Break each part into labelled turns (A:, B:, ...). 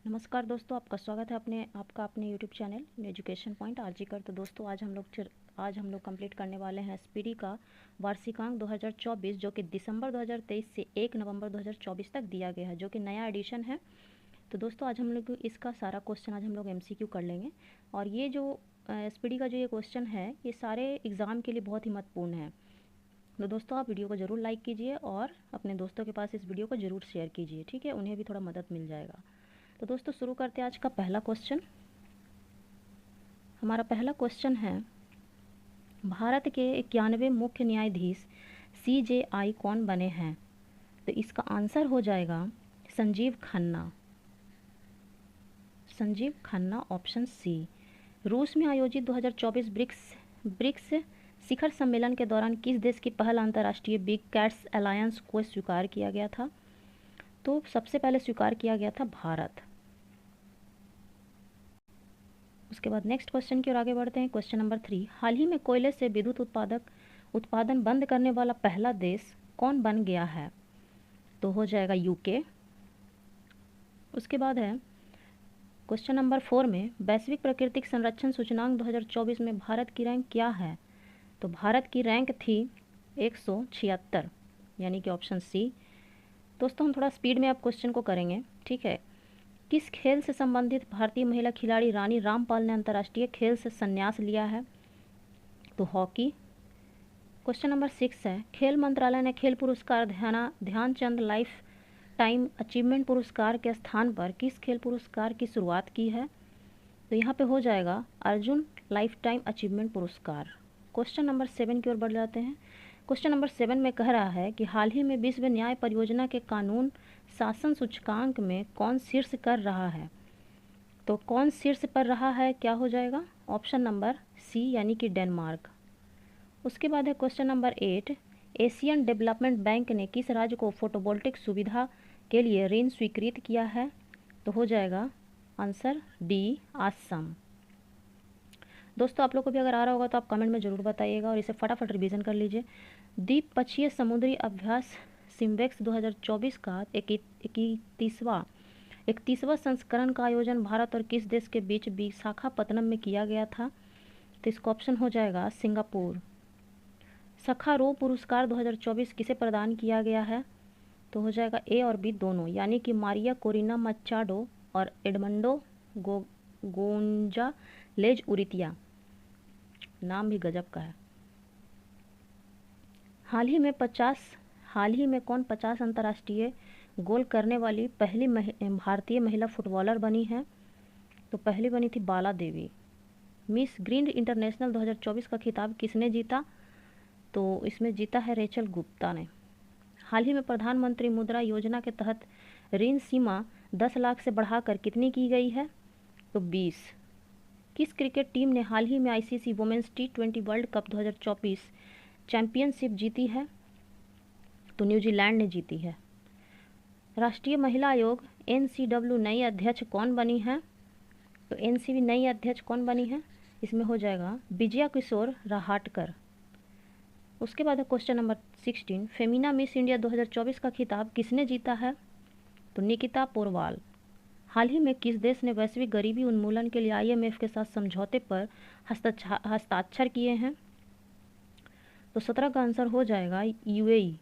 A: नमस्कार दोस्तों, आपका स्वागत है आपका अपने YouTube channel education point RG कर। तो दोस्तों आज हम लोग कंप्लीट करने वाले हैं स्पीडी का वार्षिकांक 2024, जो कि दिसंबर 2023 से 1 नवंबर 2024 तक दिया गया है, जो कि नया एडिशन है। तो दोस्तों आज हम लोग इसका सारा क्वेश्चन आज हम लोग एमसीक्यू कर लेंगे। और ये जो स्पीडी का जो ये क्वेश्चन है, ये सारे एग्ज़ाम के लिए बहुत ही महत्वपूर्ण है। तो दोस्तों आप वीडियो को ज़रूर लाइक कीजिए और अपने दोस्तों के पास इस वीडियो को ज़रूर शेयर कीजिए, ठीक है, उन्हें भी थोड़ा मदद मिल जाएगा। तो दोस्तों शुरू करते हैं आज का पहला क्वेश्चन। हमारा पहला क्वेश्चन है, भारत के 91वें मुख्य न्यायाधीश सीजेआई कौन बने हैं? तो इसका आंसर हो जाएगा संजीव खन्ना। Sanjiv Khanna, option C. रूस में आयोजित 2024 ब्रिक्स शिखर सम्मेलन के दौरान किस देश की पहल अंतर्राष्ट्रीय बिग कैट्स अलायंस को स्वीकार किया गया था? तो सबसे पहले स्वीकार किया गया था भारत। उसके बाद नेक्स्ट क्वेश्चन की ओर आगे बढ़ते हैं। क्वेश्चन नंबर 3, हाल ही में कोयले से विद्युत उत्पादन बंद करने वाला पहला देश कौन बन गया है? तो हो जाएगा यूके। उसके बाद है क्वेश्चन नंबर 4 में, वैश्विक प्राकृतिक संरक्षण सूचकांक 2024 में भारत की रैंक क्या है? तो भारत की रैंक थी 176, यानी कि ऑप्शन सी। दोस्तों हम थोड़ा स्पीड में आप क्वेश्चन को करेंगे, ठीक है। किस खेल से संबंधित भारतीय महिला खिलाड़ी रानी रामपाल ने अंतर्राष्ट्रीय खेल से संन्यास लिया है? तो हॉकी। क्वेश्चन नंबर 6 है, खेल मंत्रालय ने खेल पुरस्कार ध्यानचंद लाइफ टाइम अचीवमेंट पुरस्कार के स्थान पर किस खेल पुरस्कार की शुरुआत की है? तो यहाँ पे हो जाएगा अर्जुन लाइफ टाइम अचीवमेंट पुरस्कार। क्वेश्चन नंबर 7 की ओर बढ़ जाते हैं। क्वेश्चन नंबर 7 में कह रहा है कि हाल ही में विश्व न्याय परियोजना के कानून शासन सूचकांक में कौन शीर्ष कर रहा है? तो कौन शीर्ष पर रहा है, क्या हो जाएगा? ऑप्शन नंबर सी, यानी कि डेनमार्क। उसके बाद है question number 8, Asian development bank ने किस राज्य को फोटोवोल्टिक सुविधा के लिए ऋण स्वीकृत किया है? तो हो जाएगा आंसर डी, असम। दोस्तों आप लोग को भी अगर आ रहा होगा तो आप कमेंट में ज़रूर बताइएगा और इसे फटाफट रिवीजन कर लीजिए। द्विपक्षीय समुद्री अभ्यास सिम्बेक्स 2024 का 31वां संस्करण का आयोजन भारत और किस देश के बीच विशाखापत्तनम में किया गया था? तो इसका ऑप्शन हो जाएगा सिंगापुर। सखारोव पुरस्कार 2024 किसे प्रदान किया गया है? तो हो जाएगा ए और बी दोनों, यानी कि मारिया कोरिना मचाडो और एडमंडो गोंजालेज उरितिया। नाम भी गजब का है। हाल ही में कौन 50 अंतर्राष्ट्रीय गोल करने वाली पहली भारतीय महिला फुटबॉलर बनी है? तो पहली बनी थी बाला देवी। मिस ग्रीन इंटरनेशनल 2024 का खिताब किसने जीता? तो इसमें जीता है रेचल गुप्ता ने। हाल ही में प्रधानमंत्री मुद्रा योजना के तहत ऋण सीमा 10 लाख से बढ़ाकर कितनी की गई है? तो 20। किस क्रिकेट टीम ने हाल ही में ICC women's T20 world cup 2024 championship जीती है? तो न्यूजीलैंड ने जीती है। राष्ट्रीय महिला आयोग NCW नई अध्यक्ष कौन बनी है? तो NCB नई अध्यक्ष कौन बनी है? इसमें हो जाएगा विजया किशोर रहाटकर। उसके बाद है question number 16, Femina miss India 2024 का खिताब किसने जीता है? तो निकिता पोरवाल। हाल ही में किस देश ने वैश्विक गरीबी उन्मूलन के लिए IMF के साथ समझौते पर हस्ताक्षर किए हैं? तो 17 का आंसर हो जाएगा UAE।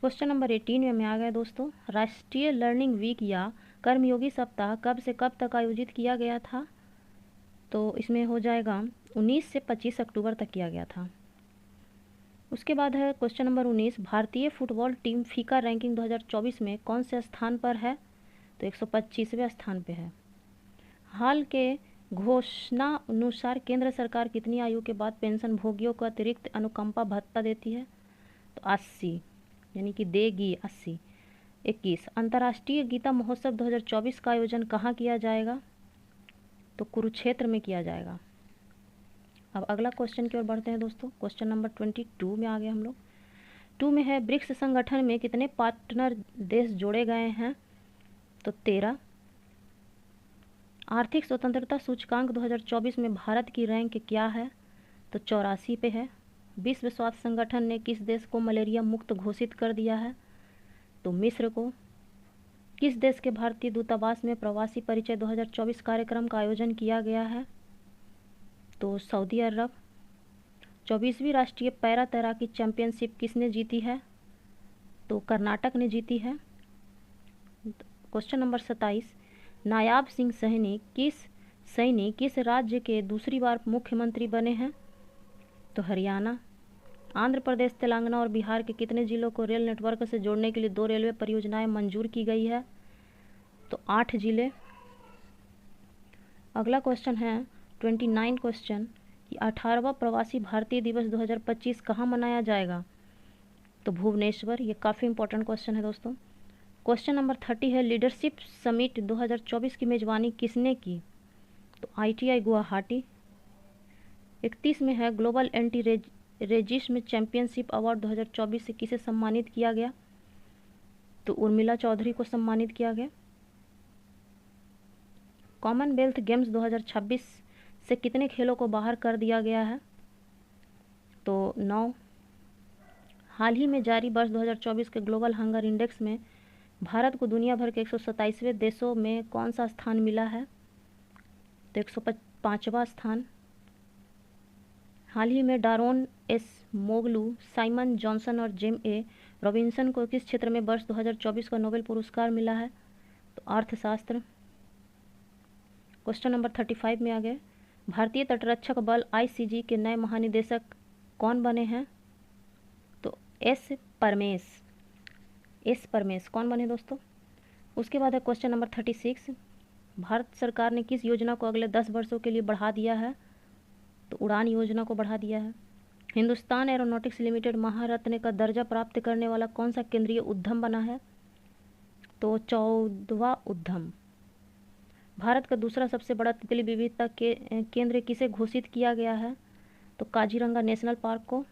A: क्वेश्चन नंबर 18 में आ गया दोस्तों, राष्ट्रीय लर्निंग वीक या कर्मयोगी सप्ताह कब से कब तक आयोजित किया गया था? तो इसमें हो जाएगा 19 से 25 अक्टूबर तक किया गया था। उसके बाद है क्वेश्चन नंबर 19, भारतीय फुटबॉल टीम फीफा रैंकिंग 2024 में कौन से स्थान पर है? तो 125वें स्थान पे है। हाल के घोषणा अनुसार केंद्र सरकार कितनी आयु के बाद पेंशन भोगियों को अतिरिक्त अनुकंपा भत्ता देती है? तो 80, यानी कि देगी 80। 21, अंतर्राष्ट्रीय गीता महोत्सव 2024 का आयोजन कहाँ किया जाएगा? तो कुरुक्षेत्र में किया जाएगा। अब अगला क्वेश्चन की ओर बढ़ते हैं दोस्तों। क्वेश्चन नंबर 22 में आ गए हम लोग। 2 में है, ब्रिक्स संगठन में कितने पार्टनर देश जोड़े गए हैं? तो 13। आर्थिक स्वतंत्रता सूचकांक 2024 में भारत की रैंक क्या है? तो 84 पे है। विश्व स्वास्थ्य संगठन ने किस देश को मलेरिया मुक्त घोषित कर दिया है? तो मिस्र को। किस देश के भारतीय दूतावास में प्रवासी परिचय 2024 कार्यक्रम का आयोजन किया गया है? तो सऊदी अरब। 24वीं राष्ट्रीय पैरा तैराकी चैंपियनशिप किसने जीती है? तो कर्नाटक ने जीती है। क्वेश्चन नंबर 27, नायाब सिंह सैनी किस राज्य के दूसरी बार मुख्यमंत्री बने हैं? तो हरियाणा। आंध्र प्रदेश, तेलंगाना और बिहार के कितने जिलों को रेल नेटवर्क से जोड़ने के लिए 2 रेलवे परियोजनाएं मंजूर की गई है? तो 8 जिले। अगला क्वेश्चन है 29 क्वेश्चन कि 18वां प्रवासी भारतीय दिवस 2025 कहाँ मनाया जाएगा? तो भुवनेश्वर। ये काफ़ी इंपॉर्टेंट क्वेश्चन है दोस्तों। क्वेश्चन नंबर 30 है लीडरशिप समिट 2024 की मेजबानी किसने की? तो ITI गुवाहाटी। 31 में है ग्लोबल एंटी रेजिज्म चैंपियनशिप अवार्ड 2024 से किसे सम्मानित किया गया? तो उर्मिला चौधरी को सम्मानित किया गया। कॉमनवेल्थ गेम्स 2026 से कितने खेलों को बाहर कर दिया गया है? तो 9। हाल ही में जारी वर्ष 2024 के ग्लोबल हंगर इंडेक्स में भारत को दुनिया भर के 127वें देशों में कौन सा स्थान मिला है? तो 105वां स्थान। हाल ही में डारोन एस मोगलू, साइमन जॉनसन और जेम ए रॉबिन्सन को किस क्षेत्र में वर्ष 2024 का नोबेल पुरस्कार मिला है? तो अर्थशास्त्र। क्वेश्चन नंबर 35 में आ गए भारतीय तटरक्षक बल ICG के नए महानिदेशक कौन बने हैं? तो एस परमेश कौन बने दोस्तों? उसके बाद है क्वेश्चन नंबर 36, भारत सरकार ने किस योजना को अगले 10 वर्षों के लिए बढ़ा दिया है? तो उड़ान योजना को बढ़ा दिया है। हिंदुस्तान एरोनॉटिक्स लिमिटेड महारत्न का दर्जा प्राप्त करने वाला कौन सा केंद्रीय उद्यम बना है? तो 14वां उद्यम। भारत का दूसरा सबसे बड़ा तितली विविधता केंद्र किसे घोषित किया गया है? तो काजीरंगा नेशनल पार्क को।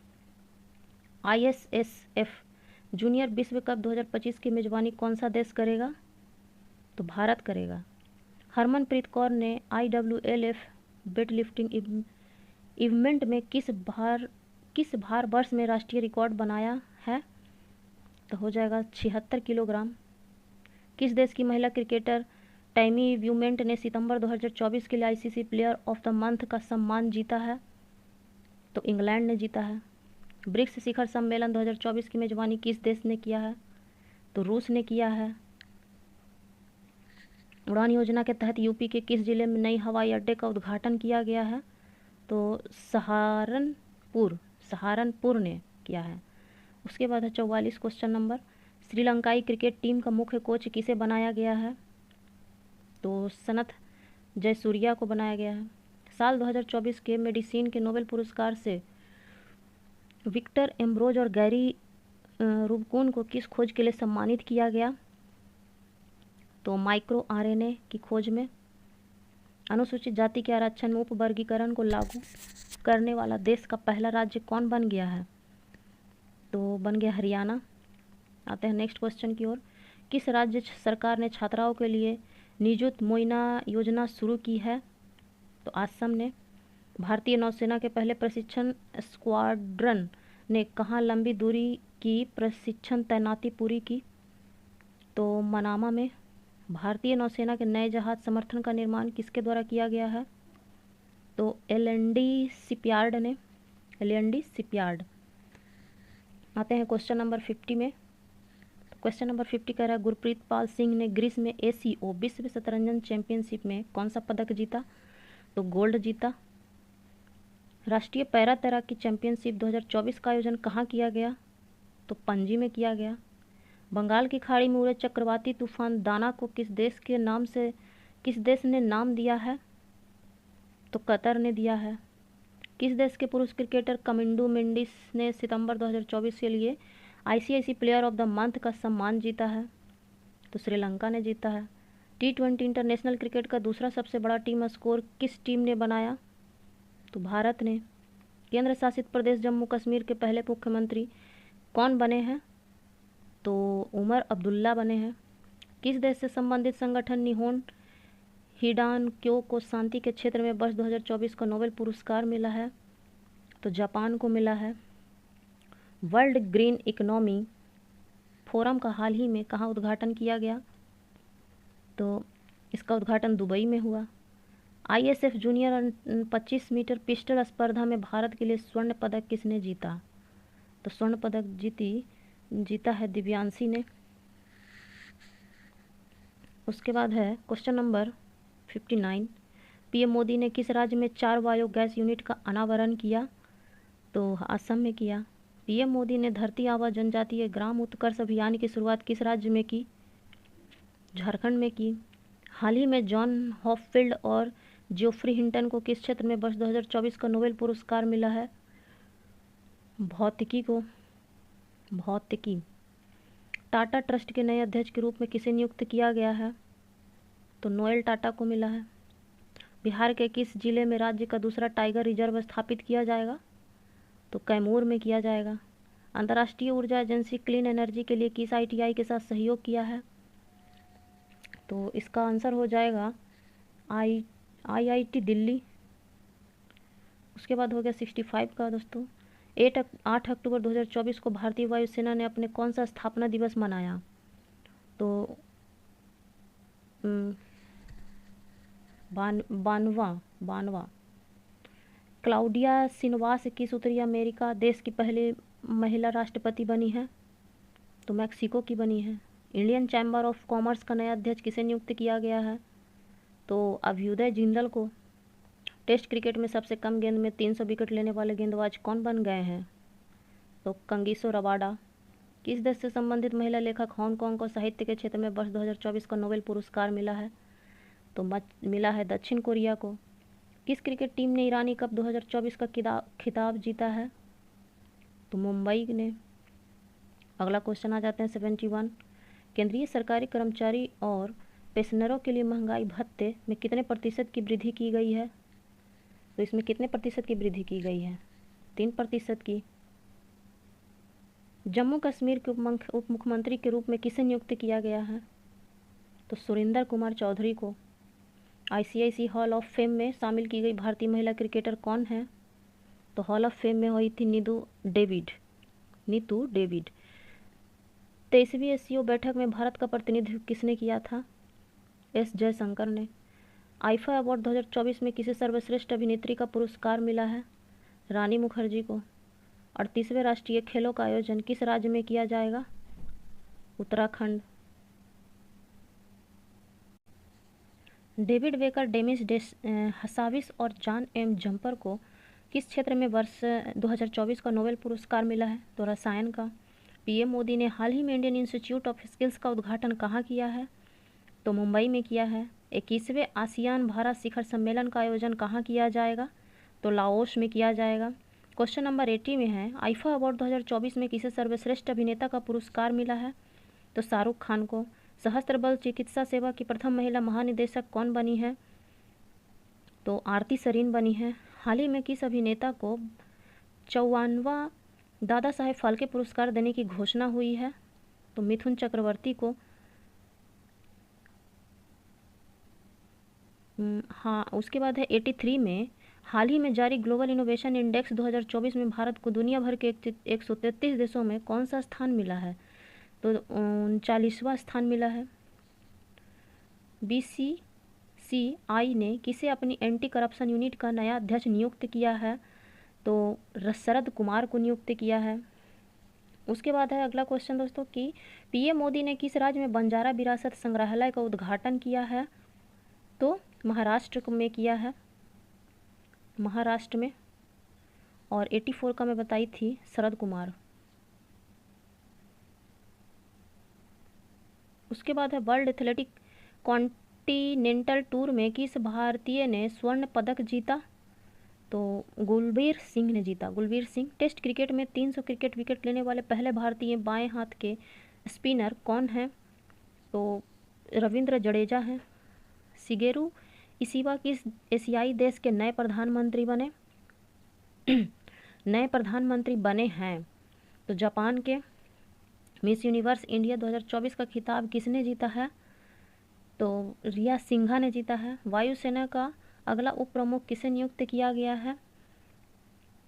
A: ISSF जूनियर विश्व कप 2025 की मेजबानी कौन सा देश करेगा? तो भारत करेगा। हरमनप्रीत कौर ने IWLF वेटलिफ्टिंग इवेंट में किस भार वर्ष में राष्ट्रीय रिकॉर्ड बनाया है? तो हो जाएगा 76 किलोग्राम। किस देश की महिला क्रिकेटर टैमी व्यूमेंट ने सितंबर 2024 के लिए ICC player of the month का सम्मान जीता है? तो इंग्लैंड ने जीता है। ब्रिक्स शिखर सम्मेलन 2024 की मेजबानी किस देश ने किया है? तो रूस ने किया है। उड़ान योजना के तहत यूपी के किस जिले में नई हवाई अड्डे का उद्घाटन किया गया है? तो सहारनपुर ने किया है। उसके बाद है 44 क्वेश्चन नंबर, श्रीलंकाई क्रिकेट टीम का मुख्य कोच किसे बनाया गया है? तो सनथ जयसूर्या को बनाया गया है। साल 2024 के मेडिसिन के नोबेल पुरस्कार से विक्टर एम्ब्रोज और गैरी रुबकुन को किस खोज के लिए सम्मानित किया गया? तो माइक्रो RNA की खोज में। अनुसूचित जाति के आरक्षण में उपवर्गीकरण को लागू करने वाला देश का पहला राज्य कौन बन गया है? तो बन गया हरियाणा। आते हैं नेक्स्ट क्वेश्चन की ओर। किस राज्य सरकार ने छात्राओं के लिए निजुत मोइना योजना शुरू की है? तो असम ने। भारतीय नौसेना के पहले प्रशिक्षण स्क्वाड्रन ने कहाँ लंबी दूरी की प्रशिक्षण तैनाती पूरी की? तो मनामा में। भारतीय नौसेना के नए जहाज समर्थन का निर्माण किसके द्वारा किया गया है? तो L&D शिपयार्ड ने। L&D shipyard. आते हैं क्वेश्चन नंबर 50 में। क्वेश्चन नंबर 50 कह रहा है गुरप्रीत पाल सिंह ने ग्रीस में ACO विश्व शतरंज चैंपियनशिप में कौन सा पदक जीता? तो गोल्ड जीता। राष्ट्रीय पैरा तैराकी चैंपियनशिप 2024 का आयोजन कहाँ किया गया? तो पणजी में किया गया। बंगाल की खाड़ी में उड़े चक्रवाती तूफान दाना को किस देश ने नाम दिया है? तो कतर ने दिया है। किस देश के पुरुष क्रिकेटर कमिंडू मेंडिस ने सितंबर 2024 के लिए ICIC player of the month का सम्मान जीता है? तो श्रीलंका ने जीता है। T20 इंटरनेशनल क्रिकेट का दूसरा सबसे बड़ा टीम स्कोर किस टीम ने बनाया? तो भारत ने। केंद्र शासित प्रदेश जम्मू कश्मीर के पहले मुख्यमंत्री कौन बने हैं? तो उमर अब्दुल्ला बने हैं। किस देश से संबंधित संगठन निहोन हिडानक्यो को शांति के क्षेत्र में वर्ष 2024 का नोबेल पुरस्कार मिला है? तो जापान को मिला है। वर्ल्ड ग्रीन इकोनॉमी फोरम का हाल ही में कहाँ उद्घाटन किया गया? तो इसका उद्घाटन दुबई में हुआ। ISF जूनियर 25 मीटर पिस्टल स्पर्धा में भारत के लिए स्वर्ण पदक किसने जीता? तो स्वर्ण पदक जीता है दिव्यांशी ने। उसके बाद है क्वेश्चन नंबर 59, PM मोदी ने किस राज्य में 4 बायोगैस यूनिट का अनावरण किया? तो असम में किया। PM मोदी ने धरती आबा जनजातीय ग्राम उत्कर्ष अभियान की शुरुआत किस राज्य में की? झारखंड में की। हाल ही में जॉन हॉपफील्ड और जोफ्री हिंटन को किस क्षेत्र में वर्ष 2024 का नोबेल पुरस्कार मिला है? भौतिकी को। भौतिकी। टाटा ट्रस्ट के नए अध्यक्ष के रूप में किसे नियुक्त किया गया है? तो नोएल टाटा को मिला है। बिहार के किस जिले में राज्य का दूसरा टाइगर रिजर्व स्थापित किया जाएगा? तो कैमूर में किया जाएगा। अंतर्राष्ट्रीय ऊर्जा एजेंसी क्लीन एनर्जी के लिए किस ITI के साथ सहयोग किया है? तो इसका आंसर हो जाएगा IIT दिल्ली। उसके बाद हो गया 65 का दोस्तों। 8 अक्टूबर 2024 को भारतीय वायुसेना ने अपने कौन सा स्थापना दिवस मनाया? तो 92वां। क्लाउडिया श्रीनिवास किस उत्तरी अमेरिका देश की पहली महिला राष्ट्रपति बनी है? तो मैक्सिको की बनी है। इंडियन चैम्बर ऑफ कॉमर्स का नया अध्यक्ष किसे नियुक्त किया गया है? तो अभ्युदय जिंदल को। टेस्ट क्रिकेट में सबसे कम गेंद में 300 विकेट लेने वाले गेंदबाज कौन बन गए हैं? तो कंगिसो रबाडा। किस देश से संबंधित महिला लेखक हांगकांग को साहित्य के क्षेत्र में वर्ष 2024 का नोबेल पुरस्कार मिला है? तो मिला है दक्षिण कोरिया को। किस क्रिकेट टीम ने ईरानी कप 2024 का खिताब जीता है? तो मुंबई ने। अगला क्वेश्चन आ जाते हैं 71। केंद्रीय सरकारी कर्मचारी और पेंशनरों के लिए महंगाई भत्ते में कितने प्रतिशत की वृद्धि की गई है? तो इसमें कितने प्रतिशत की वृद्धि की गई है? 3% की। जम्मू कश्मीर के उप मुख्यमंत्री के रूप में किसे नियुक्त किया गया है? तो सुरेंद्र कुमार चौधरी को। ICIC हॉल ऑफ फेम में शामिल की गई भारतीय महिला क्रिकेटर कौन है? तो हॉल ऑफ फेम में हुई थी नीतू डेविड। 23वीं SCO बैठक में भारत का प्रतिनिधित्व किसने किया था? S जयशंकर ने। आईफा अवार्ड 2024 में किसे सर्वश्रेष्ठ अभिनेत्री का पुरस्कार मिला है? रानी मुखर्जी को। 38वें राष्ट्रीय खेलों का आयोजन किस राज्य में किया जाएगा? उत्तराखंड। डेविड बेकर, डेमिस हसाविस और जॉन एम जम्पर को किस क्षेत्र में वर्ष 2024 का नोबेल पुरस्कार मिला है? तो रसायन का। PM मोदी ने हाल ही में इंडियन इंस्टीट्यूट ऑफ स्किल्स का उद्घाटन कहाँ किया है? तो मुंबई में किया है। 21वें आसियान भारत शिखर सम्मेलन का आयोजन कहाँ किया जाएगा? तो लाओस में किया जाएगा। क्वेश्चन नंबर 80 में है, आईफा अवार्ड 2024 में किसे सर्वश्रेष्ठ अभिनेता का पुरस्कार मिला है? तो शाहरुख खान को। सशस्त्र बल चिकित्सा सेवा की प्रथम महिला महानिदेशक कौन बनी है? तो आरती सरीन बनी है। हाल ही में किस अभिनेता को 54वां दादा साहेब फाल्के पुरस्कार देने की घोषणा हुई है? तो मिथुन चक्रवर्ती को। हाँ, उसके बाद है 83 में हाल ही में जारी ग्लोबल इनोवेशन इंडेक्स 2024 में भारत को दुनिया भर के 133 देशों में कौन सा स्थान मिला है? तो 39वां स्थान मिला है। BCCI ने किसे अपनी एंटी करप्शन यूनिट का नया अध्यक्ष नियुक्त किया है? तो शरद कुमार को नियुक्त किया है। उसके बाद है अगला क्वेश्चन दोस्तों कि PM मोदी ने किस राज्य में बंजारा विरासत संग्रहालय का उद्घाटन किया है? तो महाराष्ट्र में किया है। महाराष्ट्र में। और 84 का मैं बताई थी शरद कुमार। उसके बाद है वर्ल्ड एथलेटिक कॉन्टिनेंटल टूर में किस भारतीय ने स्वर्ण पदक जीता? तो गुलबीर सिंह ने जीता। गुलबीर सिंह। टेस्ट क्रिकेट में 300 क्रिकेट विकेट लेने वाले पहले भारतीय बाएं हाथ के स्पिनर कौन हैं? तो रविंद्र जडेजा हैं। शिगेरू इशिबा किस एशियाई देश के नए प्रधानमंत्री बने? नए प्रधानमंत्री बने हैं तो जापान के। मिस यूनिवर्स इंडिया 2024 का खिताब किसने जीता है? तो रिया सिंघा ने जीता है। वायुसेना का अगला उप प्रमुख किसे नियुक्त किया गया है?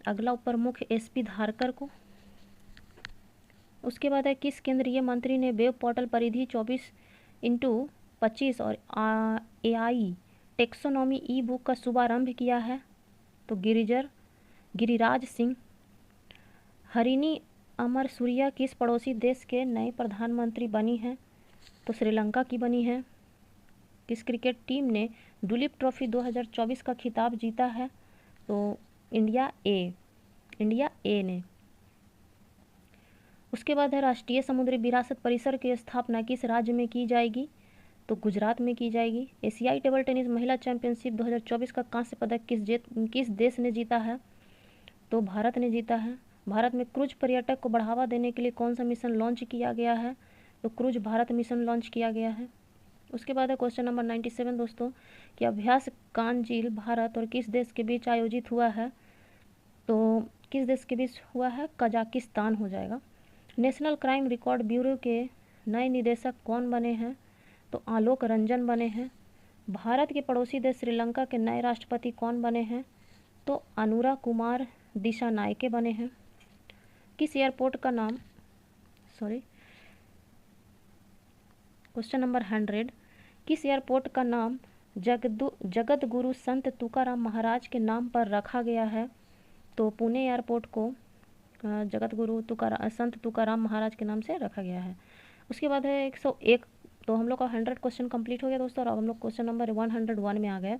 A: अगला उप प्रमुख SP धारकर को। उसके बाद है किस केंद्रीय मंत्री ने वेब पोर्टल परिधि 24x 2025 और AI टेक्सोनॉमी ई बुक का शुभारंभ किया है? तो गिरिराज सिंह। हरिनी अमर सूर्या किस पड़ोसी देश के नए प्रधानमंत्री बनी हैं? तो श्रीलंका की बनी है। किस क्रिकेट टीम ने दुलीप ट्रॉफी 2024 का खिताब जीता है? तो इंडिया ए ने। उसके बाद है राष्ट्रीय समुद्री विरासत परिसर की स्थापना किस राज्य में की जाएगी? तो गुजरात में की जाएगी। एशियाई टेबल टेनिस महिला चैंपियनशिप 2024 का कांस्य पदक किस देश ने जीता है? तो भारत ने जीता है। भारत में क्रूज पर्यटक को बढ़ावा देने के लिए कौन सा मिशन लॉन्च किया गया है? तो क्रूज भारत मिशन लॉन्च किया गया है। उसके बाद है क्वेश्चन नंबर 97 दोस्तों कि अभ्यास कांजील भारत और किस देश के बीच आयोजित हुआ है? तो किस देश के बीच हुआ है? कजाकिस्तान हो जाएगा। नेशनल क्राइम रिकॉर्ड ब्यूरो के नए निदेशक कौन बने हैं? तो आलोक रंजन बने हैं। भारत के पड़ोसी देश श्रीलंका के नए राष्ट्रपति कौन बने हैं? तो अनुरा कुमार दिशानायके बने हैं। किस एयरपोर्ट का नाम क्वेश्चन नंबर 100 किस एयरपोर्ट का नाम जगत गुरु संत तुकाराम महाराज के नाम पर रखा गया है? तो पुणे एयरपोर्ट को जगत गुरु संत तुकाराम महाराज के नाम से रखा गया है। उसके बाद है 101। तो हम लोग का 100 क्वेश्चन कंप्लीट हो गया दोस्तों, और अब हम लोग क्वेश्चन नंबर 101 में आ गए।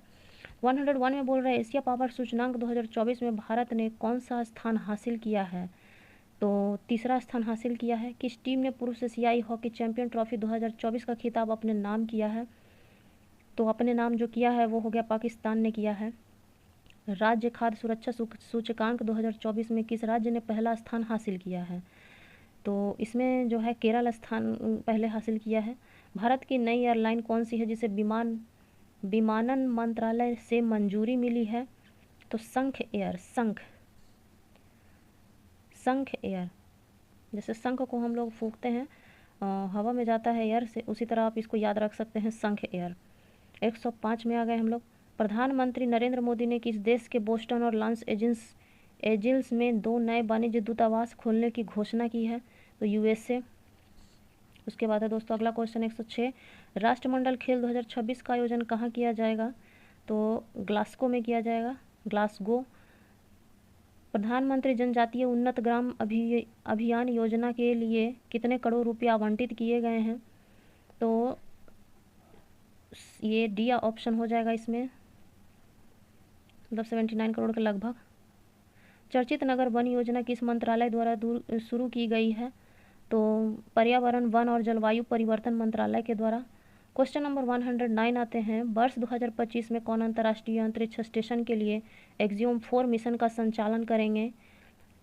A: 101 में बोल रहे हैं एशिया पावर सूचकांक 2024 में भारत ने कौन सा स्थान हासिल किया है? तो तीसरा स्थान हासिल किया है। किस टीम ने पुरुष एशियाई हॉकी चैंपियन ट्रॉफी 2024 का खिताब अपने नाम किया है? तो अपने नाम जो किया है वो हो गया पाकिस्तान ने किया है। राज्य खाद्य सुरक्षा सूचकांक 2024 में किस राज्य ने पहला स्थान हासिल किया है? तो इसमें जो है केरल स्थान पहले हासिल किया है। भारत की नई एयरलाइन कौन सी है जिसे विमानन मंत्रालय से मंजूरी मिली है? तो शंख एयर। जैसे शंख को हम लोग फूंकते हैं, हवा में जाता है एयर से, उसी तरह आप इसको याद रख सकते हैं, शंख एयर। 105 में आ गए हम लोग। प्रधानमंत्री नरेंद्र मोदी ने किस देश के बोस्टन और लॉस एंजिल्स में 2 नए वाणिज्य दूतावास खोलने की घोषणा की है? तो USA। उसके बाद है दोस्तों अगला क्वेश्चन 106 राष्ट्रमंडल खेल 2026 का आयोजन कहाँ किया जाएगा? तो ग्लासगो में किया जाएगा। ग्लासगो। प्रधानमंत्री जनजातीय उन्नत ग्राम अभियान योजना के लिए कितने करोड़ रुपए आवंटित किए गए हैं? तो ये डी ऑप्शन हो जाएगा इसमें, मतलब 79 करोड़ के लगभग। चर्चित नगर वन योजना किस मंत्रालय द्वारा शुरू की गई है? तो पर्यावरण वन और जलवायु परिवर्तन मंत्रालय के द्वारा। क्वेश्चन नंबर 109 आते हैं। वर्ष 2025 में कौन अंतर्राष्ट्रीय अंतरिक्ष स्टेशन के लिए एक्सियोम 4 मिशन का संचालन करेंगे?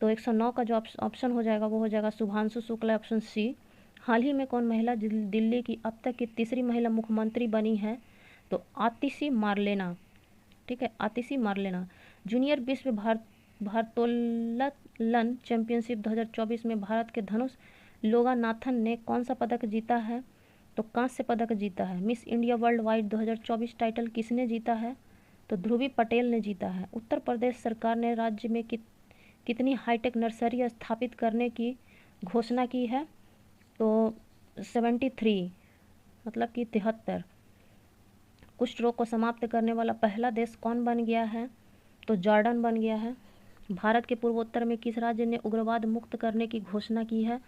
A: तो 109 का जो ऑप्शन हो जाएगा वो हो जाएगा शुभांशु शुक्ला, ऑप्शन सी। हाल ही में कौन महिला दिल्ली की अब तक की तीसरी महिला मुख्यमंत्री बनी है? तो आतिशी मार्लेना। ठीक है, आतिशी मार्लेना। जूनियर विश्व भारोत्तोलन चैंपियनशिप 2024 में भारत के धनुष लोगानाथन ने कौन सा पदक जीता है? तो कांस्य पदक जीता है। Miss India world wide 2024 title किसने जीता है? तो ध्रुवी पटेल ने जीता है। उत्तर प्रदेश सरकार ने राज्य में कितनी हाईटेक नर्सरी स्थापित करने की घोषणा की है? तो 73, मतलब कि 73। कुष्ठ रोग को समाप्त करने वाला पहला देश कौन बन गया है? तो जॉर्डन बन गया है। भारत के पूर्वोत्तर में किस राज्य ने उग्रवाद मुक्त करने की घोषणा की है?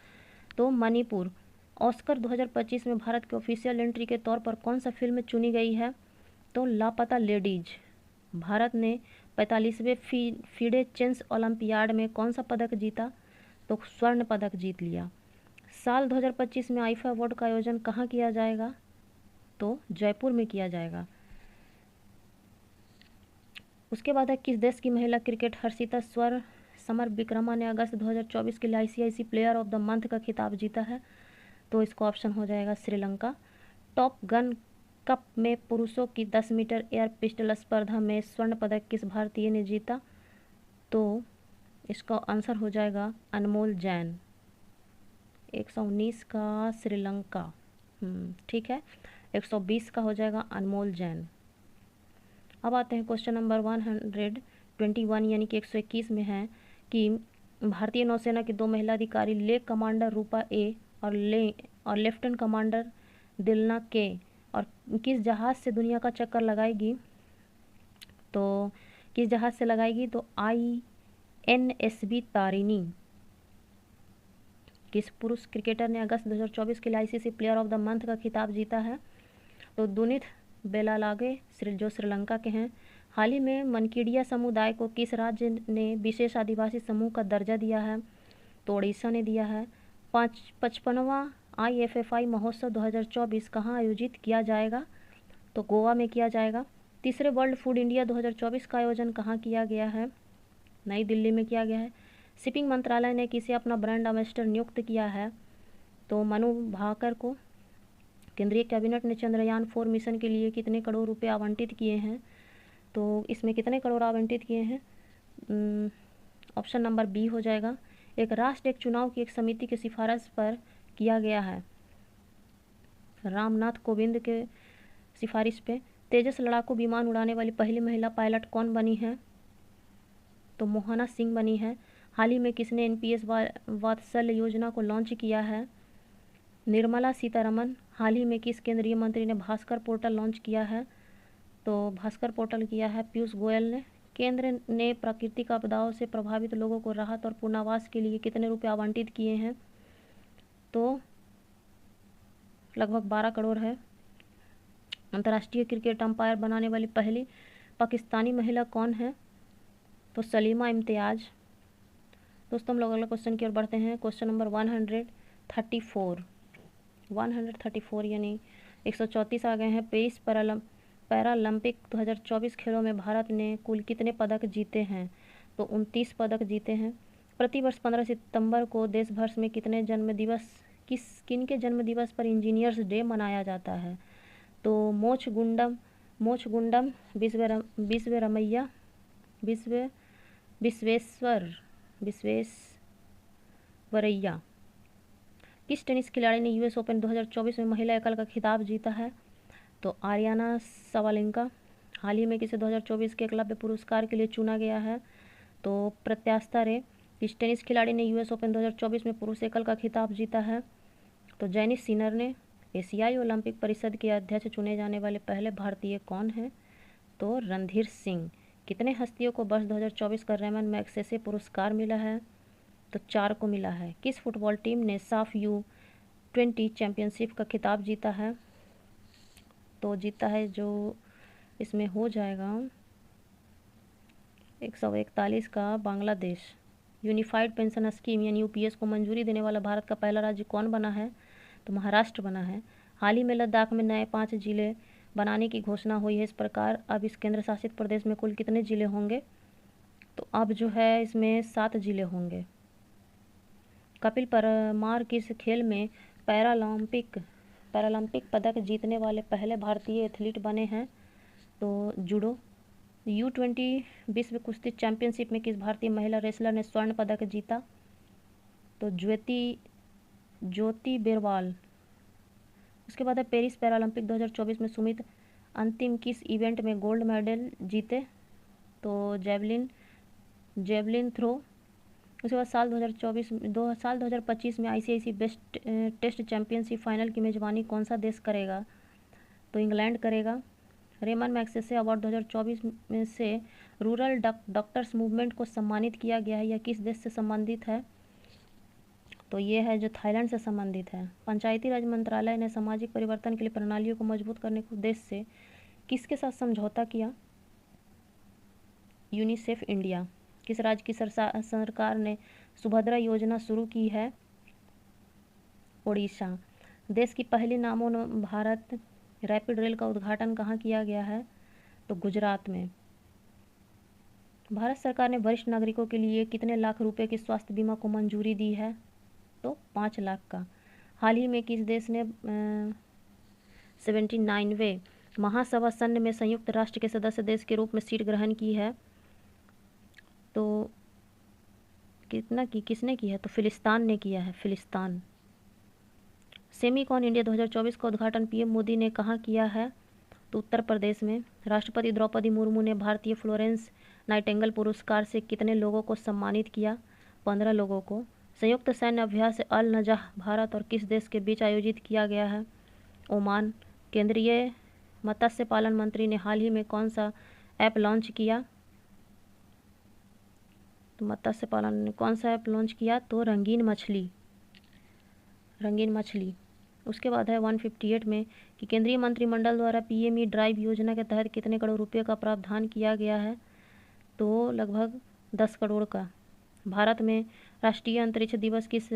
A: तो मणिपुर। ऑस्कर 2025 में भारत के ऑफिशियल एंट्री के तौर पर कौन सा फिल्म चुनी गई है? तो लापता लेडीज। भारत ने 45वें फीडे चेस ओलंपियाड में कौन सा पदक जीता? तो स्वर्ण पदक जीत लिया। साल 2025 में आईफा अवार्ड का आयोजन कहाँ किया जाएगा? तो जयपुर में किया जाएगा। उसके बाद है किस देश की महिला क्रिकेट हर्षिता समर विक्रमा ने अगस्त 2024 के लिए ICIC player of the month का खिताब जीता है? तो इसका ऑप्शन हो जाएगा श्रीलंका। टॉप गन कप में पुरुषों की 10 मीटर एयर पिस्टल स्पर्धा में स्वर्ण पदक किस भारतीय ने जीता? तो इसका आंसर हो जाएगा अनमोल जैन। 119 का श्रीलंका, ठीक है। 120 का हो जाएगा अनमोल जैन। अब आते हैं क्वेश्चन नंबर 121 यानी कि 121 में है कि भारतीय नौसेना की 2 महिला अधिकारी लेक कमांडर रूपा ए और लेफ्टिनेंट कमांडर दिलना के और किस जहाज़ से दुनिया का चक्कर लगाएगी, तो किस जहाज़ से लगाएगी, तो INSV तारिणी। किस पुरुष क्रिकेटर ने अगस्त 2024 के लिए ICC player of the month का खिताब जीता है, तो दुनित बेलालागे जो श्रीलंका के हैं। हाल ही में मनकीडिया समुदाय को किस राज्य ने विशेष आदिवासी समूह का दर्जा दिया है, तो ओडिशा ने दिया है। 55वां IFFI महोत्सव 2024 कहाँ आयोजित किया जाएगा, तो गोवा में किया जाएगा। तीसरे वर्ल्ड फूड इंडिया 2024 का आयोजन कहाँ किया गया है, नई दिल्ली में किया गया है। शिपिंग मंत्रालय ने किसे अपना ब्रांड एम्बेसडर नियुक्त किया है, तो मनु भाकर को। केंद्रीय कैबिनेट ने चंद्रयान 4 मिशन के लिए कितने करोड़ रुपए आवंटित किए हैं, तो इसमें कितने करोड़ आवंटित किए हैं, ऑप्शन नंबर बी हो जाएगा। एक राष्ट्र एक चुनाव की एक समिति की सिफारिश पर किया गया है, रामनाथ कोविंद के सिफारिश पे। तेजस लड़ाकू विमान उड़ाने वाली पहली महिला पायलट कौन बनी है, तो मोहना सिंह बनी है। हाल ही में किसने NPS वात्सल्य योजना को लॉन्च किया है, निर्मला सीतारमन। हाल ही में किस केंद्रीय मंत्री ने भास्कर पोर्टल लॉन्च किया है, तो भास्कर पोर्टल किया है पीयूष गोयल ने। केंद्र ने प्राकृतिक आपदाओं से प्रभावित लोगों को राहत और पुनर्वास के लिए कितने रुपए आवंटित किए हैं, तो लगभग 12 करोड़ है। अंतर्राष्ट्रीय क्रिकेट अंपायर बनाने वाली पहली पाकिस्तानी महिला कौन है, तो सलीमा इम्तियाज। दोस्तों हम लोग अगले क्वेश्चन की ओर बढ़ते हैं। क्वेश्चन नंबर 134 यानी 134 आ गए हैं। पेरिस पैरालंपिक 2024 खेलों में भारत ने कुल कितने पदक जीते हैं, तो 29 पदक जीते हैं। प्रतिवर्ष 15 सितंबर को देश भर में किन के जन्म दिवस पर इंजीनियर्स डे मनाया जाता है, तो मोक्षगुंडम विश्वेश्वरैया। किस टेनिस खिलाड़ी ने US ओपन 2024 में महिला एकल का खिताब जीता है, तो आर्याना सवालेंका। हाल ही में किसे 2024 के एकलव्य पुरस्कार के लिए चुना गया है, तो प्रत्यास्था रे। किस टेनिस खिलाड़ी ने US ओपन 2024 में पुरुष एकल का खिताब जीता है, तो जैनिस सिनर ने। एशियाई ओलंपिक परिषद के अध्यक्ष चुने जाने वाले पहले भारतीय कौन हैं, तो रणधीर सिंह। कितने हस्तियों को वर्ष 2024 का रेमन मैग्सेसे पुरस्कार मिला है, तो 4 को मिला है। किस फुटबॉल टीम ने साफ U20 चैंपियनशिप का खिताब जीता है, तो जीता है जो इसमें हो जाएगा 141 का बांग्लादेश। यूनिफाइड पेंशन स्कीम यानी UPS को मंजूरी देने वाला भारत का पहला राज्य कौन बना है, तो महाराष्ट्र बना है। हाल ही में लद्दाख में नए 5 जिले बनाने की घोषणा हुई है। इस प्रकार अब इस केंद्र शासित प्रदेश में कुल कितने जिले होंगे, तो अब जो है इसमें 7 जिले होंगे। कपिल परमार किस खेल में पैरालंपिक पदक जीतने वाले पहले भारतीय एथलीट बने हैं, तो जूडो। U20 विश्व कुश्ती चैंपियनशिप में किस भारतीय महिला रेसलर ने स्वर्ण पदक जीता, तो ज्योति बेरवाल। उसके बाद है पेरिस पैरालंपिक 2024 में सुमित अंतिम किस इवेंट में गोल्ड मेडल जीते, तो जेवलिन थ्रो। उसके बाद साल 2025 में ICC best test championship final की मेजबानी कौन सा देश करेगा, तो इंग्लैंड करेगा। रेमन मैग्सेसे अवार्ड 2024 में से रूरल डॉक्टर्स मूवमेंट को सम्मानित किया गया है, यह किस देश से संबंधित है, तो ये है जो थाईलैंड से संबंधित है। पंचायती राज मंत्रालय ने सामाजिक परिवर्तन के लिए प्रणालियों को मजबूत करने के उद्देश्य से किसके साथ समझौता किया, यूनिसेफ इंडिया। किस राज्य की सरकार ने सुभद्रा योजना शुरू की है, ओडिशा। देश की पहली नामो भारत रैपिड रेल का उद्घाटन कहाँ किया गया है, तो गुजरात में। भारत सरकार ने वरिष्ठ नागरिकों के लिए कितने लाख रुपए के स्वास्थ्य बीमा को मंजूरी दी है, तो 5 लाख का। हाल ही में किस देश ने 79वें महासभा सन्न में संयुक्त राष्ट्र के सदस्य देश के रूप में सीट ग्रहण की है, तो किसने की है, तो फिलिस्तान ने किया है, फिलिस्तान। सेमीकॉन इंडिया 2024 का उद्घाटन PM मोदी ने कहाँ किया है, तो उत्तर प्रदेश में। राष्ट्रपति द्रौपदी मुर्मू ने भारतीय फ्लोरेंस नाइटिंगेल पुरस्कार से कितने लोगों को सम्मानित किया, 15 लोगों को। संयुक्त सैन्य अभ्यास अल नजाह भारत और किस देश के बीच आयोजित किया गया है, ओमान। केंद्रीय मत्स्य पालन मंत्री ने हाल ही में कौन सा ऐप लॉन्च किया? तो मत्स्य पालन ने कौन सा ऐप लॉन्च किया? तो रंगीन मछली। उसके बाद है 158 में कि केंद्रीय मंत्रिमंडल द्वारा पीएमई ड्राइव योजना के तहत कितने करोड़ रुपए का प्रावधान किया गया है? तो लगभग 10 करोड़ का। भारत में राष्ट्रीय अंतरिक्ष दिवस किस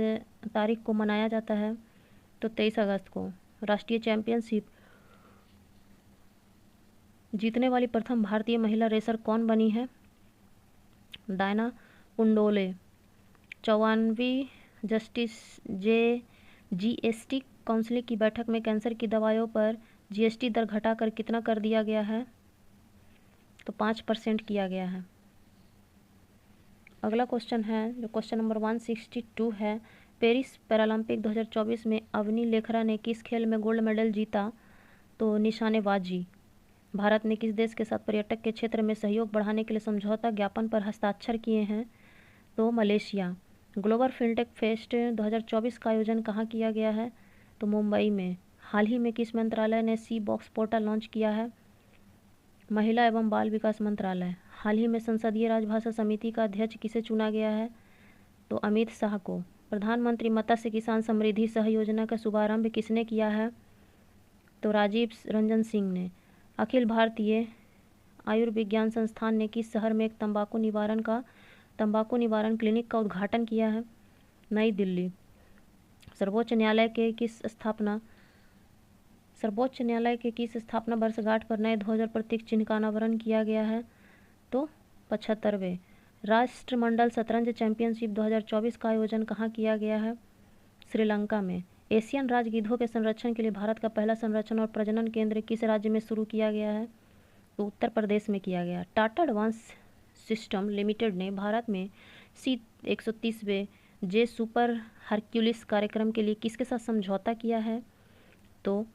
A: तारीख को मनाया जाता है? तो 23 अगस्त को। राष्ट्रीय चैंपियनशिप जीतने वाली प्रथम भारतीय महिला रेसर कौन बनी है? डायना कुंडोले। 54वीं जीएसटी काउंसिल की बैठक में कैंसर की दवाइयों पर जीएसटी दर घटाकर कितना कर दिया गया है? तो 5% किया गया है। अगला क्वेश्चन है जो क्वेश्चन नंबर 162 है। पेरिस पैरालंपिक 2024 में अवनी लेखरा ने किस खेल में गोल्ड मेडल जीता? तो निशानेबाजी। भारत ने किस देश के साथ पर्यटक के क्षेत्र में सहयोग बढ़ाने के लिए समझौता ज्ञापन पर हस्ताक्षर किए हैं? तो मलेशिया। ग्लोबल फिनटेक फेस्ट 2024 का आयोजन कहाँ किया गया है? तो मुंबई में। हाल ही में किस मंत्रालय ने सी बॉक्स पोर्टल लॉन्च किया है? महिला एवं बाल विकास मंत्रालय। हाल ही में संसदीय राजभाषा समिति का अध्यक्ष किसे चुना गया है? तो अमित शाह को। प्रधानमंत्री मत्स्य किसान समृद्धि सह योजना का शुभारंभ किसने किया है? तो राजीव रंजन सिंह ने। अखिल भारतीय आयुर्विज्ञान संस्थान ने किस शहर में एक तंबाकू निवारण क्लिनिक का उद्घाटन किया है? नई दिल्ली। सर्वोच्च न्यायालय के किस स्थापना वर्षगांठ पर नए ध्वज और प्रतीक चिन्ह का अनावरण किया गया है? तो 75वें। राष्ट्रमंडल शतरंज चैंपियनशिप 2024 का आयोजन कहाँ किया गया है? श्रीलंका में। एशियन राजगिधों के संरक्षण के लिए भारत का पहला संरक्षण और प्रजनन केंद्र किस राज्य में शुरू किया गया है? तो उत्तर प्रदेश में किया गया। टाटा एडवांस सिस्टम लिमिटेड ने भारत में C-130वें जे सुपर हरक्यूलिस कार्यक्रम के लिए किसके साथ समझौता किया है? तो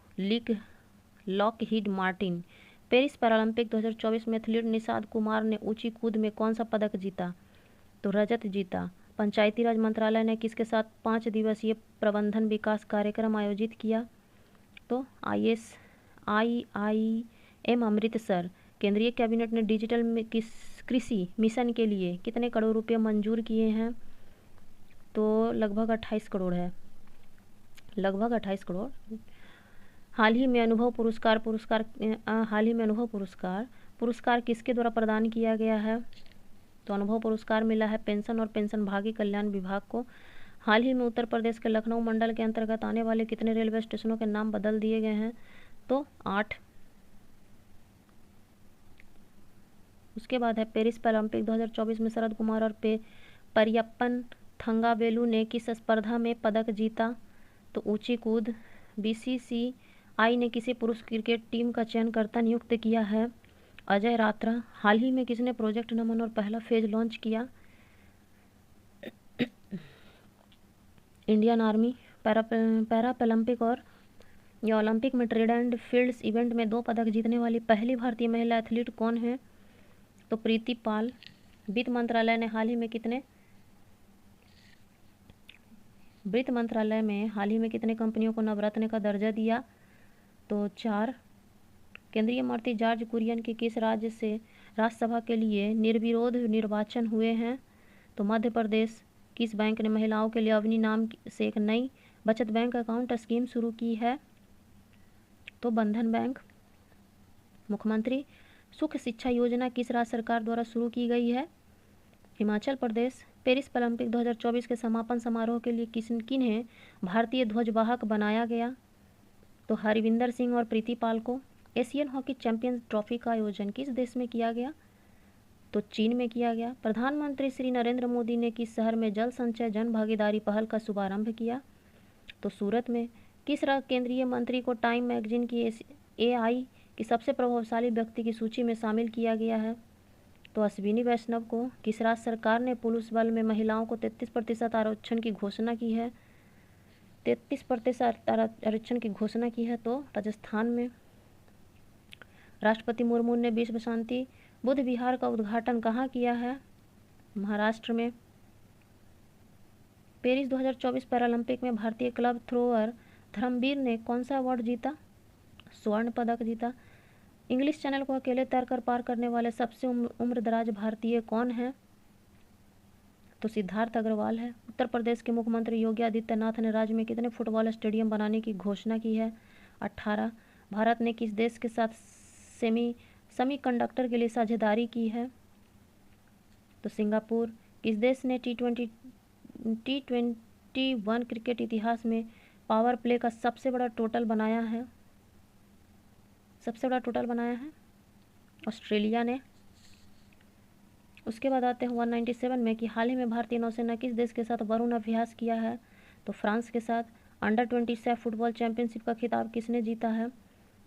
A: लॉकहीड मार्टिन। पेरिस पैरालंपिक 2024 में एथलीट निषाद कुमार ने ऊंची कूद में कौन सा पदक जीता? तो रजत जीता। पंचायती राज मंत्रालय ने किसके साथ 5 दिवसीय प्रबंधन विकास कार्यक्रम आयोजित किया? तो IIM अमृतसर। केंद्रीय कैबिनेट ने डिजिटल कृषि मिशन के लिए कितने करोड़ रुपए मंजूर किए हैं? तो लगभग 28 करोड़ है। हाल ही में अनुभव पुरस्कार किसके द्वारा प्रदान किया गया है? तो अनुभव पुरस्कार मिला है पेंशन और पेंशनभागी कल्याण विभाग को। हाल ही में उत्तर प्रदेश के लखनऊ मंडल के अंतर्गत आने वाले कितने रेलवे स्टेशनों के नाम बदल दिए गए हैं? तो 8। उसके बाद है पेरिस पैरालंपिक 2024 में शरद कुमार और परियप्पन थंगावेलु ने किस स्पर्धा में पदक जीता? तो ऊंची कूद। BCCI ने किसी पुरुष क्रिकेट टीम का चयनकर्ता नियुक्त किया है? अजय रात्रा। हाल ही में किसने प्रोजेक्ट नमन और पहला फेज लॉन्च किया? Indian army. पैरालंपिक और ओलंपिक में ट्रैक एंड फील्ड्स इवेंट में 2 पदक जीतने वाली पहली भारतीय महिला एथलीट कौन है? तो प्रीति पाल। वित्त मंत्रालय में हाल ही में कितने कंपनियों को नवरत्न का दर्जा दिया? तो 4। केंद्रीय मंत्री जॉर्ज कुरियन के किस राज्य से राज्यसभा के लिए निर्विरोध निर्वाचन हुए हैं? तो मध्य प्रदेश। किस बैंक ने महिलाओं के लिए अवनी नाम से एक नई बचत बैंक अकाउंट स्कीम शुरू की है? तो बंधन बैंक। मुख्यमंत्री सुख शिक्षा योजना किस राज्य सरकार द्वारा शुरू की गई है? हिमाचल प्रदेश। पेरिस ओलंपिक 2024 के समापन समारोह के लिए किन्हें भारतीय ध्वजवाहक बनाया गया? तो हरविंदर सिंह और प्रीति पाल को। एशियन हॉकी चैंपियंस ट्रॉफी का आयोजन किस देश में किया गया? तो चीन में किया गया। प्रधानमंत्री श्री नरेंद्र मोदी ने किस शहर में जल संचय जन भागीदारी पहल का शुभारंभ किया? तो सूरत में। किस केंद्रीय मंत्री को टाइम मैगजीन की AI की सबसे प्रभावशाली व्यक्ति की सूची में शामिल किया गया है? तो अश्विनी वैष्णव को। किस राज्य सरकार ने पुलिस बल में महिलाओं को 33% आरक्षण की घोषणा की है? 33% आरक्षण की घोषणा की है। तो राजस्थान में। राष्ट्रपति मुर्मू ने विश्व शांति बुद्ध विहार का उद्घाटन कहाँ किया है? महाराष्ट्र में। पेरिस 2024 पैरालंपिक में भारतीय क्लब थ्रोअर धर्मवीर ने कौन सा अवार्ड जीता? स्वर्ण पदक जीता। इंग्लिश चैनल को अकेले तैरकर पार करने वाले सबसे उम्रदराज भारतीय कौन है? तो सिद्धार्थ अग्रवाल है। उत्तर प्रदेश के मुख्यमंत्री योगी आदित्यनाथ ने राज्य में कितने फुटबॉल स्टेडियम बनाने की घोषणा की है? 18। भारत ने किस देश के साथ सेमीकंडक्टर के लिए साझेदारी की है? तो सिंगापुर। किस देश ने T21 क्रिकेट इतिहास में पावर प्ले का सबसे बड़ा टोटल बनाया है? ऑस्ट्रेलिया ने। उसके बाद आते हैं 197 में कि हाल ही में भारतीय नौसेना किस देश के साथ वरुण अभ्यास किया है? तो फ्रांस के साथ। अंडर 27 फुटबॉल चैंपियनशिप का खिताब किसने जीता है?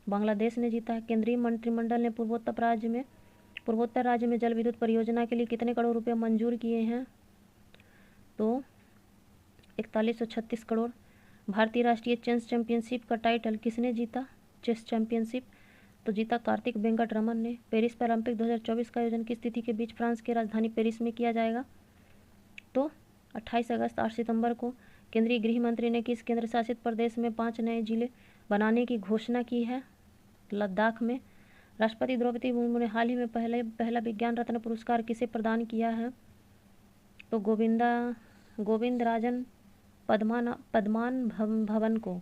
A: बांग्लादेश ने जीता है। केंद्रीय मंत्रिमंडल ने पूर्वोत्तर राज्य में जल विद्युत परियोजना के लिए कितने करोड़ रुपए मंजूर किए हैं? तो 4136 करोड़। भारतीय राष्ट्रीय चेस चैंपियनशिप का टाइटल किसने जीता? चेस चैंपियनशिप तो जीता कार्तिक वेंकट रमन ने। पेरिस पैरालंपिक 2024 का आयोजन किस तिथि के बीच फ्रांस की राजधानी पेरिस में किया जाएगा? तो 28 अगस्त 8 सितंबर को। केंद्रीय गृह मंत्री ने किस केंद्र शासित प्रदेश में 5 नए जिले बनाने की घोषणा की है? लद्दाख में। राष्ट्रपति द्रौपदी मुर्मू ने हाल ही में पहला विज्ञान रत्न पुरस्कार किसे प्रदान किया है? तो गोविंदराजन पद्मान भवन को।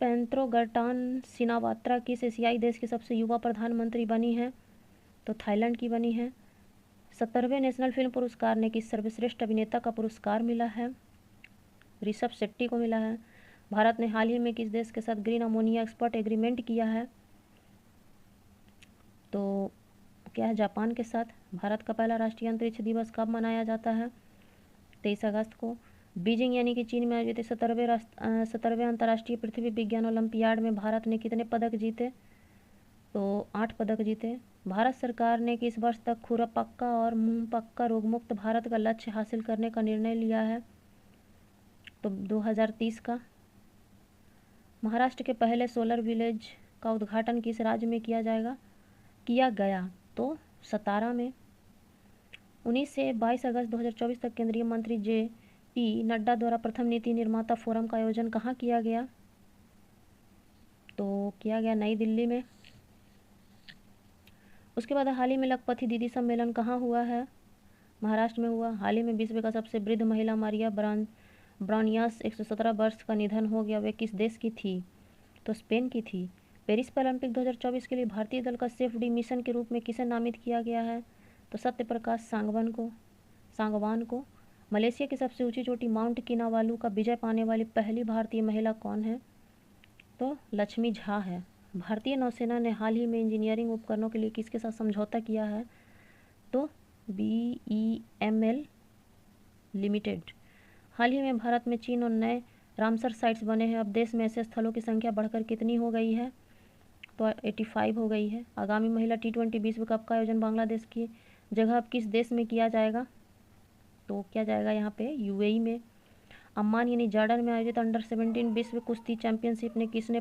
A: पेंत्रो गर्टान सिनावात्रा किस एशियाई देश की सबसे युवा प्रधानमंत्री बनी है? तो थाईलैंड की बनी है। 70वें नेशनल फिल्म पुरस्कार ने किस सर्वश्रेष्ठ अभिनेता का पुरस्कार मिला है? ऋषभ शेट्टी को मिला है। भारत ने हाल ही में किस देश के साथ ग्रीन अमोनिया एक्सपोर्ट एग्रीमेंट किया है? तो क्या है? जापान के साथ। भारत का पहला राष्ट्रीय अंतरिक्ष दिवस कब मनाया जाता है? 23 अगस्त को। बीजिंग यानी कि चीन में आयोजित 17वें अंतर्राष्ट्रीय पृथ्वी विज्ञान ओलंपियाड में भारत ने कितने पदक जीते? तो 8 पदक जीते। भारत सरकार ने किस वर्ष तक खुरपक्का और मुंहपक्का रोगमुक्त भारत का लक्ष्य हासिल करने का निर्णय लिया है? तो 2030 का। महाराष्ट्र के पहले सोलर विलेज का उद्घाटन किस राज्य में किया गया? तो सतारा में। 19 से 22 अगस्त 2024 तक केंद्रीय मंत्री JP नड्डा द्वारा प्रथम नीति निर्माता फोरम का आयोजन कहाँ किया गया? तो किया गया नई दिल्ली में। उसके बाद हाल ही में लखपति दीदी सम्मेलन कहाँ हुआ है? महाराष्ट्र में हुआ। हाल ही में विश्व का सबसे वृद्ध महिला मारिया ब्रानियास 117 वर्ष का निधन हो गया। वे किस देश की थी? तो स्पेन की थी। पेरिस पैरालंपिक 2024 के लिए भारतीय दल का सेफ डी मिशन के रूप में किसे नामित किया गया है? तो सत्यप्रकाश सांगवान को। मलेशिया की सबसे ऊंची चोटी माउंट किनावालू का विजय पाने वाली पहली भारतीय महिला कौन है? तो लक्ष्मी झा है। भारतीय नौसेना ने हाल ही में इंजीनियरिंग उपकरणों के लिए किसके साथ समझौता किया है? तो BEML लिमिटेड। हाल ही में भारत में 3 और नए रामसर साइट्स बने हैं। अब देश में ऐसे स्थलों की संख्या बढ़कर कितनी हो गई है? तो 85 हो गई है। आगामी महिला T20 विश्व कप का आयोजन बांग्लादेश की जगह अब किस देश में किया जाएगा? तो किया जाएगा यहाँ पे UAE में। अम्मान यानी जॉर्डन में आयोजित अंडर 17 विश्व कुश्ती चैंपियनशिप ने किसने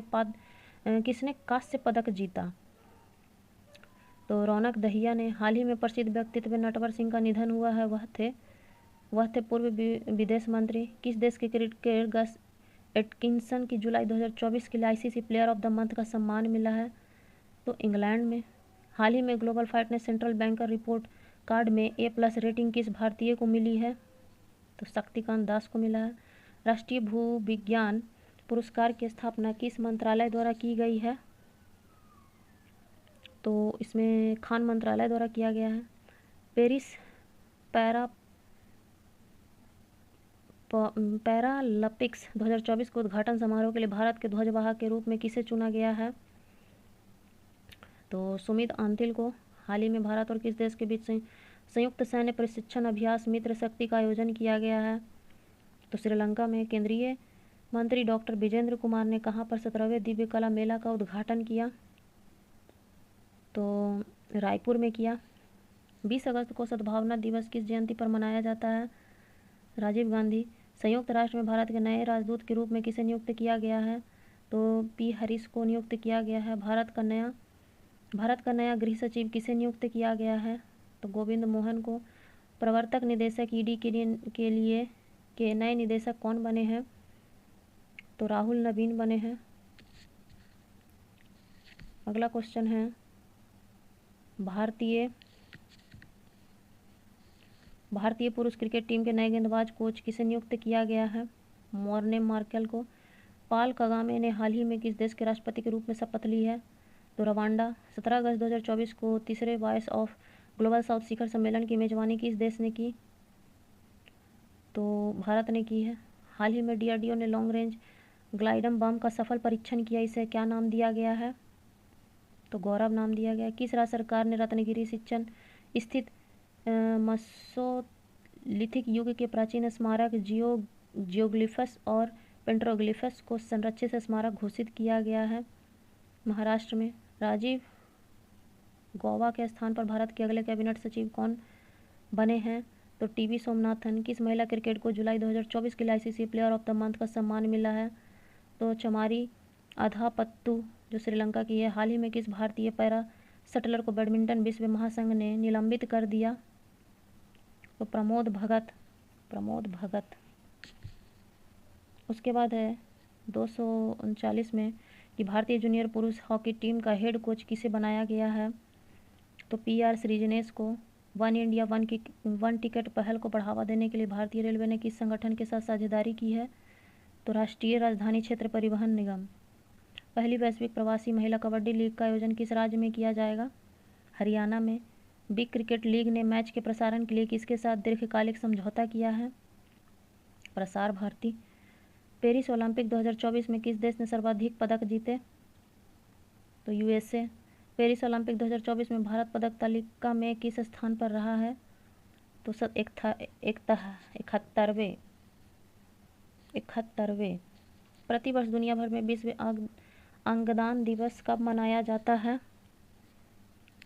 A: कांस्य पदक जीता? तो रौनक दहिया ने। हाल ही में प्रसिद्ध व्यक्तित्व नटवर सिंह का निधन हुआ है। वह थे पूर्व विदेश मंत्री। किस देश के क्रिकेटर गस एटकिंसन की जुलाई 2024 के लिए ICC player of the month का सम्मान मिला है? तो इंग्लैंड में। हाल ही में global finance central banker report card में A+ रेटिंग किस भारतीय को मिली है? तो शक्तिकांत दास को मिला है। राष्ट्रीय भूविज्ञान पुरस्कार की स्थापना किस मंत्रालय द्वारा की गई है? तो इसमें खान मंत्रालय द्वारा किया गया है। पेरिस पैरालंपिक्स 2024 के उद्घाटन समारोह के लिए भारत के ध्वजवाहक के रूप में किसे चुना गया है? तो सुमित आंतिल को। हाल ही में भारत और किस देश के बीच संयुक्त सैन्य प्रशिक्षण अभ्यास मित्र शक्ति का आयोजन किया गया है? तो श्रीलंका में। केंद्रीय मंत्री डॉक्टर विजेंद्र कुमार ने कहाँ पर 17वें दिव्य कला मेला का उद्घाटन किया? तो रायपुर में किया। 20 अगस्त को सद्भावना दिवस किस जयंती पर मनाया जाता है? राजीव गांधी। संयुक्त राष्ट्र में भारत के नए राजदूत के रूप में किसे नियुक्त किया गया है? तो P. हरीश को नियुक्त किया गया है। भारत का नया गृह सचिव किसे नियुक्त किया गया है? तो गोविंद मोहन को। प्रवर्तक निदेशक ED के लिए के नए निदेशक कौन बने हैं? तो राहुल नवीन बने हैं। अगला क्वेश्चन है, भारतीय पुरुष क्रिकेट टीम के नए गेंदबाज कोच किसे नियुक्त किया गया है? मॉर्ने मार्केल को। पॉल कगामे ने हाल ही में किस देश के राष्ट्रपति के रूप में शपथ ली है? तो रवांडा। 17 अगस्त 2024 को तीसरे वॉइस ऑफ ग्लोबल साउथ शिखर सम्मेलन की मेजबानी किस देश ने की? तो भारत ने की है। हाल ही में डीआरडीओ ने लॉन्ग रेंज ग्लाइडम बम का सफल परीक्षण किया, इसे क्या नाम दिया गया है? तो गौरव नाम दिया गया। किस राज्य सरकार ने रत्नगिरी सिंचन स्थित मेसोलिथिक युग के प्राचीन स्मारक जियोग्लिफस और पेट्रोग्लिफस को संरक्षित स्मारक घोषित किया गया है? महाराष्ट्र में। राजीव गौबा के स्थान पर भारत के अगले कैबिनेट सचिव कौन बने हैं? तो टीवी सोमनाथन। किस महिला क्रिकेट को जुलाई 2024 के लिए ICC player of the month का सम्मान मिला है? तो चमारी अधापत्तु जो श्रीलंका की है। हाल ही में किस भारतीय पैरा शटलर को बैडमिंटन विश्व महासंघ ने निलंबित कर दिया? तो प्रमोद भगत। उसके बाद है 239 में कि भारतीय जूनियर पुरुष हॉकी टीम का हेड कोच किसे बनाया गया है? तो PR श्रीजनेश को। वन इंडिया वन टिकट पहल को बढ़ावा देने के लिए भारतीय रेलवे ने किस संगठन के साथ साझेदारी की है? तो राष्ट्रीय राजधानी क्षेत्र परिवहन निगम। पहली वैश्विक प्रवासी महिला कबड्डी लीग का आयोजन किस राज्य में किया जाएगा? हरियाणा में। बिग क्रिकेट लीग ने मैच के प्रसारण के लिए किसके साथ दीर्घकालिक समझौता किया है? प्रसार भारती। पेरिस ओलंपिक 2024 में किस देश ने सर्वाधिक पदक जीते? तो USA। पेरिस ओलंपिक 2024 में भारत पदक तालिका में किस स्थान पर रहा है? तो 71वें। प्रतिवर्ष दुनिया भर में विश्व अंगदान दिवस कब मनाया जाता है?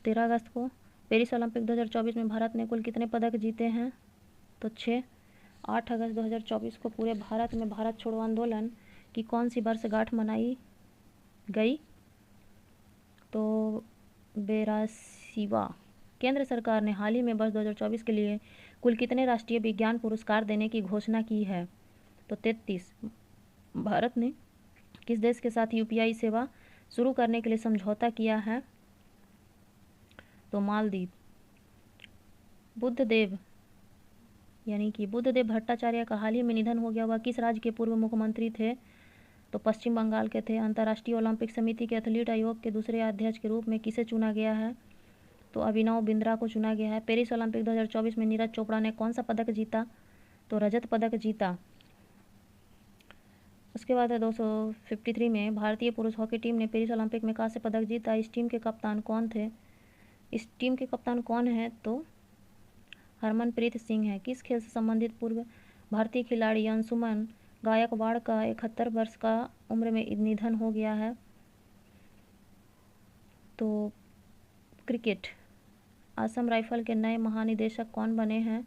A: 13 अगस्त को। पेरिस ओलंपिक 2024 में भारत ने कुल कितने पदक जीते हैं? तो 6। 8 अगस्त 2024 को पूरे भारत में भारत छोड़ो आंदोलन की कौन सी वर्षगांठ मनाई गई? तो 82वां। केंद्र सरकार ने हाल ही में वर्ष 2024 के लिए कुल कितने राष्ट्रीय विज्ञान पुरस्कार देने की घोषणा की है? तो 33। भारत ने किस देश के साथ UPI सेवा शुरू करने के लिए समझौता किया है? तो मालदीव। बुद्धदेव भट्टाचार्य का हाल ही में निधन हो गया। वह किस राज्य के पूर्व मुख्यमंत्री थे? तो पश्चिम बंगाल के थे। अंतर्राष्ट्रीय ओलंपिक समिति के एथलीट आयोग के दूसरे अध्यक्ष के रूप में किसे चुना गया है? तो अभिनव बिंद्रा को चुना गया है। पेरिस ओलंपिक 2024 में नीरज चोपड़ा ने कौन सा पदक जीता? तो रजत पदक जीता। उसके बाद है 253 में भारतीय पुरुष हॉकी टीम ने पेरिस ओलंपिक में कांस्य पदक जीता। इस टीम के कप्तान कौन थे? इस टीम के कप्तान कौन है? तो हरमनप्रीत सिंह है। किस खेल से संबंधित पूर्व भारतीय खिलाड़ी अंशुमन गायकवाड़ का 71 वर्ष का उम्र में निधन हो गया है? तो क्रिकेट। असम राइफल के नए महानिदेशक कौन बने हैं?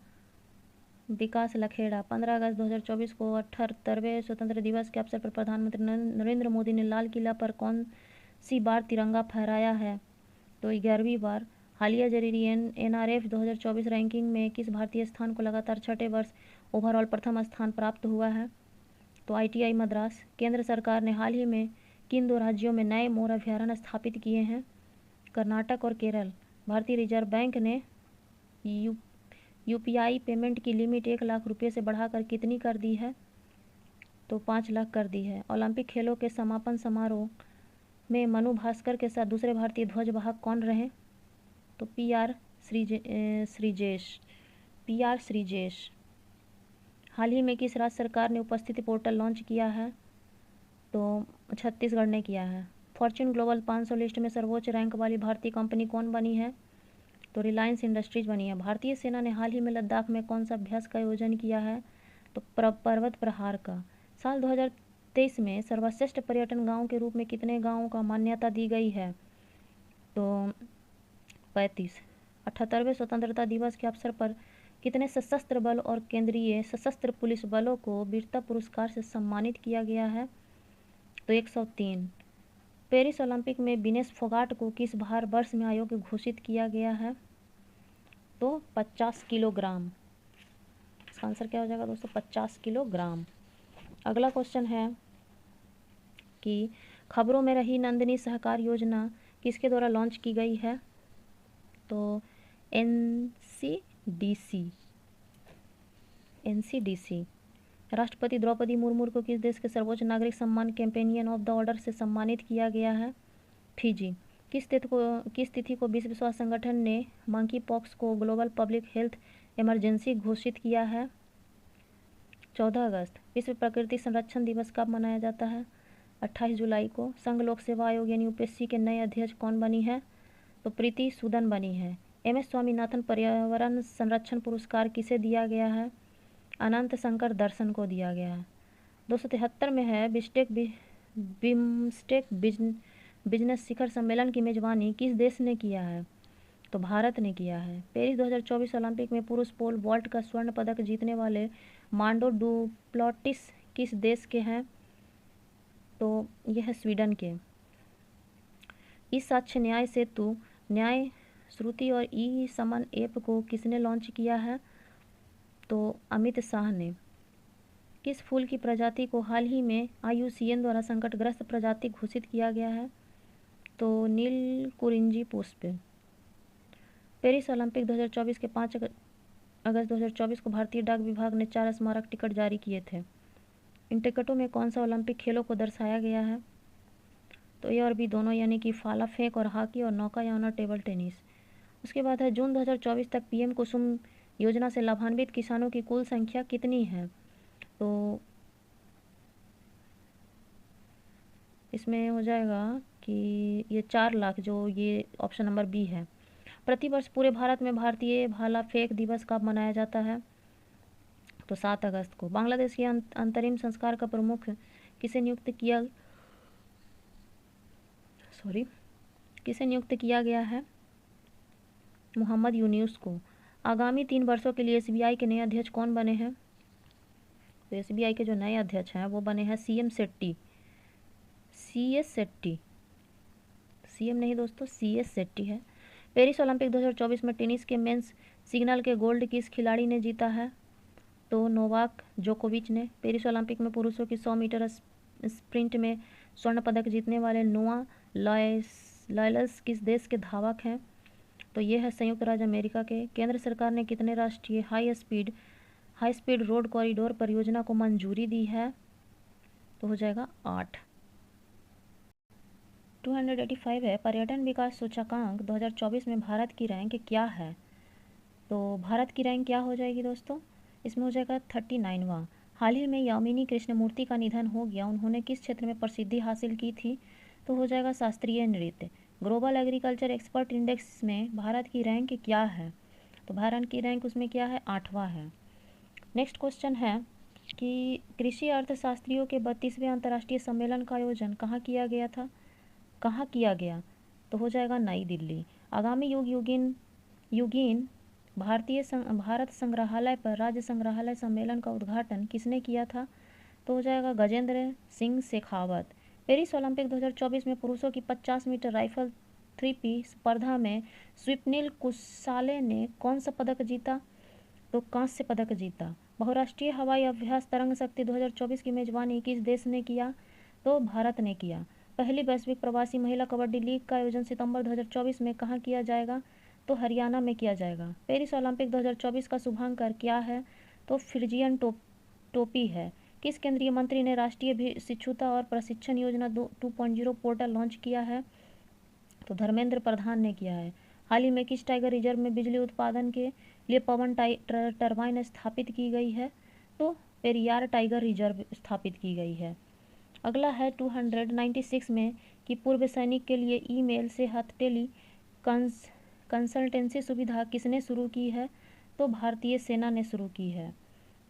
A: विकास लखेड़ा। 15 अगस्त 2024 को 78वें स्वतंत्रता दिवस के अवसर पर प्रधानमंत्री नरेंद्र मोदी ने लाल किला पर कौन सी बार तिरंगा फहराया है? तो 11वीं बार। हालिया जारी NRF 2024 रैंकिंग में किस भारतीय स्थान को लगातार छठे वर्ष ओवरऑल प्रथम स्थान प्राप्त हुआ है? तो ITI मद्रास। केंद्र सरकार ने हाल ही में किन 2 राज्यों में नए मोर अभयारण्य स्थापित किए हैं? कर्नाटक और केरल। भारतीय रिजर्व बैंक ने UPI पेमेंट की लिमिट 1 लाख रुपये से बढ़ाकर कितनी कर दी है? तो 5 लाख कर दी है। ओलंपिक खेलों के समापन समारोह में मनु भास्कर के साथ दूसरे भारतीय ध्वजवाहक कौन रहे? तो PR श्रीजेश। हाल ही में किस राज्य सरकार ने उपस्थिति पोर्टल लॉन्च किया है? तो छत्तीसगढ़ ने किया है। फॉर्च्यून ग्लोबल 500 लिस्ट में सर्वोच्च रैंक वाली भारतीय कंपनी कौन बनी है? तो रिलायंस इंडस्ट्रीज बनी है। भारतीय सेना ने हाल ही में लद्दाख में कौन सा अभ्यास का आयोजन किया है? तो पर्वत प्रहार का। साल 2023 में सर्वश्रेष्ठ पर्यटन गांव के रूप में कितने गांवों का मान्यता दी गई है? तो 35। 78वें स्वतंत्रता दिवस के अवसर पर कितने सशस्त्र बल और केंद्रीय सशस्त्र पुलिस बलों को वीरता पुरस्कार से सम्मानित किया गया है? तो 103। पेरिस ओलंपिक में विनेश फोगाट को किस भार वर्ष में अयोग्य घोषित किया गया है? तो 50 किलोग्राम। इसका आंसर क्या हो जाएगा दोस्तों? 50 किलोग्राम। अगला क्वेश्चन है कि खबरों में रही नंदिनी सहकार योजना किसके द्वारा लॉन्च की गई है? तो एनसीडीसी। राष्ट्रपति द्रौपदी मुर्मू को किस देश के सर्वोच्च नागरिक सम्मान कैंपेनियन ऑफ द ऑर्डर से सम्मानित किया गया है? फिजी। किस तिथि को विश्व स्वास्थ्य संगठन ने मंकी पॉक्स को ग्लोबल पब्लिक हेल्थ इमरजेंसी घोषित किया है? 14 अगस्त। विश्व प्रकृति संरक्षण दिवस कब मनाया जाता है? 28 जुलाई को। संघ लोक सेवा आयोग यानी यूपीएससी के नए अध्यक्ष कौन बनी है? तो प्रीति सूदन बनी है। एम.एस. स्वामीनाथन पर्यावरण संरक्षण पुरस्कार किसे दिया गया है? अनंत शंकर दर्शन को दिया गया है। 273 में है बिम्स्टेक बिजनेस शिखर सम्मेलन की मेजबानी किस देश ने किया है? तो भारत ने किया है। पेरिस 2024 ओलंपिक में पुरुष पोल वॉल्ट का स्वर्ण पदक जीतने वाले मांडो डुप्लोटिस किस देश के हैं? तो यह है स्वीडन के। ई साक्ष्य न्याय सेतु, न्याय श्रुति और ई समन ऐप को किसने लॉन्च किया है? तो अमित शाह ने। किस फूल की प्रजाति को हाल ही में IUCN द्वारा संकटग्रस्त प्रजाति घोषित किया गया है? तो नील कुरिंजी पुष्प। पेरिस ओलंपिक 2024 के 5 अगस्त 2024 को भारतीय डाक विभाग ने 4 स्मारक टिकट जारी किए थे। इन टिकटों में कौन सा ओलंपिक खेलों को दर्शाया गया है? तो ए और बी दोनों, यानी कि भाला फेंक और हॉकी और नौकायान और टेबल टेनिस। उसके बाद है जून 2024 तक PM कुसुम योजना से लाभान्वित किसानों की कुल संख्या कितनी है? तो इसमें हो जाएगा कि ये 4 लाख, जो ये ऑप्शन नंबर बी है। प्रतिवर्ष पूरे भारत में भारतीय भाला फेंक दिवस कब मनाया जाता है? तो 7 अगस्त को। बांग्लादेश के अंतरिम संस्कार का प्रमुख किसे नियुक्त किया गया है? मोहम्मद यूनुस को। आगामी 3 वर्षों के लिए SBI के नए अध्यक्ष कौन बने हैं? तो SBI के जो नए अध्यक्ष हैं वो बने हैं CS शेट्टी। CM नहीं दोस्तों, CS शेट्टी है। पेरिस ओलंपिक 2024 में टेनिस के मेंस सिंगल के गोल्ड किस खिलाड़ी ने जीता है? तो नोवाक जोकोविच ने। पेरिस ओलंपिक में पुरुषों की 100 मीटर स्प्रिंट में स्वर्ण पदक जीतने वाले नोआ लाइल्स किस देश के धावक हैं? तो ये है संयुक्त राज्य अमेरिका के। केंद्र सरकार ने कितने राष्ट्रीय हाई स्पीड रोड कॉरिडोर परियोजना को मंजूरी दी है? तो हो जाएगा 8। 285 है पर्यटन विकास सूचकांक 2024 में भारत की रैंक क्या है? तो भारत की रैंक क्या हो जाएगी दोस्तों? इसमें हो जाएगा 39वां। हाल ही में यामिनी कृष्णमूर्ति का निधन हो गया, उन्होंने किस क्षेत्र में प्रसिद्धि हासिल की थी? तो हो जाएगा शास्त्रीय नृत्य। ग्लोबल एग्रीकल्चर एक्सपर्ट इंडेक्स में भारत की रैंक क्या है? तो भारत की रैंक उसमें क्या है? 8वां है। नेक्स्ट क्वेश्चन है कि कृषि अर्थशास्त्रियों के 32वें अंतर्राष्ट्रीय सम्मेलन का आयोजन कहाँ किया गया? तो हो जाएगा नई दिल्ली। आगामी युगीन भारत संग्रहालय पर राज्य संग्रहालय सम्मेलन का उद्घाटन किसने किया था? तो हो जाएगा गजेंद्र सिंह शेखावत। पेरिस ओलंपिक 2024 में पुरुषों की 50 मीटर राइफल 3P स्पर्धा में स्वप्निल कुसाले ने कौन सा पदक जीता? तो कांस्य पदक जीता। बहुराष्ट्रीय हवाई अभ्यास तरंग शक्ति 2024 की मेजबानी किस देश ने किया? तो भारत ने किया। पहली वैश्विक प्रवासी महिला कबड्डी लीग का आयोजन सितंबर 2024 में कहाँ किया जाएगा? तो हरियाणा में किया जाएगा। पेरिस ओलंपिक 2024 का शुभांकर क्या है? तो फ्रिजियन टोपी है। किस केंद्रीय मंत्री ने राष्ट्रीय शिक्षुता और प्रशिक्षण योजना 2.0 पोर्टल लॉन्च किया है? तो धर्मेंद्र प्रधान ने किया है। हाल ही में किस टाइगर रिजर्व में बिजली उत्पादन के लिए पवन टरबाइन स्थापित की गई है? तो पेरियार टाइगर रिजर्व स्थापित की गई है। अगला है 296 में कि पूर्व सैनिक के लिए ईमेल से टेली कंसल्टेंसी सुविधा किसने शुरू की है? तो भारतीय सेना ने शुरू की है।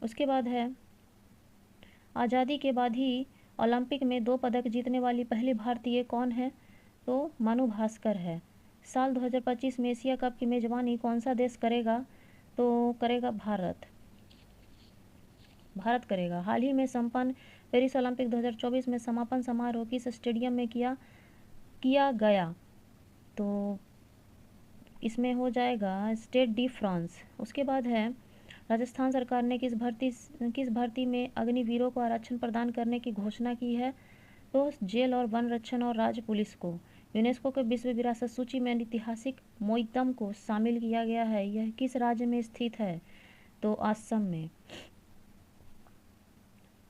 A: उसके बाद है आज़ादी के बाद ही ओलंपिक में 2 पदक जीतने वाली पहली भारतीय कौन है? तो मनु भास्कर है। साल 2025 में एशिया कप की मेजबानी कौन सा देश करेगा? तो करेगा भारत करेगा। हाल ही में संपन्न पेरिस ओलंपिक 2024 में समापन समारोह किस स्टेडियम में किया गया? तो इसमें हो जाएगा स्टेड डी फ्रांस। उसके बाद है राजस्थान सरकार ने किस भर्ती में अग्निवीरों को आरक्षण प्रदान करने की घोषणा की है? तो जेल और वन रक्षण और राज्य पुलिस को। यूनेस्को के विश्व विरासत सूची में ऐतिहासिक मोइतम को शामिल किया गया है। यह किस राज्य में स्थित है? तो असम में।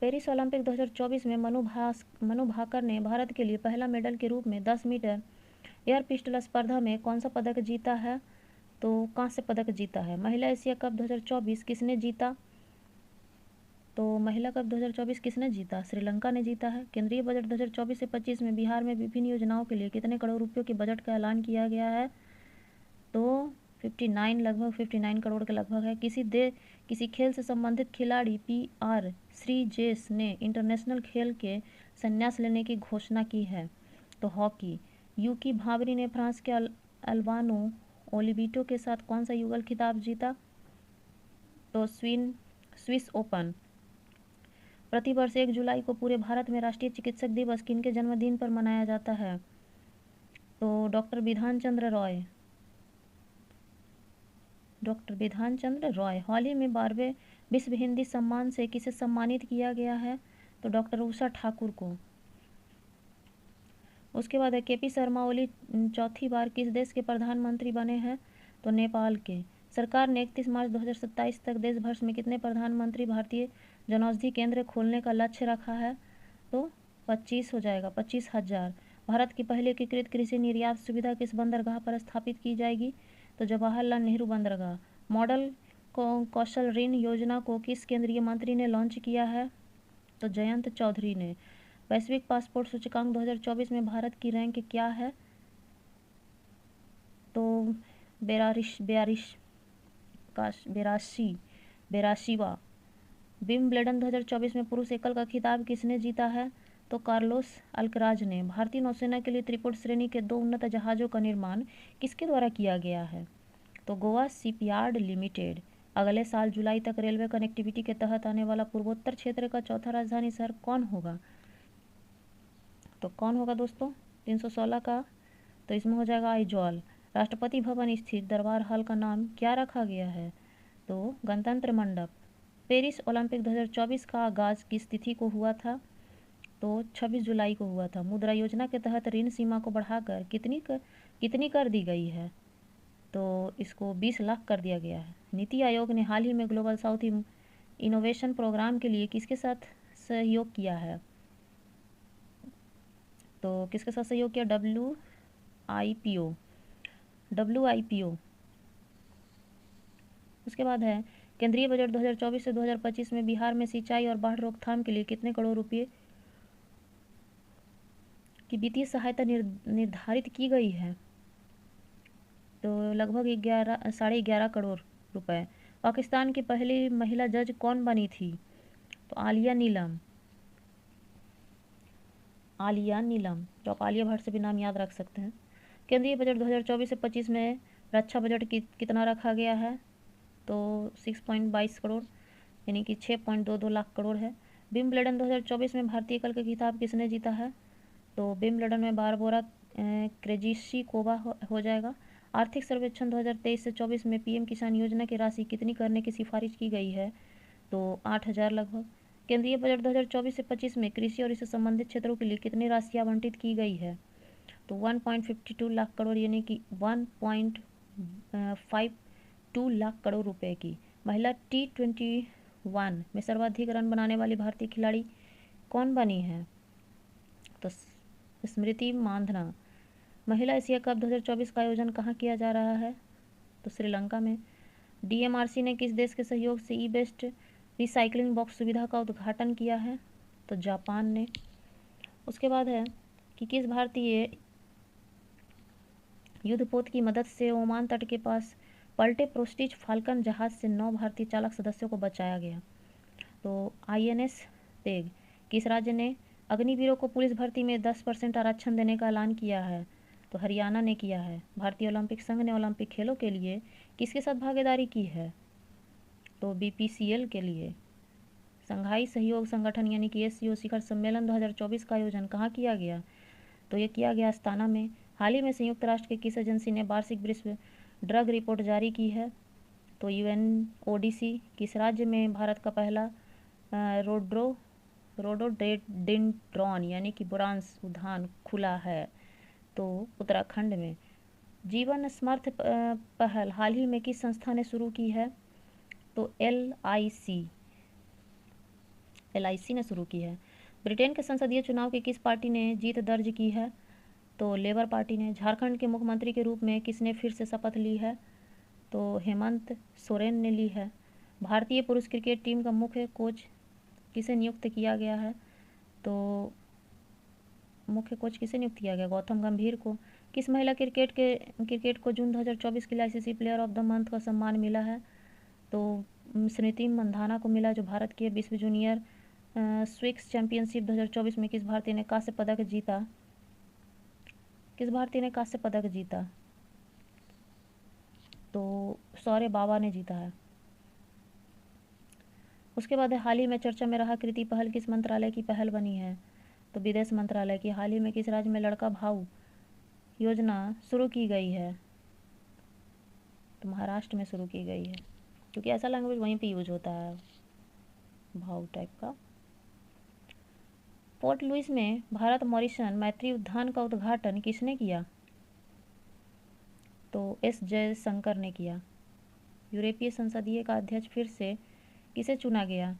A: पेरिस ओलंपिक 2024 में मनु भाकर ने भारत के लिए पहला मेडल के रूप में 10 मीटर एयर पिस्टल स्पर्धा में कौन सा पदक जीता है? तो कांस्य पदक जीता है। महिला एशिया कप 2024 किसने जीता? तो महिला कप 2024 किसने जीता? श्रीलंका ने जीता है। केंद्रीय बजट 2024 से 25 में बिहार में विभिन्न योजनाओं के लिए कितने करोड़ रुपयों के बजट का ऐलान किया गया है? तो 59 करोड़ के लगभग है। किसी खेल से संबंधित खिलाड़ी PR श्रीजेश ने इंटरनेशनल खेल के संन्यास लेने की घोषणा की है। तो हॉकी। यूकी भावरी ने फ्रांस के अल्बानो ओलिविटो के साथ कौन सा युगल खिताब जीता? तो स्विस ओपन। प्रतिवर्ष 1 जुलाई को पूरे भारत में राष्ट्रीय चिकित्सक दिवस किनके जन्मदिन पर मनाया जाता है? तो डॉक्टर बिधान चंद्र रॉय। हाल ही में 12वें विश्व हिंदी सम्मान से किसे सम्मानित किया गया है? तो डॉक्टर उषा ठाकुर को। उसके बाद है KP शर्मा ओली चौथी बार किस देश के प्रधानमंत्री बने हैं? तो नेपाल के। सरकार ने 31 मार्च 2027 तक देश भर में कितने प्रधानमंत्री भारतीय जनौषधि केंद्र खोलने का लक्ष्य रखा है? तो 25 हो जाएगा, 25,000। भारत की पहली एकीकृत कृषि निर्यात सुविधा किस बंदरगाह पर स्थापित की जाएगी? तो जवाहरलाल नेहरू बंदरगाह। मॉडल कौशल ऋण योजना को किस केंद्रीय मंत्री ने लॉन्च किया है? तो जयंत चौधरी ने। वैश्विक पासपोर्ट सूचकांक 2024 में भारत की रैंक क्या है? तो 82वां। विंबलडन 2024 में पुरुष एकल का खिताब किसने जीता है? तो कार्लोस अल्कराज ने। भारतीय नौसेना के लिए त्रिपुट श्रेणी के 2 उन्नत जहाज़ों का निर्माण किसके द्वारा किया गया है? तो गोवा शिपयार्ड लिमिटेड। अगले साल जुलाई तक रेलवे कनेक्टिविटी के तहत आने वाला पूर्वोत्तर क्षेत्र का चौथा राजधानी शहर कौन होगा? तो कौन होगा दोस्तों? 316 का। तो इसमें हो जाएगा आइजॉल। राष्ट्रपति भवन स्थित दरबार हॉल का नाम क्या रखा गया है? तो गणतंत्र मंडप। पेरिस ओलंपिक 2024 का आगाज किस तिथि को हुआ था? तो 26 जुलाई को हुआ था। मुद्रा योजना के तहत ऋण सीमा को बढ़ाकर कितनी कर दी गई है? तो इसको 20 लाख कर दिया गया है। नीति आयोग ने हाल ही में ग्लोबल साउथ इनोवेशन प्रोग्राम के लिए किसके साथ सहयोग किया है? तो किसके साथ सहयोग किया? WIPO। उसके बाद है केंद्रीय बजट 2024 से 2025 में बिहार में सिंचाई और बाढ़ रोकथाम के लिए कितने करोड़ रुपए की वित्तीय सहायता निर्धारित की गई है? तो लगभग 11.5 करोड़ रुपए। पाकिस्तान की पहली महिला जज कौन बनी थी? तो आलिया नीलम, जो आप आलिया भट्ट से भी नाम याद रख सकते हैं। केंद्रीय बजट 2024 से 25 में रक्षा बजट कितना रखा गया है? तो 6.22 करोड़, यानी कि 6.22 लाख करोड़ है। विंबलडन 2024 में भारतीय एकल का खिताब किसने जीता है? तो विंबलडन में बारबोरा क्रेजिशिकोवा हो जाएगा। आर्थिक सर्वेक्षण 2023 से 24 में PM किसान योजना की राशि कितनी करने की सिफारिश की गई है? तो 8,000 लगभग। केंद्रीय बजट 2024 से 25 में कृषि और इससे संबंधित क्षेत्रों के लिए कितनी राशि आवंटित की गई है? तो 1.52 लाख करोड़, यानी कि 1.52 लाख करोड़ रुपए की। महिला T21 में सर्वाधिक रन बनाने वाली भारतीय खिलाड़ी कौन बनी है? तो स्मृति मांधना। महिला एशिया कप 2024 का आयोजन कहाँ किया जा रहा है? तो श्रीलंका में। DMRC ने किस देश के सहयोग से ई-वेस्ट रिसाइकलिंग बॉक्स सुविधा का उद्घाटन किया है? तो जापान ने। उसके बाद है कि किस भारतीय युद्धपोत की मदद से ओमान तट के पास पलटे प्रेस्टीज फाल्कन जहाज से 9 भारतीय चालक सदस्यों को बचाया गया? तो INS तेग। किस राज्य ने अग्निवीरों को पुलिस भर्ती में 10% आरक्षण देने का ऐलान किया है? तो हरियाणा ने किया है। भारतीय ओलंपिक संघ ने ओलंपिक खेलों के लिए किसके साथ भागीदारी की है? तो BPCL के लिए। संघाई सहयोग संगठन यानी कि SCO शिखर सम्मेलन 2024 का आयोजन कहाँ किया गया? तो ये किया गया अस्ताना में। हाल ही में संयुक्त राष्ट्र की किस एजेंसी ने वार्षिक विश्व ड्रग रिपोर्ट जारी की है? तो UNODC किस राज्य में भारत का पहला रोडोडेंड्रॉन यानी कि बुरांस उद्यान खुला है? तो उत्तराखंड में। जीवन समर्थ पहल हाल ही में किस संस्था ने शुरू की है? तो LIC ने शुरू की है। ब्रिटेन के संसदीय चुनाव की किस पार्टी ने जीत दर्ज की है? तो लेबर पार्टी ने। झारखंड के मुख्यमंत्री के रूप में किसने फिर से शपथ ली है? तो हेमंत सोरेन ने ली है। भारतीय पुरुष क्रिकेट टीम का मुख्य कोच किसे नियुक्त किया गया है? तो मुख्य कोच किसे नियुक्त किया गया? गौतम गंभीर को। किस महिला क्रिकेट को जून 2024 के लिए ICC player of the month का सम्मान मिला है? तो स्मृति मंधाना को मिला, जो भारत के विश्व जूनियर स्विक्स चैंपियनशिप 2024 में किस भारतीय ने कांस्य पदक जीता? तो सौर्य बाबा ने जीता है। उसके बाद हाल ही में चर्चा में रहा कृति पहल किस मंत्रालय की पहल बनी है? तो विदेश मंत्रालय की। हाल ही में किस राज्य में लड़का भाऊ योजना शुरू की गई है? तो महाराष्ट्र में शुरू की गई है, क्योंकि ऐसा लैंग्वेज वहीं पे यूज होता है, भाऊ टाइप का। पोर्ट लुइस में भारत मॉरिशन मैत्री उद्यान का उद्घाटन किसने किया? तो S जयशंकर ने किया। यूरोपीय संसदीय का अध्यक्ष फिर से किसे चुना गया?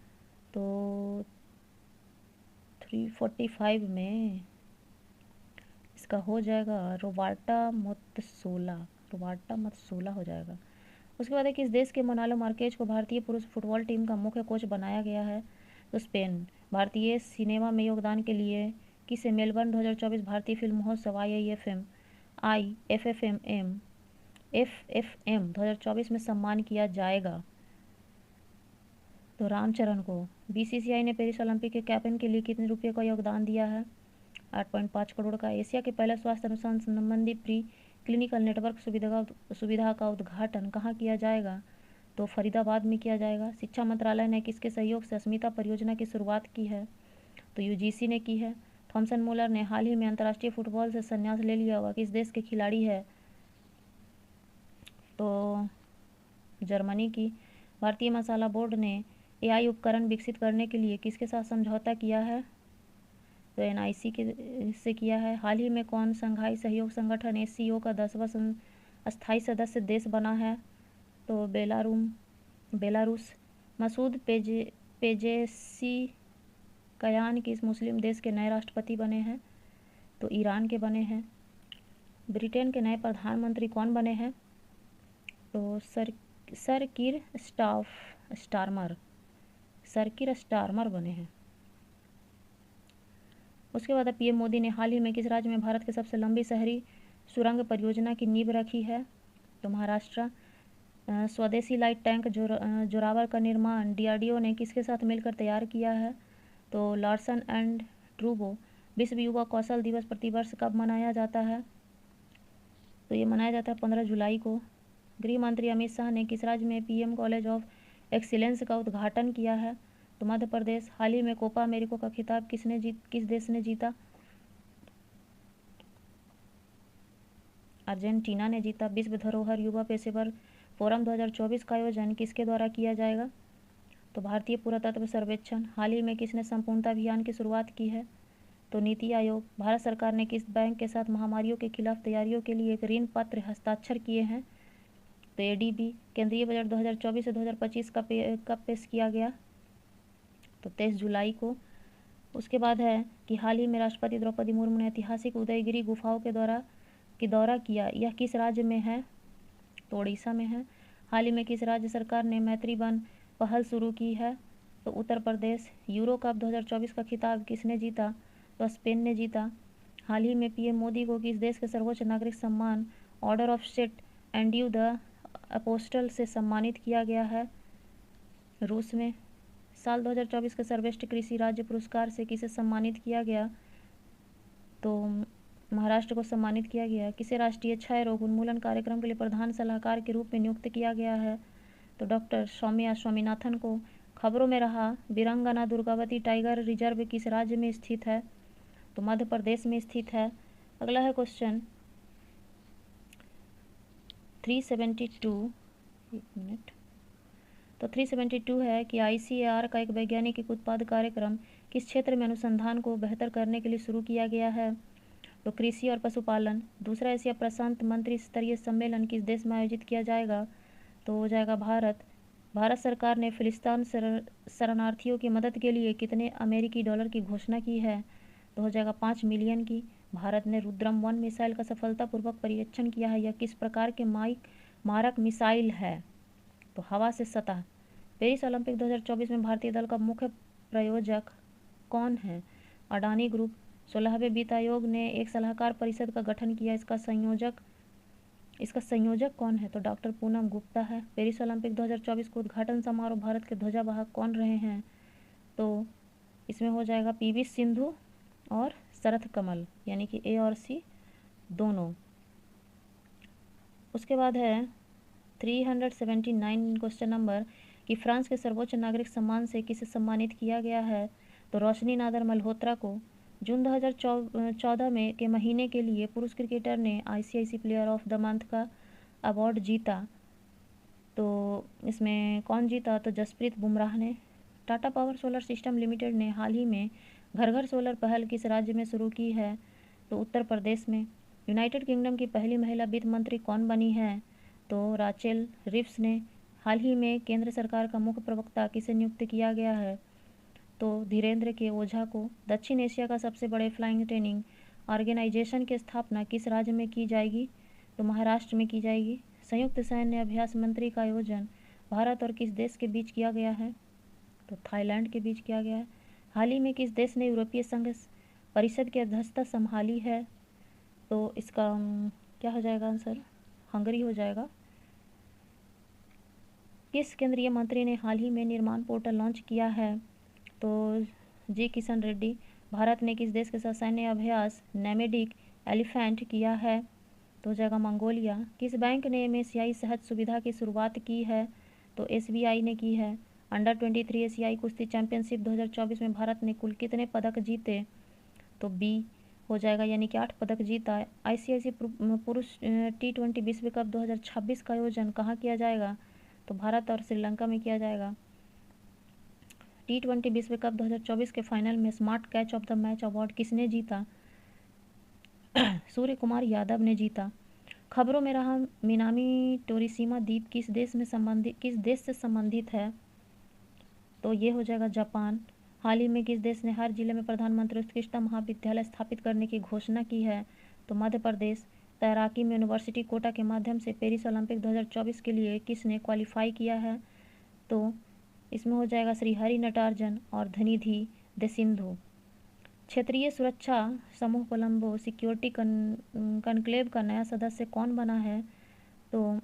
A: तो 345 में इसका हो जाएगा रोबर्टा मत्सोला हो जाएगा। उसके बाद किस देश के मोनालो मार्केज को भारतीय पुरुष फुटबॉल टीम का मुख्य कोच बनाया गया है? तो स्पेन। भारतीय सिनेमा में योगदान के लिए किसे मेलबर्न 2024 भारतीय फिल्म महोत्सव IFFM 2024 में सम्मान किया जाएगा? तो रामचरण को। BCCI ने पेरिस ओलंपिक के कैप्टन के लिए कितने रुपये का योगदान दिया है? 8.5 करोड़ का। एशिया के पहले स्वास्थ्य अनुसंधान संबंधी प्री क्लिनिकल नेटवर्क सुविधा का उद्घाटन कहाँ किया जाएगा? तो फरीदाबाद में किया जाएगा। शिक्षा मंत्रालय ने किसके सहयोग से अस्मिता परियोजना की शुरुआत की है? तो UGC ने की है। थॉमसन मुलर ने हाल ही में अंतर्राष्ट्रीय फुटबॉल से संन्यास ले लिया हुआ किस देश के खिलाड़ी है? तो जर्मनी की। भारतीय मसाला बोर्ड ने AI उपकरण विकसित करने के लिए किसके साथ समझौता किया है? तो NIC से किया है। हाल ही में कौन शंघाई सहयोग संगठन SCO का 10वां अस्थायी सदस्य देश बना है? तो बेलारूस। मसूद पेजेस्कियान किस मुस्लिम देश के नए राष्ट्रपति बने हैं? तो ईरान के बने हैं। ब्रिटेन के नए प्रधानमंत्री कौन बने हैं? तो सर कीर स्टारमर बने हैं। उसके बाद PM मोदी ने हाल ही में किस राज्य में भारत की सबसे लंबी शहरी सुरंग परियोजना की नींव रखी है? तो महाराष्ट्र। स्वदेशी लाइट टैंक जोरावर का निर्माण DRDO ने किसके साथ मिलकर तैयार किया है? तो लार्सन एंड ट्रूबो। विश्व युवा कौशल दिवस प्रतिवर्ष कब मनाया जाता है? तो ये मनाया जाता है 15 जुलाई को। गृह मंत्री अमित शाह ने किस राज्य में PM कॉलेज ऑफ एक्सीलेंस का उद्घाटन किया है? तो मध्य प्रदेश। हाल ही में कोपा अमेरिका का खिताब किस देश ने जीता? अर्जेंटीना ने जीता। विश्व धरोहर युवा पेशेवर फोरम 2024 का आयोजन किसके द्वारा किया जाएगा? तो भारतीय पुरातत्व सर्वेक्षण। हाल ही में किसने संपूर्णता अभियान की शुरुआत की है? तो नीति आयोग। भारत सरकार ने किस बैंक के साथ महामारियों के खिलाफ तैयारियों के लिए एक ऋण पत्र हस्ताक्षर किए हैं? तो ADB। केंद्रीय बजट 2024 से 2025 कब पेश किया गया? तो 23 जुलाई को। उसके बाद है कि हाल ही में राष्ट्रपति द्रौपदी मुर्मू ने ऐतिहासिक उदयगिरी गुफाओं के दौरा किया, यह किस राज्य में है? तो उड़ीसा में है। हाल ही में किस राज्य सरकार ने मैत्री वन पहल शुरू की है? तो उत्तर प्रदेश। यूरो कप 2024 का खिताब किसने जीता? तो स्पेन ने जीता। हाल ही में PM मोदी को किस देश के सर्वोच्च नागरिक सम्मान order of saint Andrew the apostle से सम्मानित किया गया है? रूस में। साल 2024 के सर्वश्रेष्ठ कृषि राज्य पुरस्कार से किसे सम्मानित किया गया? तो महाराष्ट्र को सम्मानित किया गया। किसे राष्ट्रीय क्षय रोग उन्मूलन कार्यक्रम के लिए प्रधान सलाहकार के रूप में नियुक्त किया गया है? तो डॉक्टर सौम्या स्वामीनाथन को। खबरों में रहा वीरांगना दुर्गावती टाइगर रिजर्व किस राज्य में स्थित है? तो मध्य प्रदेश में स्थित है। अगला है क्वेश्चन 372। एक मिनट। तो 372 है कि ICAR का एक वैज्ञानिक उत्पाद कार्यक्रम किस क्षेत्र में अनुसंधान को बेहतर करने के लिए शुरू किया गया है? तो कृषि और पशुपालन। दूसरा एशिया प्रशांत मंत्री स्तरीय सम्मेलन किस देश में आयोजित किया जाएगा? तो हो जाएगा भारत। भारत सरकार ने फिलिस्तीन शरणार्थियों की मदद के लिए कितने अमेरिकी डॉलर की घोषणा की है? तो हो जाएगा 5 मिलियन की। भारत ने रुद्रम 1 मिसाइल का सफलतापूर्वक परीक्षण किया है। यह किस प्रकार के मारक मिसाइल है? तो हवा से सतह। पेरिस ओलंपिक 2024 में भारतीय दल का मुख्य प्रायोजक कौन है? अडानी ग्रुप। 16वें वित्त आयोग ने एक सलाहकार परिषद का गठन किया। इसका संयोजक कौन है? तो डॉक्टर पूनम गुप्ता है। पेरिस ओलंपिक 2024 को उद्घाटन समारोह भारत के ध्वजावाहक कौन रहे हैं? तो इसमें हो जाएगा PV सिंधु और शरथ कमल, यानी कि A और C दोनों। उसके बाद है 379 क्वेश्चन नंबर कि फ्रांस के सर्वोच्च नागरिक सम्मान से किसे सम्मानित किया गया है? तो रोशनी नादर मल्होत्रा को। जून 2014 में के महीने के लिए पुरुष क्रिकेटर ने ICIC player of the month का अवार्ड जीता। तो इसमें कौन जीता? तो जसप्रीत बुमराह ने। Tata power solar system limited ने हाल ही में घर घर सोलर पहल किस राज्य में शुरू की है? तो उत्तर प्रदेश में। यूनाइटेड किंगडम की पहली महिला वित्त मंत्री कौन बनी है? तो राचेल रिव्स ने। हाल ही में केंद्र सरकार का मुख्य प्रवक्ता किसे नियुक्त किया गया है? तो धीरेन्द्र के ओझा को। दक्षिण एशिया का सबसे बड़े फ्लाइंग ट्रेनिंग ऑर्गेनाइजेशन की स्थापना किस राज्य में की जाएगी? तो महाराष्ट्र में की जाएगी। संयुक्त सैन्य अभ्यास मंत्री का आयोजन भारत और किस देश के बीच किया गया है? तो थाईलैंड के बीच किया गया है। हाल ही में किस देश ने यूरोपीय संघ परिषद की अध्यक्षता संभाली है? तो इसका क्या हो जाएगा आंसर? हंगरी हो जाएगा। किस केंद्रीय मंत्री ने हाल ही में निर्माण पोर्टल लॉन्च किया है? तो जी किशन रेड्डी। भारत ने किस देश के साथ सैन्य अभ्यास नैमेडिक एलिफेंट किया है? तो हो जाएगा मंगोलिया। किस बैंक ने MSCI सहज सुविधा की शुरुआत की है? तो SBI ने की है। अंडर 23 एशियाई कुश्ती चैंपियनशिप 2024 में भारत ने कुल कितने पदक जीते? तो B हो जाएगा, यानी कि 8 पदक जीता। ICIC पुरुष T20 विश्व कप 2026 का आयोजन कहाँ किया जाएगा? तो भारत और श्रीलंका में किया जाएगा। T20 विश्व कप 2024 के फाइनल में smart catch of the match award किसने जीता? सूर्य कुमार यादव ने जीता। खबरों में रहा मिनामी टोरिशिमा द्वीप किस देश से संबंधित है? तो ये हो जाएगा जापान। हाल ही में किस देश ने हर जिले में प्रधानमंत्री उत्कृष्टता महाविद्यालय स्थापित करने की घोषणा की है? तो मध्य प्रदेश। तैराकी में यूनिवर्सिटी कोटा के माध्यम से पेरिस ओलंपिक 2024 के लिए किसने क्वालिफाई किया है? तो इसमें हो जाएगा श्रीहरि नटराजन और धनिधि दे सिंधु। क्षेत्रीय सुरक्षा समूह कोलंबो सिक्योरिटी कनक्लेव का नया सदस्य कौन बना है? तो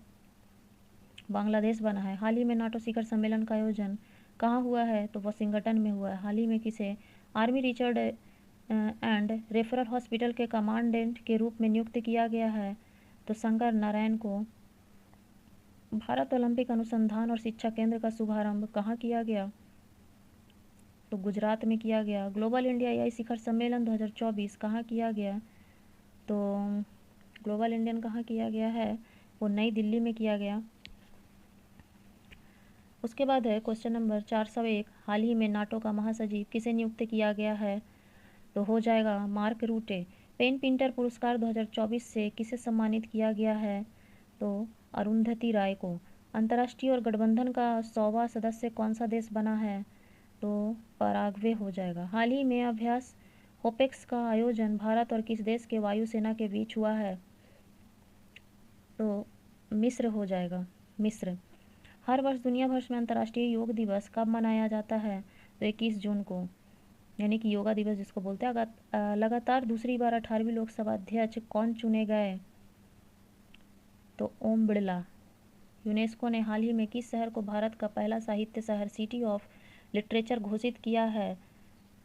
A: बांग्लादेश बना है। हाल ही में नाटो शिखर सम्मेलन का आयोजन कहाँ हुआ है? तो वाशिंगटन में हुआ है। हाल ही में किसे army Richard and referral hospital के कमांडेंट के रूप में नियुक्त किया गया है? तो शंकर नारायण को। भारत ओलंपिक अनुसंधान और शिक्षा केंद्र का शुभारंभ कहाँ किया गया? तो गुजरात में किया गया। ग्लोबल इंडिया AI शिखर सम्मेलन 2024 कहाँ किया गया? तो ग्लोबल इंडियन कहाँ किया गया है? वो नई दिल्ली में किया गया। उसके बाद है क्वेश्चन नंबर 401। हाल ही में नाटो का महासचिव किसे नियुक्त किया गया है? तो हो जाएगा मार्क रूटे। पेन पिंटर पुरस्कार 2024 से किसे सम्मानित किया गया है? तो अरुंधति राय को। अंतर्राष्ट्रीय और गठबंधन का 100वां सदस्य कौन सा देश बना है? तो पराग्वे हो जाएगा। हाल ही में अभ्यास होपेक्स का आयोजन भारत और किस देश के वायुसेना के बीच हुआ है? तो मिस्र हो जाएगा, मिस्र। हर वर्ष दुनिया भर में अंतर्राष्ट्रीय योग दिवस कब मनाया जाता है? तो 21 जून को, यानी कि योगा दिवस जिसको बोलते हैं। लगातार दूसरी बार 18वीं लोकसभा अध्यक्ष कौन चुने गए? तो ओम बिड़ला। यूनेस्को ने हाल ही में किस शहर को भारत का पहला साहित्य शहर सिटी ऑफ लिटरेचर घोषित किया है?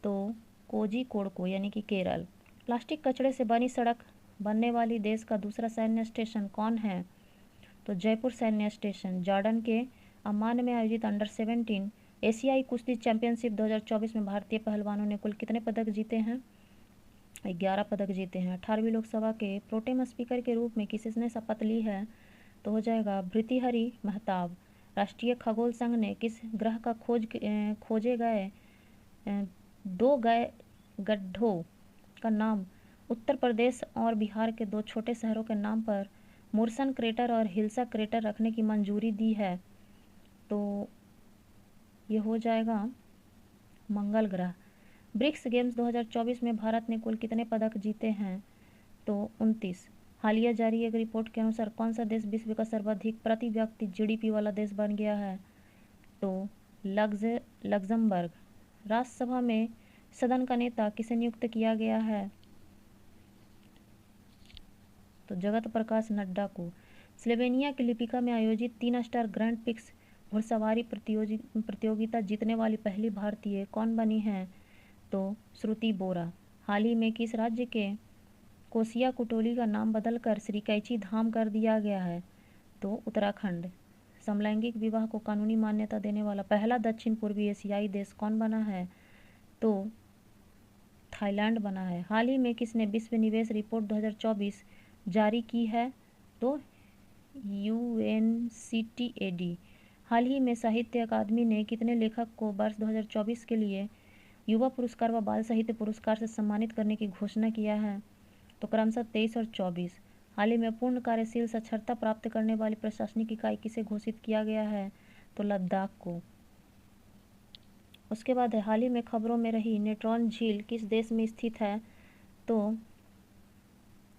A: तो कोझिकोड को, यानी कि केरल। प्लास्टिक कचरे से बनी सड़क बनने वाली देश का दूसरा सैन्य स्टेशन कौन है? तो जयपुर सैन्य स्टेशन। जॉर्डन के अम्मान में आयोजित अंडर 17 एशियाई कुश्ती चैंपियनशिप 2024 में भारतीय पहलवानों ने कुल कितने पदक जीते हैं? 11 पदक जीते हैं। 18वीं लोकसभा के प्रोटेम स्पीकर के रूप में किसने शपथ ली है? तो हो जाएगा भृतृहरि महताब। राष्ट्रीय खगोल संघ ने किस ग्रह का खोजे गए 2 गए गड्ढों का नाम उत्तर प्रदेश और बिहार के 2 छोटे शहरों के नाम पर मुर्सन क्रेटर और हिल्सा क्रेटर रखने की मंजूरी दी है? तो ये हो जाएगा मंगल ग्रह। ब्रिक्स गेम्स 2024 में भारत ने कुल कितने पदक जीते हैं? तो 29। हालिया जारी एक रिपोर्ट के अनुसार कौन सा देश विश्व का सर्वाधिक प्रति व्यक्ति जीडीपी वाला देश बन गया है? तो लग्जमबर्ग। राज्यसभा में सदन का नेता किसे नियुक्त किया गया है? तो जगत प्रकाश नड्डा को। स्लोवेनिया की लिपिका में आयोजित 3 स्टार ग्रैंड पिक्स घुड़सवारी प्रतियोगिता जीतने वाली पहली भारतीय कौन बनी है? तो श्रुति बोरा। हाल ही में किस राज्य के कोसिया कुटोली का नाम बदलकर श्री कैची धाम कर दिया गया है? तो उत्तराखंड। समलैंगिक विवाह को कानूनी मान्यता देने वाला पहला दक्षिण पूर्वी एशियाई देश कौन बना है? तो थाईलैंड बना है। हाल ही में किसने विश्व निवेश रिपोर्ट 2024 जारी की है? तो UNCTAD। हाल ही में साहित्य अकादमी ने कितने लेखक को वर्ष 2024 के लिए युवा पुरस्कार व बाल साहित्य पुरस्कार से सम्मानित करने की घोषणा किया है? तो क्रमशः 23 और 24। हाल ही में पूर्ण कार्यशील साक्षरता प्राप्त करने वाली प्रशासनिक इकाई किसे घोषित किया गया है? तो लद्दाख को। उसके बाद है हाल ही में खबरों में रही नेट्रॉन झील किस देश में स्थित है? तो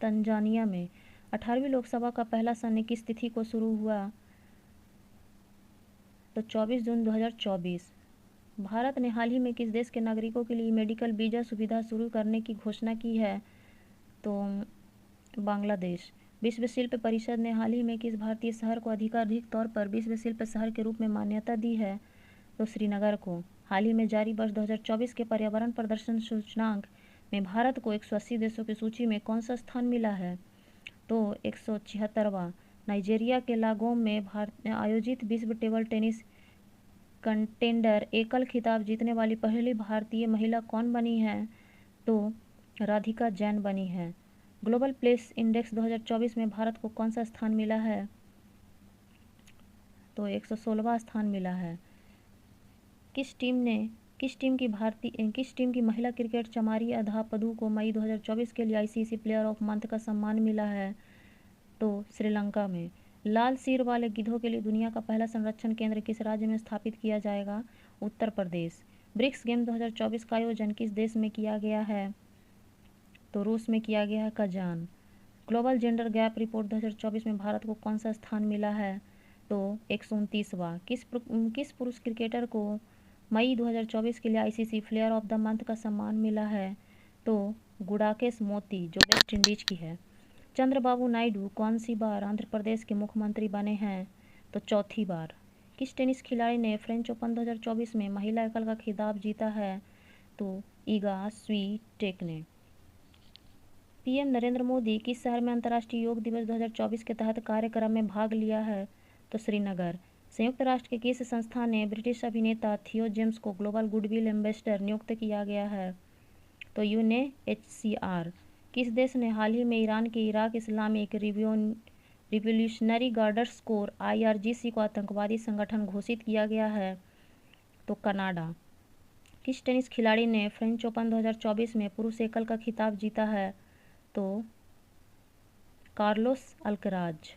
A: तंजानिया में। 18वीं लोकसभा का पहला सत्र किस तिथि को शुरू हुआ? तो 24 जून 2024। भारत ने हाल ही में किस देश के नागरिकों के लिए मेडिकल वीज़ा सुविधा शुरू करने की घोषणा की है? तो बांग्लादेश। विश्व शिल्प परिषद ने हाल ही में किस भारतीय शहर को आधिकारिक तौर पर विश्व शिल्प शहर के रूप में मान्यता दी है? तो श्रीनगर को। हाल ही में जारी वर्ष 2024 के पर्यावरण प्रदर्शन सूचकांक में भारत को 180 देशों की सूची में कौन सा स्थान मिला है? तो 176वां। नाइजीरिया के लागोस में आयोजित विश्व टेबल टेनिस कंटेंडर एकल खिताब जीतने वाली पहली भारतीय महिला कौन बनी है? तो राधिका जैन बनी है। ग्लोबल प्लेस इंडेक्स 2024 में भारत को कौन सा स्थान मिला है? तो 116वां स्थान मिला है। किस टीम की महिला क्रिकेट चमारी अधापदु को मई 2024 के लिए आईसीसी प्लेयर ऑफ मंथ का सम्मान मिला है? तो श्रीलंका में। लाल सिर वाले गिद्धों के लिए दुनिया का पहला संरक्षण केंद्र किस राज्य में स्थापित किया जाएगा? उत्तर प्रदेश। ब्रिक्स गेम 2024 का आयोजन किस देश में किया गया है? तो रूस में किया गया है, Kazan. Global gender gap report 2024 में भारत को कौन सा स्थान मिला है? तो 129वां। किस पुरुष क्रिकेटर को मई 2024 के लिए ICC player of the month का सम्मान मिला है? तो गुडाकेश मोती, जो वेस्ट इंडीज की है। चंद्रबाबू नायडू कौन सी बार आंध्र प्रदेश के मुख्यमंत्री बने हैं? तो चौथी बार। किस टेनिस खिलाड़ी ने फ्रेंच ओपन 2024 में महिला एकल का खिताब जीता है? तो इगा स्वीटेक ने। पीएम नरेंद्र मोदी किस शहर में अंतर्राष्ट्रीय योग दिवस 2024 के तहत कार्यक्रम में भाग लिया है? तो श्रीनगर। संयुक्त राष्ट्र के किस संस्था ने ब्रिटिश अभिनेता थियो जेम्स को ग्लोबल गुडविल एम्बेसडर नियुक्त किया गया है? तो UNHCR। किस देश ने हाल ही में ईरान के Iraq Islamic revolutionary guards core IRGC को आतंकवादी संगठन घोषित किया गया है? तो कनाडा। किस टेनिस खिलाड़ी ने फ्रेंच ओपन 2024 में पुरुष एकल का खिताब जीता है? तो कार्लोस अल्कराज।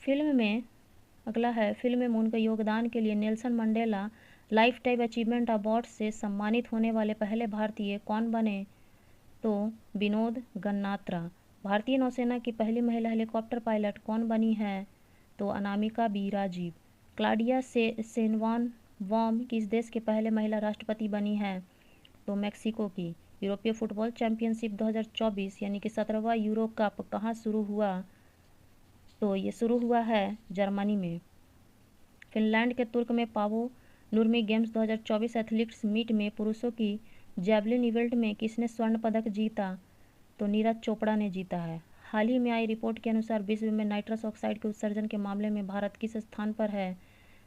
A: फिल्म में उनके योगदान के लिए Nelson Mandela life time achievement award से सम्मानित होने वाले पहले भारतीय कौन बने? तो विनोद गन्नात्रा। भारतीय नौसेना की पहली महिला हेलीकॉप्टर पायलट कौन बनी है? तो अनामिका बी राजीव। क्लाउडिया शेनवान किस देश के पहले महिला राष्ट्रपति बनी है? तो मैक्सिको की। यूरोपीय फुटबॉल चैंपियनशिप 2024 यानी कि 17वां यूरो कप कहाँ शुरू हुआ? तो ये शुरू हुआ है जर्मनी में। फिनलैंड के तुर्क में पावो नुर्मी गेम्स 2024 एथलेटिक्स मीट में पुरुषों की जैवलिन इवेंट में किसने स्वर्ण पदक जीता? तो नीरज चोपड़ा ने जीता है। हाल ही में आई रिपोर्ट के अनुसार विश्व में नाइट्रस ऑक्साइड के उत्सर्जन के मामले में भारत किस स्थान पर है?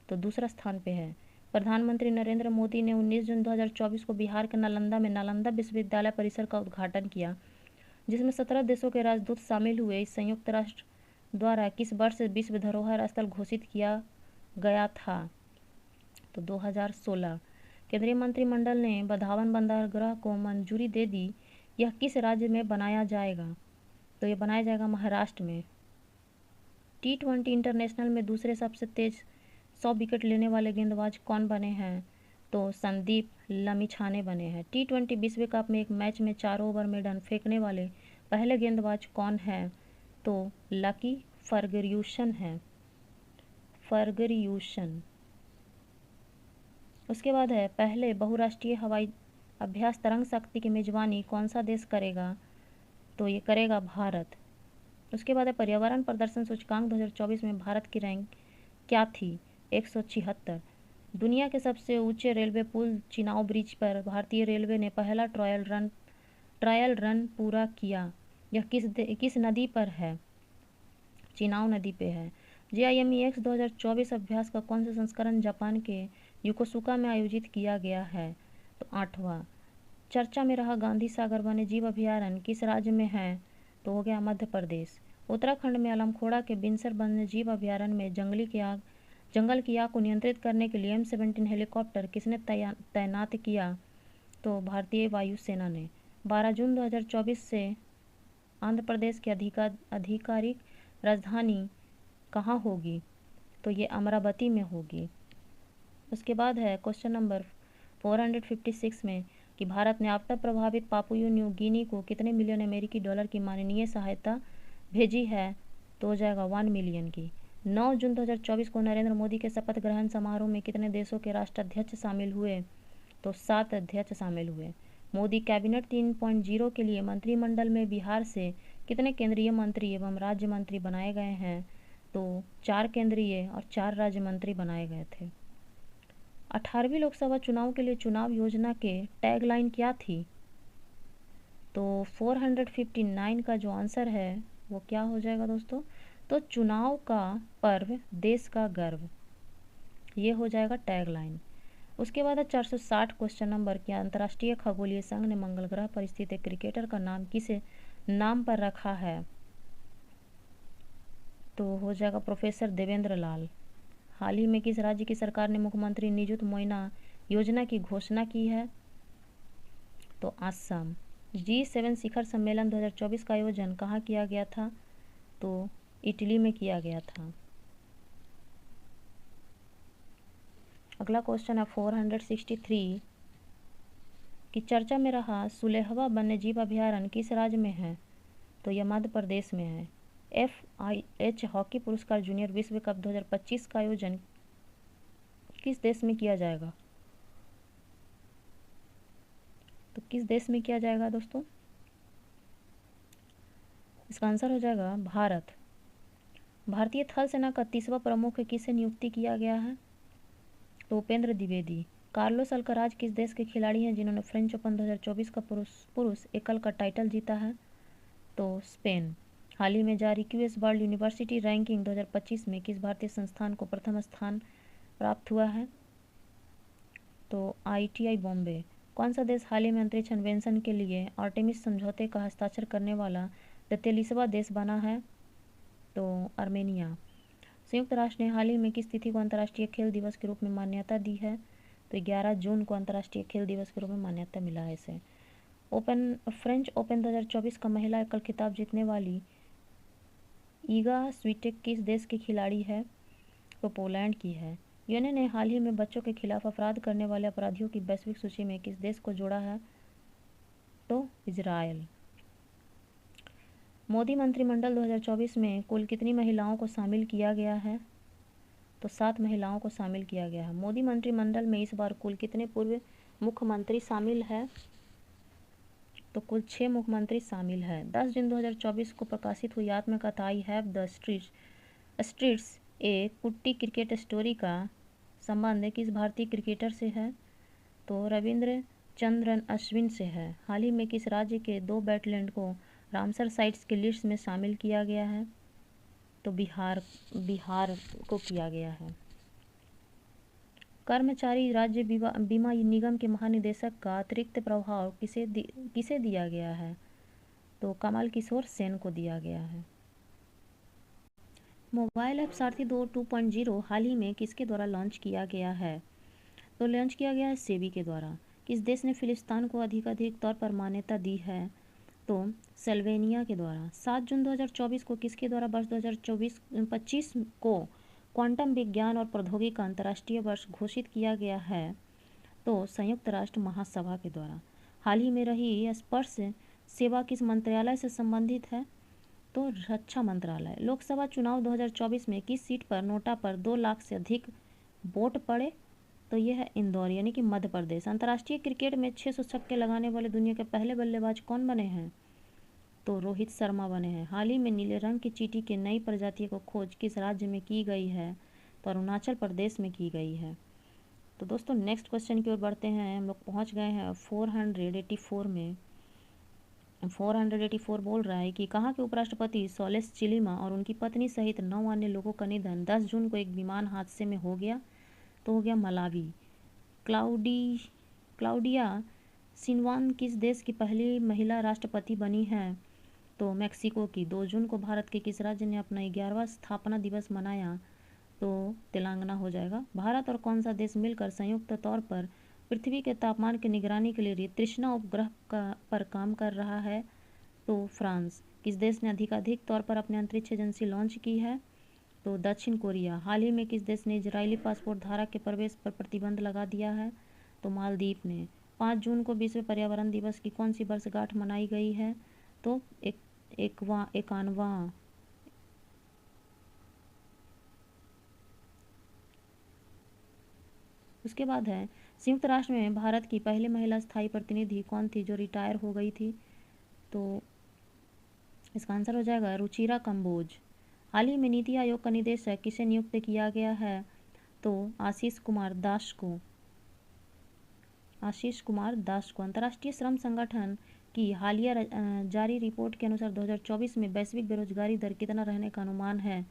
A: तो दूसरा स्थान पे है। प्रधानमंत्री नरेंद्र मोदी ने 19 जून 2024 को बिहार के नालंदा में नालंदा विश्वविद्यालय परिसर का उद्घाटन किया, जिसमें 17 देशों के राजदूत शामिल हुए। इस संयुक्त राष्ट्र द्वारा किस वर्ष विश्व धरोहर स्थल घोषित किया गया था? तो 2016। केंद्रीय मंत्रिमंडल ने बधावन बंदरगाह को मंजूरी दे दी। यह किस राज्य में बनाया जाएगा? तो ये बनाया जाएगा महाराष्ट्र में। T20 इंटरनेशनल में दूसरे सबसे तेज 100 विकेट लेने वाले गेंदबाज कौन बने हैं? तो संदीप लमिछाने बने हैं। T20 विश्व कप में एक मैच में 4 ओवर में रन फेंकने वाले पहले गेंदबाज कौन है? तो लकी फर्गुसन है, फर्गुसन। उसके बाद है पहले बहुराष्ट्रीय हवाई अभ्यास तरंग शक्ति की मेजबानी कौन सा देश करेगा? तो ये करेगा भारत। उसके बाद है पर्यावरण प्रदर्शन सूचकांक 2024 में भारत की रैंक क्या थी? 176। दुनिया के सबसे ऊंचे रेलवे पुल चिनाव ब्रिज पर भारतीय रेलवे ने पहला ट्रायल रन पूरा किया। यह किस नदी पर है? चिनाव नदी पे है। JIMEX 2024 अभ्यास का कौन सा संस्करण जापान के योकोसुका में आयोजित किया गया है? तो 8वां। चर्चा में रहा गांधी सागर वन्य जीव अभयारण्य किस राज्य में है? तो हो गया मध्य प्रदेश। उत्तराखंड में अलमखोड़ा के बिनसर वन्य जीव अभयारण्य में जंगल की आग को नियंत्रित करने के लिए M17 हेलीकॉप्टर किसने तैनात किया? तो भारतीय वायुसेना ने। 12 जून 2024 से आंध्र प्रदेश की आधिकारिक राजधानी कहाँ होगी? तो ये अमरावती में होगी। उसके बाद है क्वेश्चन नंबर 456 में कि भारत ने आपदा प्रभावित पापुआ न्यू गिनी को कितने मिलियन अमेरिकी डॉलर की मानवीय सहायता भेजी है? तो हो जाएगा 1 मिलियन की। 9 जून 2024 को नरेंद्र मोदी के शपथ ग्रहण समारोह में कितने देशों के राष्ट्राध्यक्ष शामिल हुए? तो 7 अध्यक्ष शामिल हुए। मोदी कैबिनेट 3.0 के लिए मंत्रिमंडल में बिहार से कितने केंद्रीय मंत्री एवं राज्य मंत्री बनाए गए हैं? तो 4 केंद्रीय और 4 राज्य मंत्री बनाए गए थे। 18वीं लोकसभा चुनाव के लिए चुनाव योजना के टैगलाइन क्या थी? तो 459 का जो आंसर है वो क्या हो जाएगा दोस्तों? तो चुनाव का पर्व देश का गर्व, ये हो जाएगा टैगलाइन। उसके बाद है 460 क्वेश्चन नंबर कि अंतर्राष्ट्रीय खगोलीय संघ ने मंगल ग्रह पर स्थित एक क्रिकेटर का नाम किसे नाम पर रखा है? तो हो जाएगा प्रोफेसर देवेंद्र लाल। हाल ही में किस राज्य की सरकार ने मुख्यमंत्री निजुत मोइना योजना की घोषणा की है? तो असम। G7 शिखर सम्मेलन 2024 का आयोजन कहाँ किया गया था? तो इटली में किया गया था। अगला क्वेश्चन है 463 कि चर्चा में रहा सुलेहवा वन्यजीव अभयारण्य किस राज्य में है? तो यह मध्य प्रदेश में है। FIH हॉकी पुरस्कार जूनियर विश्व कप 2025 का आयोजन किस देश में किया जाएगा? तो किस देश में किया जाएगा दोस्तों? इसका आंसर हो जाएगा भारत। भारतीय थल सेना का 30वां प्रमुख किसे नियुक्ति किया गया है? तो उपेंद्र द्विवेदी। कार्लोस अल्कराज किस देश के खिलाड़ी हैं जिन्होंने फ्रेंच ओपन 2024 का पुरुष एकल का टाइटल जीता है? तो स्पेन। हाल ही में जारी QS वर्ल्ड यूनिवर्सिटी रैंकिंग 2025 में किस भारतीय संस्थान को प्रथम स्थान प्राप्त हुआ है? तो IIT बॉम्बे। कौन सा देश हाल ही में अंतरिक्ष अन्वेषण के लिए आर्टेमिस समझौते का हस्ताक्षर करने वाला 43वां देश बना है? तो आर्मेनिया। संयुक्त राष्ट्र ने हाल ही में किस तिथि को अंतर्राष्ट्रीय खेल दिवस के रूप में मान्यता दी है? तो 11 जून को अंतर्राष्ट्रीय खेल दिवस के रूप में मान्यता मिला है इसे। फ्रेंच ओपन 2024 का महिला एकल खिताब जीतने वाली ईगा स्वीटेक किस देश की खिलाड़ी है? तो पोलैंड की है। यूएन ने हाल ही में बच्चों के खिलाफ अपराध करने वाले अपराधियों की वैश्विक सूची में किस देश को जोड़ा है? तो इजरायल। मोदी मंत्रिमंडल 2024 में कुल कितनी महिलाओं को शामिल किया गया है? तो 7 महिलाओं को शामिल किया गया है। मोदी मंत्रिमंडल में इस बार कुल कितने पूर्व मुख्यमंत्री शामिल है? तो कुल 6 मुख्यमंत्री शामिल है। 10 जून 2024 को प्रकाशित हुई आत्मकथा आई हैव द स्ट्रीट्स ए कुट्टी क्रिकेट स्टोरी का संबंध किस भारतीय क्रिकेटर से है? तो रविंद्र चंद्रन अश्विन से है। हाल ही में किस राज्य के 2 वेटलैंड को रामसर साइट्स की लिस्ट में शामिल किया गया है? तो बिहार को किया गया है। कर्मचारी राज्य बीमा निगम के महानिदेशक का अतिरिक्त प्रभाव किसे दिया गया है? तो कमल किशोर सेन को दिया गया है। मोबाइल ऐप सारथी 2.0 हाल ही में किसके द्वारा लॉन्च किया गया है? तो लॉन्च किया गया है सेबी के द्वारा। किस देश ने फिलिस्तीन को आधिकारिक तौर पर मान्यता दी है? तो स्लोवेनिया के द्वारा। 7 जून 2024 को किसके द्वारा वर्ष 2025 को क्वांटम विज्ञान और प्रौद्योगिकी का अंतर्राष्ट्रीय वर्ष घोषित किया गया है? तो संयुक्त राष्ट्र महासभा के द्वारा। हाल ही में रही स्पर्श सेवा किस मंत्रालय से संबंधित है? तो रक्षा मंत्रालय। लोकसभा चुनाव 2024 में किस सीट पर नोटा पर 2 लाख से अधिक वोट पड़े? तो यह है इंदौर यानी कि मध्य प्रदेश। अंतर्राष्ट्रीय क्रिकेट में 600 छक्के लगाने वाले दुनिया के पहले बल्लेबाज कौन बने हैं? तो रोहित शर्मा बने हैं। हाल ही में नीले रंग की चींटी की नई प्रजाति को खोज किस राज्य में की गई है? तो अरुणाचल प्रदेश में की गई है। तो दोस्तों नेक्स्ट क्वेश्चन की ओर बढ़ते हैं। हम लोग पहुंच गए हैं 484 में। 484 बोल रहा है कि कहाँ के उपराष्ट्रपति सोलेस चिलिमा और उनकी पत्नी सहित 9 अन्य लोगों का निधन 10 जून को एक विमान हादसे में हो गया? तो हो गया मलावी। क्लाउडिया शिनवान किस देश की पहली महिला राष्ट्रपति बनी है? तो मैक्सिको की। 2 जून को भारत के किस राज्य ने अपना 11वां स्थापना दिवस मनाया? तो तेलंगाना हो जाएगा। भारत और कौन सा देश मिलकर संयुक्त तौर पर पृथ्वी के तापमान की निगरानी के लिए तृष्णा उपग्रह पर काम कर रहा है? तो फ्रांस। किस देश ने अधिकाधिक तौर पर अपने अंतरिक्ष एजेंसी लॉन्च की है? तो दक्षिण कोरिया। हाल ही में किस देश ने इजरायली पासपोर्ट धारक के प्रवेश पर प्रतिबंध लगा दिया है? तो मालदीव ने। 5 जून को विश्व पर्यावरण दिवस की कौन सी वर्षगांठ मनाई गई है? तो 91वां। उसके बाद है संयुक्त राष्ट्र में भारत की पहली महिला स्थायी प्रतिनिधि कौन थी जो रिटायर हो गई थी? तो इसका आंसर हो जाएगा रुचिरा कंबोज। हाल ही में नीति आयोग का निदेशक किसे नियुक्त किया गया है? तो आशीष कुमार दास को। अंतर्राष्ट्रीय श्रम संगठन की हालिया जारी रिपोर्ट के अनुसार 2024 में वैश्विक बेरोजगारी दर कितना रहने का अनुमान है?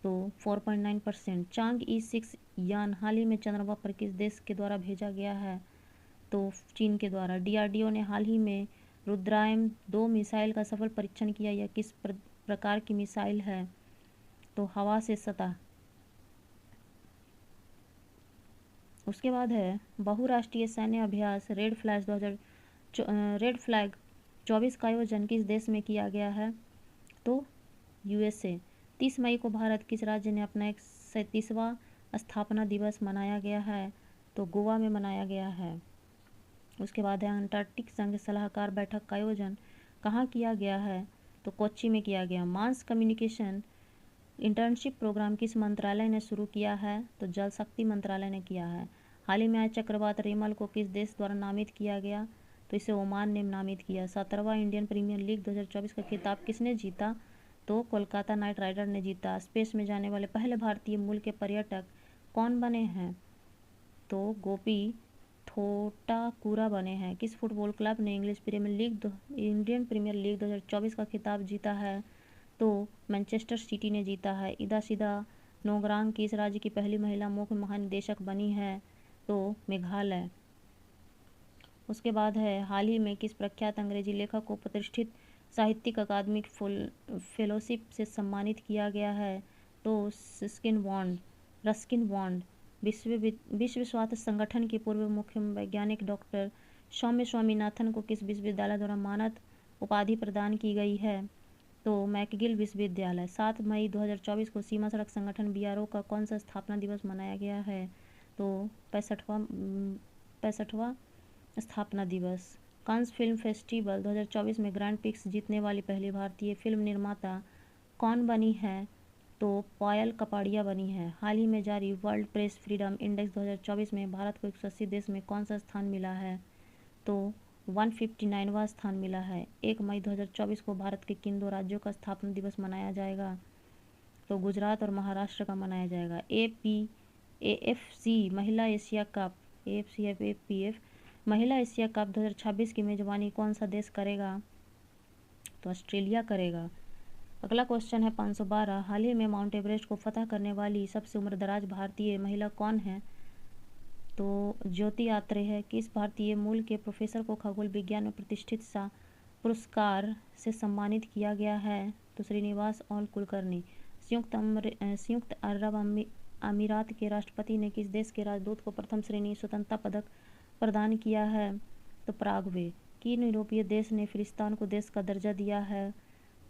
A: तो 4.9%। चांग E6 यान हाल ही में चंद्रमा पर किस देश के द्वारा भेजा गया है? तो चीन के द्वारा। DRDO ने हाल ही में रुद्रायण 2 मिसाइल का सफल परीक्षण किया। यह किस प्रकार की मिसाइल है? तो हवा से सतह। उसके बाद है बहुराष्ट्रीय सैन्य अभ्यास रेड फ्लैग 24 का आयोजन किस देश में किया गया है? तो USA। 30 मई को भारत किस राज्य ने अपना 37वां स्थापना दिवस मनाया गया है? तो गोवा में मनाया गया है। उसके बाद है अंटार्कटिक संघ सलाहकार बैठक का आयोजन कहाँ किया गया है? तो कोच्चि में किया गया। मास कम्युनिकेशन इंटर्नशिप प्रोग्राम किस मंत्रालय ने शुरू किया है? तो जल शक्ति मंत्रालय ने किया है। हाल ही में आए चक्रवात रेमल को किस देश द्वारा नामित किया गया? तो इसे ओमान ने नामित किया। 17वां इंडियन प्रीमियर लीग 2024 का खिताब किसने जीता? तो कोलकाता नाइट राइडर ने जीता। स्पेस में जाने वाले पहले भारतीय मूल के पर्यटक कौन बने हैं? तो गोपी थोटाकुरा बने हैं। किस फुटबॉल क्लब ने इंडियन प्रीमियर लीग 2024 का खिताब जीता है? तो मैनचेस्टर सिटी ने जीता है। ईदा सीदा नोगरांग किस राज्य की पहली महिला मुख्य महानिदेशक बनी है? तो मेघालय। उसके बाद है हाल ही में किस प्रख्यात अंग्रेजी लेखक को प्रतिष्ठित साहित्यिक अकादमिक फेलोशिप से सम्मानित किया गया है? तो रस्किन बॉन्ड। विश्व स्वास्थ्य संगठन के पूर्व मुख्य वैज्ञानिक डॉक्टर सौम्य स्वामीनाथन को किस विश्वविद्यालय द्वारा मानद उपाधि प्रदान की गई है? तो मैकगिल विश्वविद्यालय। 7 मई 2024 को सीमा सड़क संगठन BRO का कौन सा स्थापना दिवस मनाया गया है? तो 65वां स्थापना दिवस। कांस फिल्म फेस्टिवल 2024 में ग्रैंड प्रिक्स जीतने वाली पहली भारतीय फिल्म निर्माता कौन बनी है? तो पायल कपाड़िया बनी है। हाल ही में जारी वर्ल्ड प्रेस फ्रीडम इंडेक्स 2024 में भारत को 180 देश में कौन सा स्थान मिला है? तो 159वां स्थान मिला है। 1 मई 2024 को भारत के किन 2 राज्यों का स्थापना दिवस मनाया जाएगा? तो गुजरात और महाराष्ट्र का मनाया जाएगा। AFC महिला एशिया कप AFF महिला एशिया कप 2026 की मेजबानी कौन सा देश करेगा? तो ऑस्ट्रेलिया करेगा। अगला क्वेश्चन है 512। हाल ही में माउंट एवरेस्ट को फतह करने वाली सबसे उम्रदराज भारतीय महिला कौन है? तो ज्योति आत्रे है। किस भारतीय मूल के प्रोफेसर को खगोल विज्ञान में प्रतिष्ठित सा पुरस्कार से सम्मानित किया गया है? तो श्रीनिवास और कुलकर्णी। संयुक्त अरब अमीरात के राष्ट्रपति ने किस देश के राजदूत को प्रथम श्रेणी स्वतंत्रता पदक प्रदान किया है? तो पराग्वे। किन यूरोपीय देश ने फिलिस्तीन को देश का दर्जा दिया है?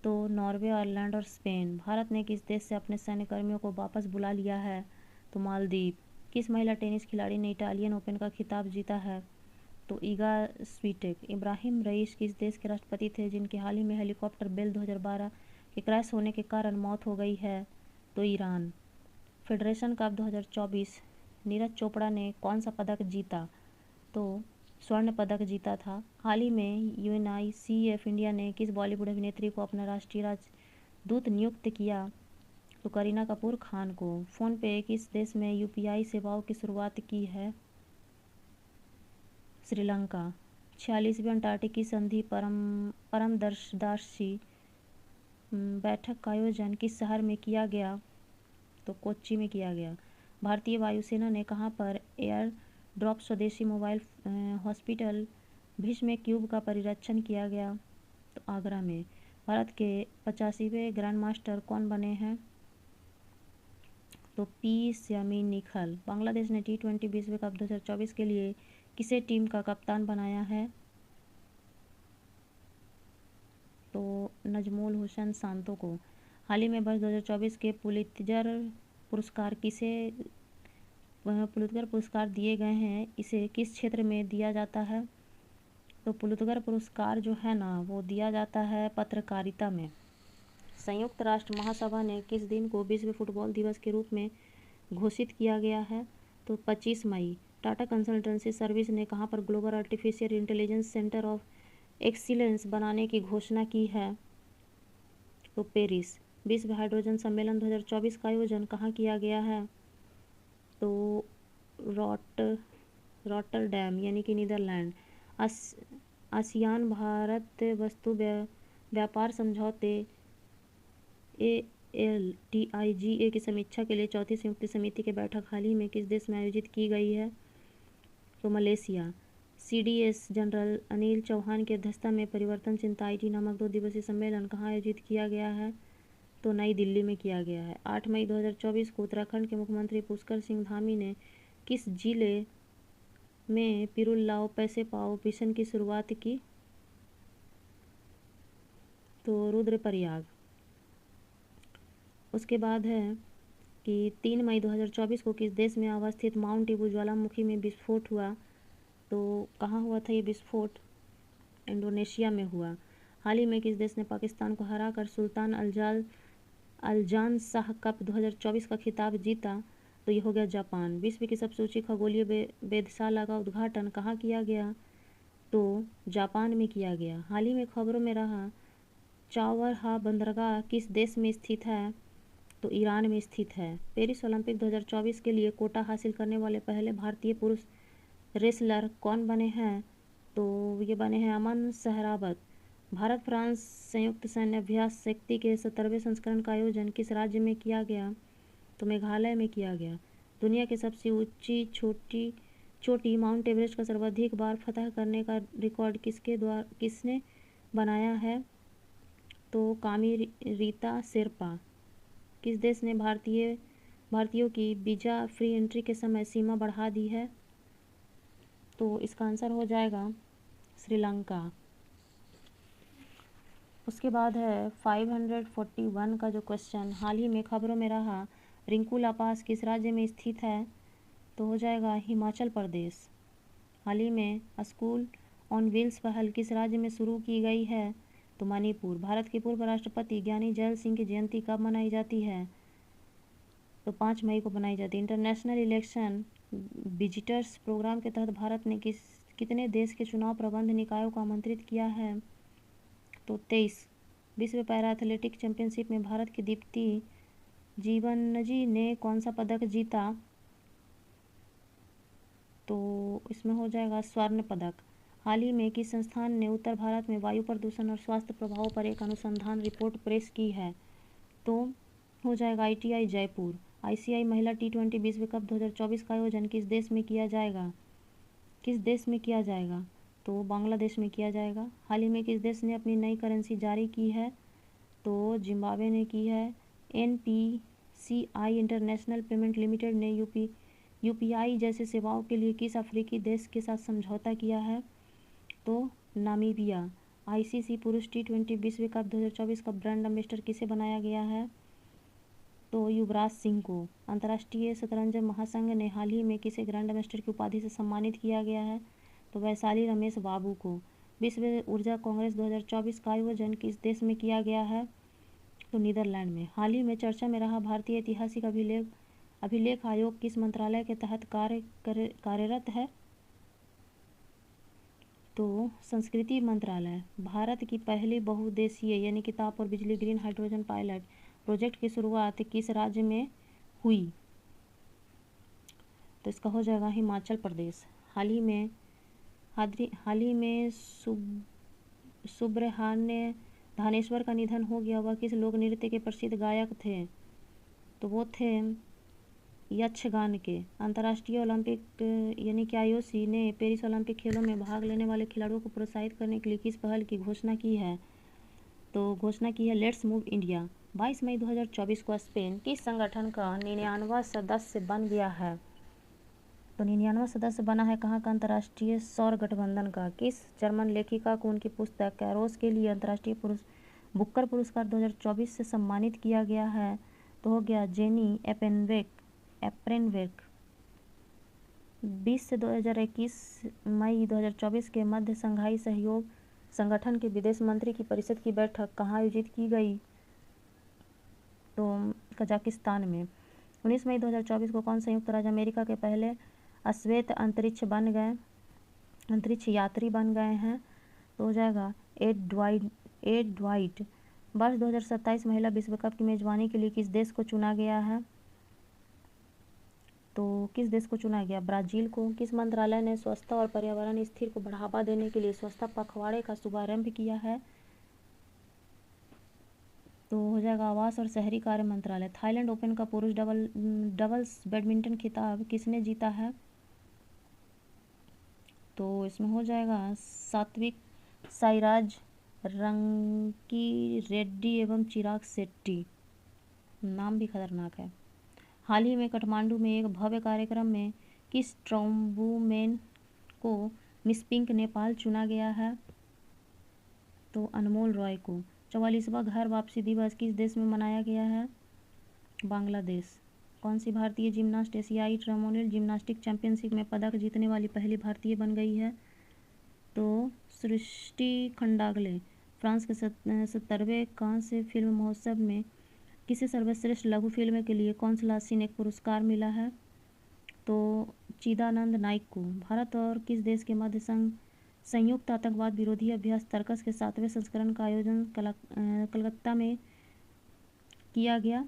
A: तो नॉर्वे, आयरलैंड और स्पेन। भारत ने किस देश से अपने सैन्यकर्मियों को वापस बुला लिया है? तो मालदीव। किस महिला टेनिस खिलाड़ी ने इटालियन ओपन का खिताब जीता है? तो ईगा स्वीटेक। इब्राहिम रईस किस देश के राष्ट्रपति थे जिनके हाल ही में हेलीकॉप्टर बेल 2012 के क्रैश होने के कारण मौत हो गई है? तो Iran. Federation cup 2024 Neeraj Chopra ने कौन सा पदक जीता? तो स्वर्ण पदक जीता था। हाल ही में यूएनआईसीएफ इंडिया ने किस बॉलीवुड अभिनेत्री को अपना राष्ट्रीय राजदूत नियुक्त किया? तो करीना कपूर खान को। फ़ोन पे किस देश में यूपीआई सेवाओं की शुरुआत की है? श्रीलंका। 46वीं अंटार्कटिक संधि परमदर्शी बैठक का आयोजन किस शहर में किया गया? तो कोच्चि में किया गया। भारतीय वायुसेना ने कहाँ पर एयर ड्रॉप स्वदेशी मोबाइल हॉस्पिटल भीष्म क्यूब का परिरक्षण किया गया? तो आगरा में। भारत के 85वें ग्रैंड मास्टर कौन बने हैं? तो पी श्यामी निखल। बांग्लादेश ने T20 विश्व कप 2024 के लिए किसे टीम का कप्तान बनाया है? तो नजमुल हुसैन सांतो को। हाल ही में वर्ष 2024 के पुलित्जर पुरस्कार दिए गए हैं, इसे किस क्षेत्र में दिया जाता है? तो पुलित्जर पुरस्कार जो है ना वो दिया जाता है पत्रकारिता में। संयुक्त राष्ट्र महासभा ने किस दिन को विश्व फुटबॉल दिवस के रूप में घोषित किया गया है? तो 25 मई। टाटा कंसल्टेंसी सर्विस ने कहाँ पर global artificial intelligence centre of excellence बनाने की घोषणा की है? तो पेरिस। विश्व हाइड्रोजन सम्मेलन 2024 का आयोजन कहाँ किया गया है? तो रॉटरडैम यानी कि नीदरलैंड। आसियान भारत वस्तु व्यापार समझौते ALTIGA की समीक्षा के लिए चौथी संयुक्त समिति की बैठक हाल ही में किस देश में आयोजित की गई है? तो Malaysia. CDS general Anil Chauhan की अध्यक्षता में परिवर्तन चिंता IT नामक 2 दिवसीय सम्मेलन कहाँ आयोजित किया गया है? तो नई दिल्ली में किया गया है। 8 मई 2024 को उत्तराखंड के मुख्यमंत्री पुष्कर सिंह धामी ने किस जिले में पिरुल पैसे पाओ मिशन की शुरुआत की? तो रुद्रप्रयाग। उसके बाद है कि 3 मई 2024 को किस देश में अवस्थित माउंट ईबू ज्वालामुखी में विस्फोट हुआ? तो कहाँ हुआ था ये विस्फोट? इंडोनेशिया में हुआ। हाल ही में किस देश ने पाकिस्तान को हराकर सुल्तान अल्जान शाह कप 2024 का खिताब जीता? तो ये हो गया जापान। विश्व की सबसे ऊंची खगोलीय वेधशाला का उद्घाटन कहाँ किया गया? तो जापान में किया गया। हाल ही में खबरों में रहा चावरहा बंदरगाह किस देश में स्थित है? तो ईरान में स्थित है। पेरिस ओलंपिक 2024 के लिए कोटा हासिल करने वाले पहले भारतीय पुरुष रेसलर कौन बने हैं? तो ये बने हैं अमन सहरावत। भारत फ्रांस संयुक्त सैन्य अभ्यास शक्ति के 70वें संस्करण का आयोजन किस राज्य में किया गया? तो मेघालय में किया गया। दुनिया की सबसे ऊंची चोटी माउंट एवरेस्ट का सर्वाधिक बार फतह करने का रिकॉर्ड किसने बनाया है? तो कामी रीता शेरपा। किस देश ने भारतीयों की वीज़ा फ्री एंट्री के समय सीमा बढ़ा दी है? तो इसका आंसर हो जाएगा श्रीलंका। उसके बाद है 541 का जो क्वेश्चन हाल ही में खबरों में रहा रिंकू ला पास किस राज्य में स्थित है? तो हो जाएगा हिमाचल प्रदेश। हाल ही में स्कूल ऑन व्हील्स पहल किस राज्य में शुरू की गई है? तो मणिपुर। भारत के पूर्व राष्ट्रपति ज्ञानी जैल सिंह की जयंती कब मनाई जाती है? तो 5 मई को मनाई जाती है। इंटरनेशनल इलेक्शन विजिटर्स प्रोग्राम के तहत भारत ने कितने देश के चुनाव प्रबंध निकायों को आमंत्रित किया है? तो 23। विश्व पैरा एथलेटिक चैंपियनशिप में भारत की दीप्ति जीवनजी ने कौन सा पदक जीता? तो इसमें हो जाएगा स्वर्ण पदक। हाल ही में किस संस्थान ने उत्तर भारत में वायु प्रदूषण और स्वास्थ्य प्रभावों पर एक अनुसंधान रिपोर्ट पेश की है? तो हो जाएगा ITI जयपुर। ICI महिला T20 विश्व कप 2024 का आयोजन किस देश में किया जाएगा? किस देश में किया जाएगा? तो बांग्लादेश में किया जाएगा। हाल ही में किस देश ने अपनी नई करेंसी जारी की है? तो जिम्बाब्वे ने की है। NPCI इंटरनेशनल पेमेंट लिमिटेड ने UPI जैसे सेवाओं के लिए किस अफ्रीकी देश के साथ समझौता किया है? तो नामीबिया। ICC पुरुष T20 विश्व कप 2024 का ब्रांड एम्बेसडर किसे बनाया गया है? तो युवराज सिंह को। अंतर्राष्ट्रीय शतरंज महासंघ ने हाल ही में किसे ग्रैंड मास्टर की उपाधि से सम्मानित किया गया है? तो वैशाली रमेश बाबू को। विश्व ऊर्जा कांग्रेस 2024 का आयोजन किस देश में किया गया है? तो नीदरलैंड में। हाल ही में चर्चा में रहा भारतीय ऐतिहासिक अभिलेख आयोग किस मंत्रालय के तहत कार्यरत है? तो संस्कृति मंत्रालय। भारत की पहली बहुउद्देशीय यानी कि ताप और बिजली ग्रीन हाइड्रोजन पायलट प्रोजेक्ट की शुरुआत किस राज्य में हुई? तो इसका हो जाएगा हिमाचल प्रदेश। हाल ही में सुब्रहान्य धानेश्वर का निधन हो गया। वह किस लोक नृत्य के प्रसिद्ध गायक थे? तो वो थे यक्षगान के। अंतर्राष्ट्रीय ओलंपिक यानी कि IOC ने पेरिस ओलंपिक खेलों में भाग लेने वाले खिलाड़ियों को प्रोत्साहित करने के लिए किस पहल की घोषणा की है? तो घोषणा की है लेट्स मूव इंडिया। 22 मई 2024 को स्पेन किस संगठन का 99वां सदस्य बन गया है? तो 99वां सदस्य बना है कहाँ का? अंतर्राष्ट्रीय सौर गठबंधन का। किस जर्मन लेखिका को उनकी पुस्तक कैरोस के लिए अंतर्राष्ट्रीय बुकर पुरस्कार 2024 से सम्मानित किया गया है? तो हो गया जेनी एप्रेनवेक। 20 से 2021 मई 2024 के मध्य संघाई सहयोग संगठन के विदेश मंत्री की परिषद की बैठक कहाँ आयोजित की गई? तो कजाकिस्तान में। 19 मई 2024 को कौन संयुक्त राज्य अमेरिका के पहले अश्वेत अंतरिक्ष यात्री बन गए हैं? तो हो जाएगा एड ड्वाइट। वर्ष 2027 महिला विश्व कप की मेजबानी के लिए किस देश को चुना गया है? तो किस देश को चुना गया? ब्राज़ील को। किस मंत्रालय ने स्वच्छता और पर्यावरण स्थिर को बढ़ावा देने के लिए स्वच्छता पखवाड़े का शुभारंभ किया है? तो हो जाएगा आवास और शहरी कार्य मंत्रालय। थाईलैंड ओपन का पुरुष डबल्स बैडमिंटन खिताब किसने जीता है? तो इसमें हो जाएगा सात्विक साईराज रंकी रेड्डी एवं चिराग शेट्टी। नाम भी खतरनाक है। हाल ही में काठमांडू में एक भव्य कार्यक्रम में किस ट्रॉम्बूमैन को मिस पिंक नेपाल चुना गया है? तो अनमोल रॉय को। 44वां घर वापसी दिवस किस देश में मनाया गया है? बांग्लादेश। कौन सी भारतीय जिम्नास्ट एशियाई ट्रायमोनियल जिम्नास्टिक चैंपियनशिप में पदक जीतने वाली पहली भारतीय बन गई है? तो सृष्टि खंडागले। फ्रांस के 70वें कांस्य फिल्म महोत्सव में किसे सर्वश्रेष्ठ लघु फिल्म के लिए कॉन्सलासी ने पुरस्कार मिला है? तो चिदानंद नाइक को। भारत और किस देश के मध्य संयुक्त आतंकवाद विरोधी अभ्यास तर्कस के 7वें संस्करण का आयोजन कलकत्ता में किया गया?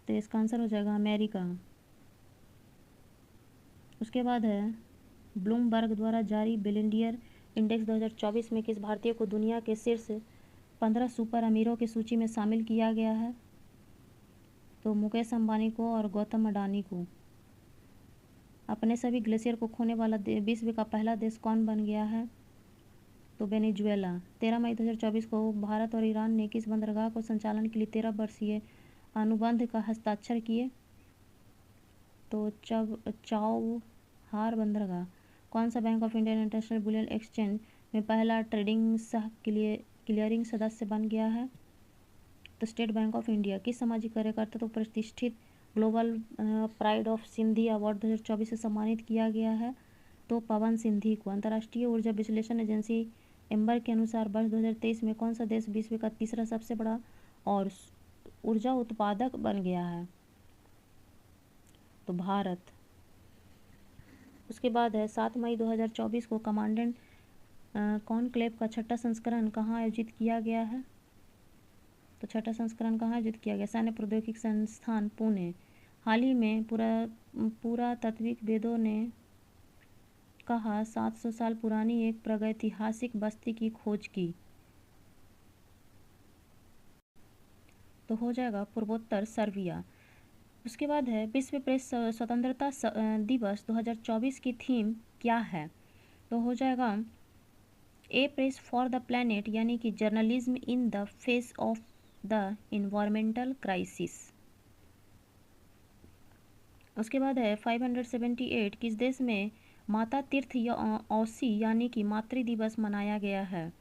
A: तो इसका आंसर हो जाएगा अमेरिका। उसके बाद है ब्लूमबर्ग द्वारा जारी बिलियनियर इंडेक्स 2024 में किस भारतीय को दुनिया के शीर्ष 15 सुपर अमीरों की सूची में शामिल किया गया है? तो मुकेश अंबानी को और गौतम अडानी को। अपने सभी ग्लेशियर को खोने वाला विश्व का पहला देश कौन बन गया है? तो वेनेजुएला। 13 मई 2024 को भारत और ईरान ने किस बंदरगाह को संचालन के लिए 13 वर्षीय अनुबंध का हस्ताक्षर किए? तो चौहार बंदरगाह। कौन सा bank of India international bullion exchange में पहला ट्रेडिंग सह क्लियरिंग सदस्य बन गया है? तो स्टेट बैंक ऑफ इंडिया। किस सामाजिक कार्यकर्ता को प्रतिष्ठित global pride of Sindhi award 2024 से सम्मानित किया गया है? तो पवन सिंधी को। अंतर्राष्ट्रीय ऊर्जा विश्लेषण एजेंसी एम्बर के अनुसार वर्ष 2023 में कौन सा देश विश्व का तीसरा सबसे बड़ा और ऊर्जा उत्पादक बन गया है? तो भारत। उसके बाद है 7 मई 2024 को कमांडेंट कॉन्क्लेव का छठा संस्करण कहाँ आयोजित किया गया है? तो छठा संस्करण कहाँ आयोजित किया गया? सैन्य प्रौद्योगिकी संस्थान पुणे। हाल ही में पुरातात्विक वेदों ने कहा 700 साल पुरानी एक प्रागैतिहासिक बस्ती की खोज की? तो हो जाएगा पूर्वोत्तर सर्बिया। उसके बाद है विश्व प्रेस स्वतंत्रता दिवस 2024 की थीम क्या है? तो हो जाएगा ए प्रेस फॉर द प्लैनेट यानी कि journalism in the face of the environmental crisis. उसके बाद है 578, किस देश में माता तीर्थ या औसी यानी कि मातृ दिवस मनाया गया है?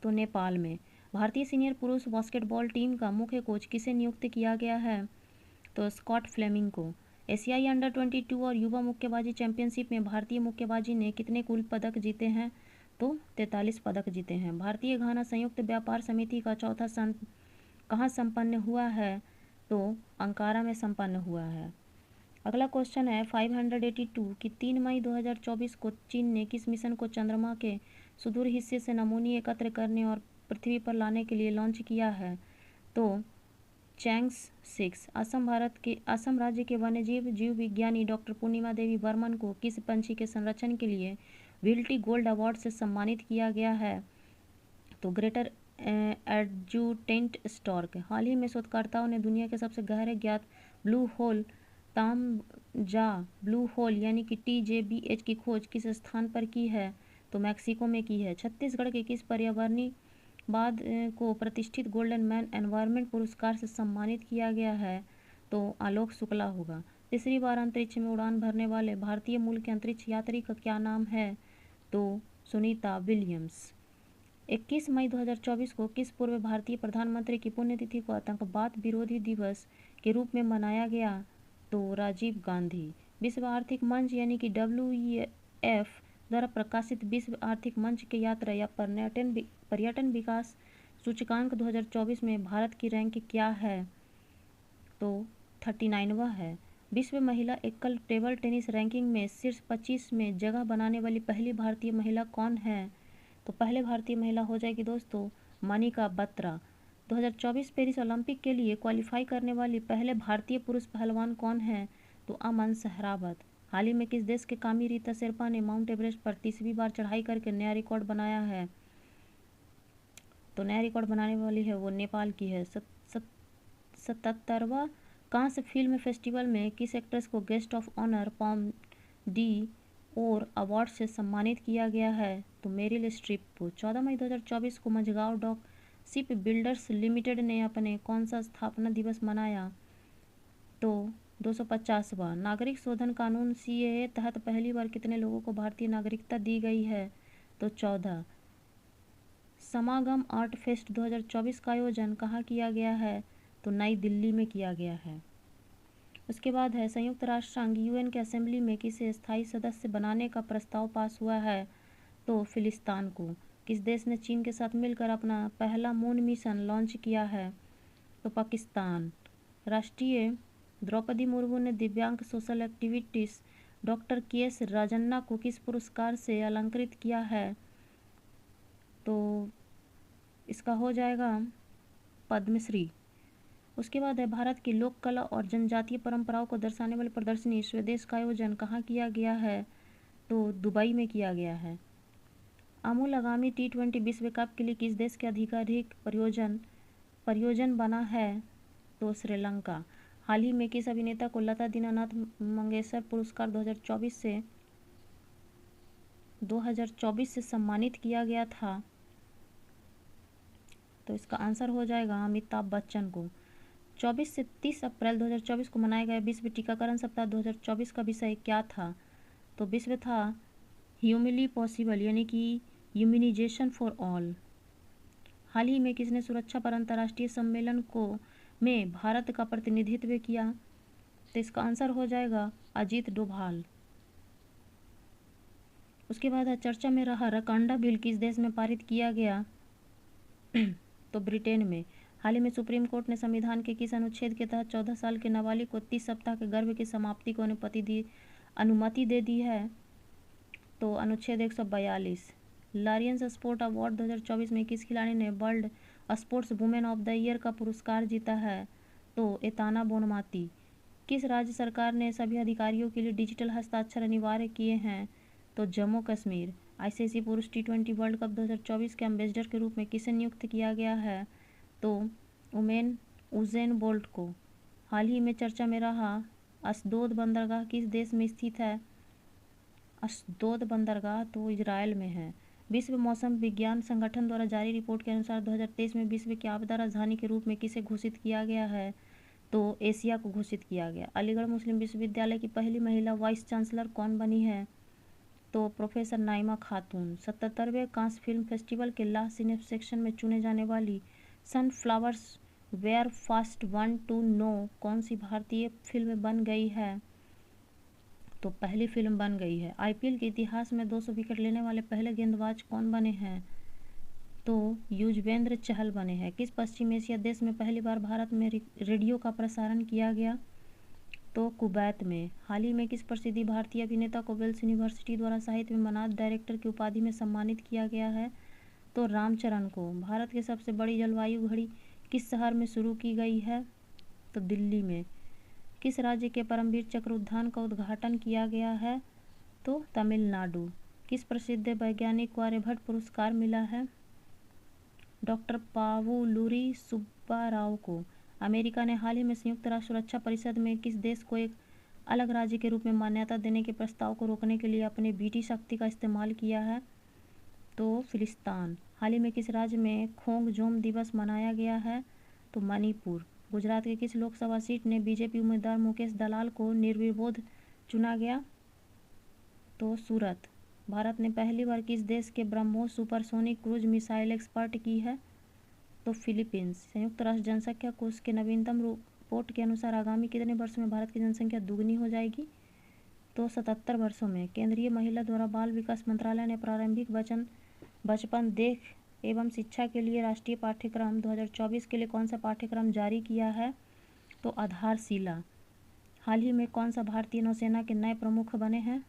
A: तो नेपाल में। भारतीय सीनियर पुरुष बास्केटबॉल टीम का मुख्य कोच किसे नियुक्त किया गया है? तो स्कॉट फ्लेमिंग को। एशियाई अंडर 22 और युवा मुक्केबाजी चैंपियनशिप में भारतीय मुक्केबाजी ने कितने कुल पदक जीते हैं? तो 43 पदक जीते हैं। भारतीय घाना संयुक्त व्यापार समिति का चौथा कहाँ संपन्न हुआ है? तो अंकारा में संपन्न हुआ है। अगला क्वेश्चन है 582 कि 3 मई 2024 को चीन ने किस मिशन को चंद्रमा के सुदूर हिस्से से नमूने एकत्र करने और पृथ्वी पर लाने के लिए लॉन्च किया है? तो चैंग्स 6। असम राज्य के वन्यजीव जीव विज्ञानी डॉक्टर पूर्णिमा देवी बर्मन को किस पंछी के संरक्षण के लिए विल्टी गोल्ड अवार्ड से सम्मानित किया गया है? तो ग्रेटर एडजुटेंट स्टॉर्क। हाल ही में शोधकर्ताओं ने दुनिया के सबसे गहरे ज्ञात ब्लू होल तामजा ब्लू होल यानी कि TJBH की खोज किस स्थान पर की है? तो मैक्सिको में की है। छत्तीसगढ़ के किस पर्यावरणवाद को प्रतिष्ठित गोल्डन मैन एनवायरनमेंट पुरस्कार से सम्मानित किया गया है? तो आलोक शुक्ला होगा। तीसरी बार अंतरिक्ष में उड़ान भरने वाले भारतीय मूल के अंतरिक्ष यात्री का क्या नाम है? तो सुनीता विलियम्स। 21 मई 2024 को किस पूर्व भारतीय प्रधानमंत्री की पुण्यतिथि को आतंकवाद विरोधी दिवस के रूप में मनाया गया? तो राजीव गांधी। विश्व आर्थिक मंच यानी कि WEF द्वारा प्रकाशित विश्व आर्थिक मंच के यात्रा या पर्यटन विकास सूचकांक 2024 में भारत की रैंक क्या है? तो 39वां है। विश्व महिला एकल टेबल टेनिस रैंकिंग में शीर्ष 25 में जगह बनाने वाली पहली भारतीय महिला कौन है? तो पहले भारतीय महिला हो जाएगी दोस्तों मनिका बत्रा। 2024 पेरिस ओलंपिक के लिए क्वालिफाई करने वाली पहले भारतीय पुरुष पहलवान कौन है? तो अमन सहरावत। हाल ही में किस देश के कामी रीता शेरपा ने माउंट एवरेस्ट पर 30वीं बार चढ़ाई करके नया रिकॉर्ड बनाया है? तो नया रिकॉर्ड बनाने वाली है वो नेपाल की है। 77वां कांस फिल्म फेस्टिवल में किस एक्ट्रेस को गेस्ट ऑफ ऑनर पॉम डी और अवार्ड से सम्मानित किया गया है? तो मेरिल स्ट्रिप को। 14 मई 2024 को Mazagon dock shipbuilders limited ने अपने कौन सा स्थापना दिवस मनाया? तो 250वां। नागरिक शोधन कानून CAA तहत पहली बार कितने लोगों को भारतीय नागरिकता दी गई है? तो 14। समागम आर्ट फेस्ट 2024 का आयोजन कहाँ किया गया है? तो नई दिल्ली में किया गया है। उसके बाद है संयुक्त राष्ट्र संघ UN के असेंबली में किसे स्थायी सदस्य बनाने का प्रस्ताव पास हुआ है? तो फिलिस्तीन को। किस देश ने चीन के साथ मिलकर अपना पहला मून मिशन लॉन्च किया है? तो पाकिस्तान। राष्ट्रीय द्रौपदी मुर्मू ने दिव्यांग social activities doctor KS Rajanna को किस पुरस्कार से अलंकृत किया है? तो इसका हो जाएगा पद्मश्री। उसके बाद है भारत की लोक कला और जनजातीय परंपराओं को दर्शाने वाली प्रदर्शनी स्वदेश का आयोजन कहाँ किया गया है? तो दुबई में किया गया है। अमूल आगामी T20 विश्व कप के लिए किस देश के आधिकारिक परियोजन बना है? तो श्रीलंका। हाल ही में किस अभिनेता को लता दीनानाथ मंगेशकर पुरस्कार 2024 से सम्मानित किया गया था? तो इसका आंसर हो जाएगा अमिताभ बच्चन को। 24 से 30 अप्रैल 2024 को मनाया गया विश्व टीकाकरण सप्ताह 2024 का विषय क्या था? तो विश्व था ह्यूमनली पॉसिबल यानी कि इम्यूनाइजेशन फॉर ऑल। हाल ही में किसने सुरक्षा पर अंतर्राष्ट्रीय सम्मेलन में भारत का प्रतिनिधित्व किया? तो इसका आंसर हो जाएगा अजीत डोभाल। उसके बाद चर्चा में रहा रकांडा बिल किस देश में पारित किया गया? तो ब्रिटेन में। हाल ही में सुप्रीम कोर्ट ने संविधान के किस अनुच्छेद के तहत 14 साल के नाबालिग को 30 सप्ताह के गर्भ की समाप्ति को अनुमति दे दी है? तो अनुच्छेद 142। लायंस स्पोर्ट अवार्ड 2024 में किस खिलाड़ी ने world sports women of the year का पुरस्कार जीता है? तो एताना बोनमाती। किस राज्य सरकार ने सभी अधिकारियों के लिए डिजिटल हस्ताक्षर अनिवार्य किए हैं? तो जम्मू कश्मीर। ICC पुरुष T20 वर्ल्ड कप 2024 के एम्बेसडर के रूप में किसे नियुक्त किया गया है? तो उज़ैन बोल्ट को। हाल ही में चर्चा में रहा अस्दोद बंदरगाह किस देश में स्थित है? अस्दोद बंदरगाह तो इजराइल में है। विश्व मौसम विज्ञान संगठन द्वारा जारी रिपोर्ट के अनुसार 2023 में विश्व की आपदा राजधानी के रूप में किसे घोषित किया गया है? तो एशिया को घोषित किया गया। अलीगढ़ मुस्लिम विश्वविद्यालय की पहली महिला वाइस चांसलर कौन बनी है? तो प्रोफेसर नाइमा खातून। 77वें कांस फिल्म फेस्टिवल के ला सिने सेक्शन में चुने जाने वाली sunflowers were first one to know कौन सी भारतीय फिल्म बन गई है? तो पहली फिल्म बन गई है। आईपीएल के इतिहास में 200 विकेट लेने वाले पहले गेंदबाज कौन बने हैं? तो युजवेंद्र चहल बने हैं। किस पश्चिम एशिया देश में पहली बार भारत में रेडियो का प्रसारण किया गया? तो कुवैत में। हाल ही में किस प्रसिद्ध भारतीय अभिनेता को वेल्स यूनिवर्सिटी द्वारा साहित्य में मनाद डायरेक्टर की उपाधि में सम्मानित किया गया है? तो रामचरण को। भारत की सबसे बड़ी जलवायु घड़ी किस शहर में शुरू की गई है? तो दिल्ली में। किस राज्य के परमवीर चक्र उद्यान का उद्घाटन किया गया है? तो तमिलनाडु। किस प्रसिद्ध वैज्ञानिक को आर्यभट्ट पुरस्कार मिला है? डॉक्टर पावुलुरी सुब्बाराव को। अमेरिका ने हाल ही में संयुक्त राष्ट्र सुरक्षा परिषद में किस देश को एक अलग राज्य के रूप में मान्यता देने के प्रस्ताव को रोकने के लिए अपनी वीटो शक्ति का इस्तेमाल किया है? तो फिलिस्तीन। हाल ही में किस राज्य में खोंगजोम दिवस मनाया गया है? तो मणिपुर। गुजरात के किस लोकसभा सीट ने बीजेपी उम्मीदवार मुकेश दलाल को निर्विरोध चुना गया? तो सूरत। भारत ने पहली बार किस देश के BrahMos supersonic cruise missile expert की है? तो फिलीपींस। संयुक्त राष्ट्र जनसंख्या कोष के नवीनतम रिपोर्ट के अनुसार आगामी कितने वर्षों में भारत की जनसंख्या दुगनी हो जाएगी? तो 77 वर्षों में। केंद्रीय महिला द्वारा बाल विकास मंत्रालय ने प्रारंभिक बचपन देख एवं शिक्षा के लिए राष्ट्रीय पाठ्यक्रम 2024 के लिए कौन सा पाठ्यक्रम जारी किया है? तो आधारशिला। हाल ही में कौन सा भारतीय नौसेना के नए प्रमुख बने हैं?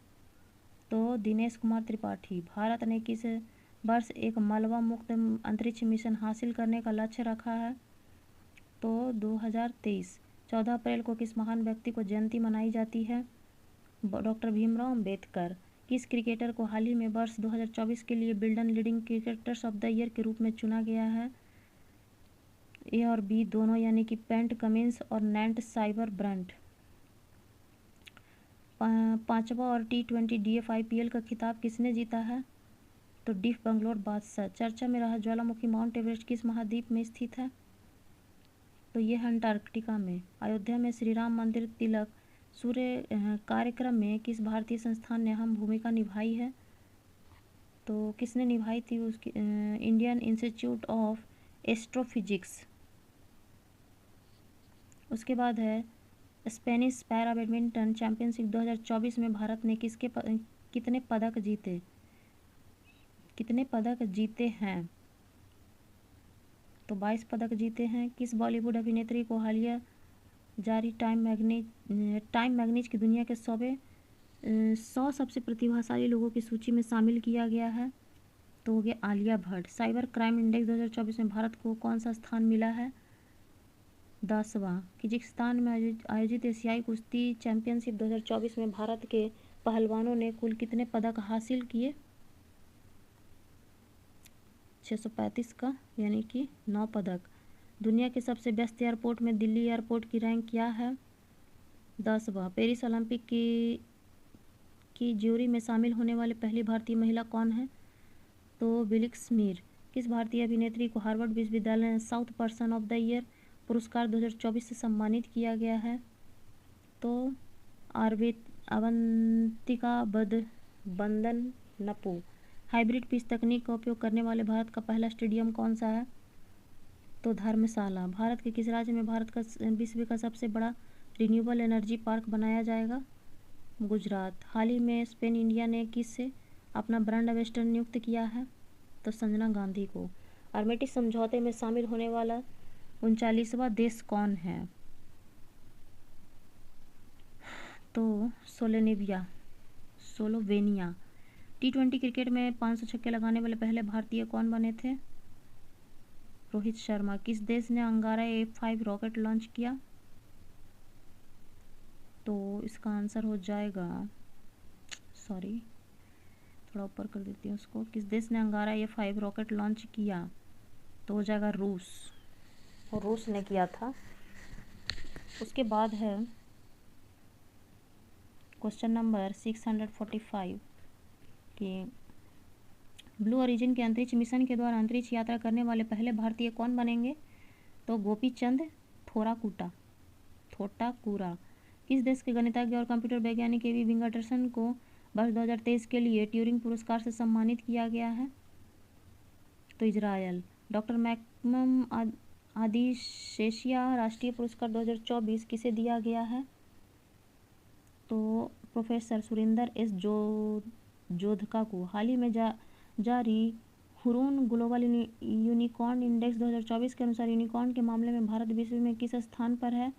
A: तो दिनेश कुमार त्रिपाठी। भारत ने किस वर्ष एक मलबा मुक्त अंतरिक्ष मिशन हासिल करने का लक्ष्य रखा है? तो 2023। 14 अप्रैल को किस महान व्यक्ति को जयंती मनाई जाती है? डॉक्टर भीमराव अंबेडकर। किस क्रिकेटर को हाल ही में वर्ष 2024 के लिए Wisden leading cricketers of the year के रूप में चुना गया है? ए और बी दोनों, यानी कि पैट कमिंस और नैट साइबर ब्रंट। 5वां और T20 DF IPL का खिताब किसने जीता है? तो डिफ बंगलोर बादशाह। चर्चा में रहा ज्वालामुखी माउंट एवरेस्ट किस महाद्वीप में स्थित है? तो ये है अंटार्कटिका में। अयोध्या में श्री राम मंदिर तिलक सूर्य कार्यक्रम में किस भारतीय संस्थान ने अहम भूमिका निभाई है? तो किसने निभाई थी उसकी? Indian institute of astrophysics. उसके बाद है स्पेनिश पैरा बैडमिंटन चैंपियनशिप 2024 में भारत ने कितने पदक जीते हैं? तो 22 पदक जीते हैं। किस बॉलीवुड अभिनेत्री को हालिया जारी टाइम मैगजीन की दुनिया के 100 सबसे प्रतिभाशाली लोगों की सूची में शामिल किया गया है? तो हो गया Alia Bhatt. Cyber crime index 2024 में भारत को कौन सा स्थान मिला है? 10वां। किर्गिस्तान में आयोजित एशियाई कुश्ती चैंपियनशिप 2024 में भारत के पहलवानों ने कुल कितने पदक हासिल किए? 635 का, यानी कि 9 पदक। दुनिया के सबसे व्यस्त एयरपोर्ट में दिल्ली एयरपोर्ट की रैंक क्या है? 10वां। पेरिस ओलंपिक की ज्यूरी में शामिल होने वाले पहली भारतीय महिला कौन है? तो बिलिक्स मीर। किस भारतीय अभिनेत्री को हार्वर्ड विश्वविद्यालय ने south person of the year पुरस्कार 2024 से सम्मानित किया गया है? तो अवंतिका बंदन नपू। हाइब्रिड पिच तकनीक का उपयोग करने वाले भारत का पहला स्टेडियम कौन सा है? तो धर्मशाला। भारत के किस राज्य में विश्व का सबसे बड़ा रिन्यूएबल एनर्जी पार्क बनाया जाएगा? गुजरात। हाल ही में स्पेन इंडिया ने किस से अपना ब्रांड एम्बेसडर नियुक्त किया है? तो संजना गांधी को। आर्मेटिस समझौते में शामिल होने वाला 39वां देश कौन है? तो सोलोवेनिया। T20 क्रिकेट में 500 छक्के लगाने वाले पहले भारतीय कौन बने थे? रोहित शर्मा। किस देश ने अंगारा A5 रॉकेट लॉन्च किया? तो इसका आंसर हो जाएगा, सॉरी थोड़ा ऊपर कर देती हूँ उसको। किस देश ने अंगारा A5 रॉकेट लॉन्च किया? तो हो जाएगा रूस, और रूस ने किया था। उसके बाद है क्वेश्चन नंबर 645 कि ब्लू ओरिजिन के अंतरिक्ष मिशन के द्वारा अंतरिक्ष यात्रा करने वाले पहले भारतीय कौन बनेंगे? तो गोपी चंद थोटाकुरा। किस देश के गणितज्ञ और कंप्यूटर वैज्ञानिक ए वी वेंकटेशन को वर्ष 2023 के लिए ट्यूरिंग पुरस्कार से सम्मानित किया गया है? तो इजरायल। डॉक्टर मैकमम आदिशेशिया राष्ट्रीय पुरस्कार 2024 किसे दिया गया है? तो प्रोफेसर सुरेंद्र एस जोधका को। हाल ही में जारी हुरून ग्लोबल यूनिकॉर्न इंडेक्स 2024 के अनुसार यूनिकॉर्न के मामले में भारत विश्व में किस स्थान पर है?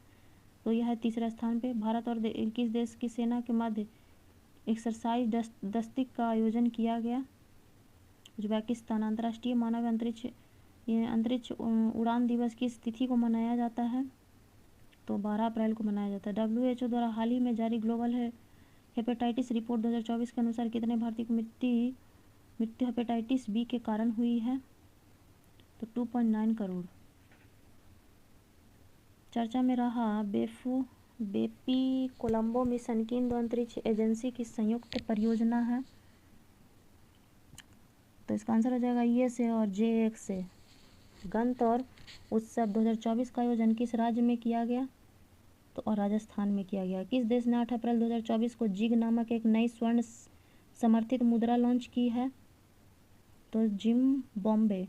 A: तो यह है तीसरे स्थान पे। भारत और किस देश की सेना के मध्य एक्सरसाइज दस्तिक का आयोजन किया गया? उज्बेकिस्तान। अंतर्राष्ट्रीय मानव अंतरिक्ष उड़ान दिवस किस तिथि को मनाया जाता है? तो 12 अप्रैल को मनाया जाता है। WHO द्वारा हाल ही में जारी ग्लोबल हेपेटाइटिस रिपोर्ट 2024 के अनुसार कितने भारतीय को मृत्यु हेपेटाइटिस बी के कारण हुई है? तो 2.9 करोड़। चर्चा में रहा बेपी कोलंबो मिशन किन दो अंतरिक्ष एजेंसी की संयुक्त परियोजना है? तो इसका आंसर हो जाएगा USA और JXA। गणतंत्र और उत्सव 2024 का आयोजन किस राज्य में किया गया? तो और राजस्थान में किया गया। किस देश ने 8 अप्रैल 2024 को जिग नामक एक नई स्वर्ण समर्थित मुद्रा लॉन्च की है? तो जिम्बाब्वे।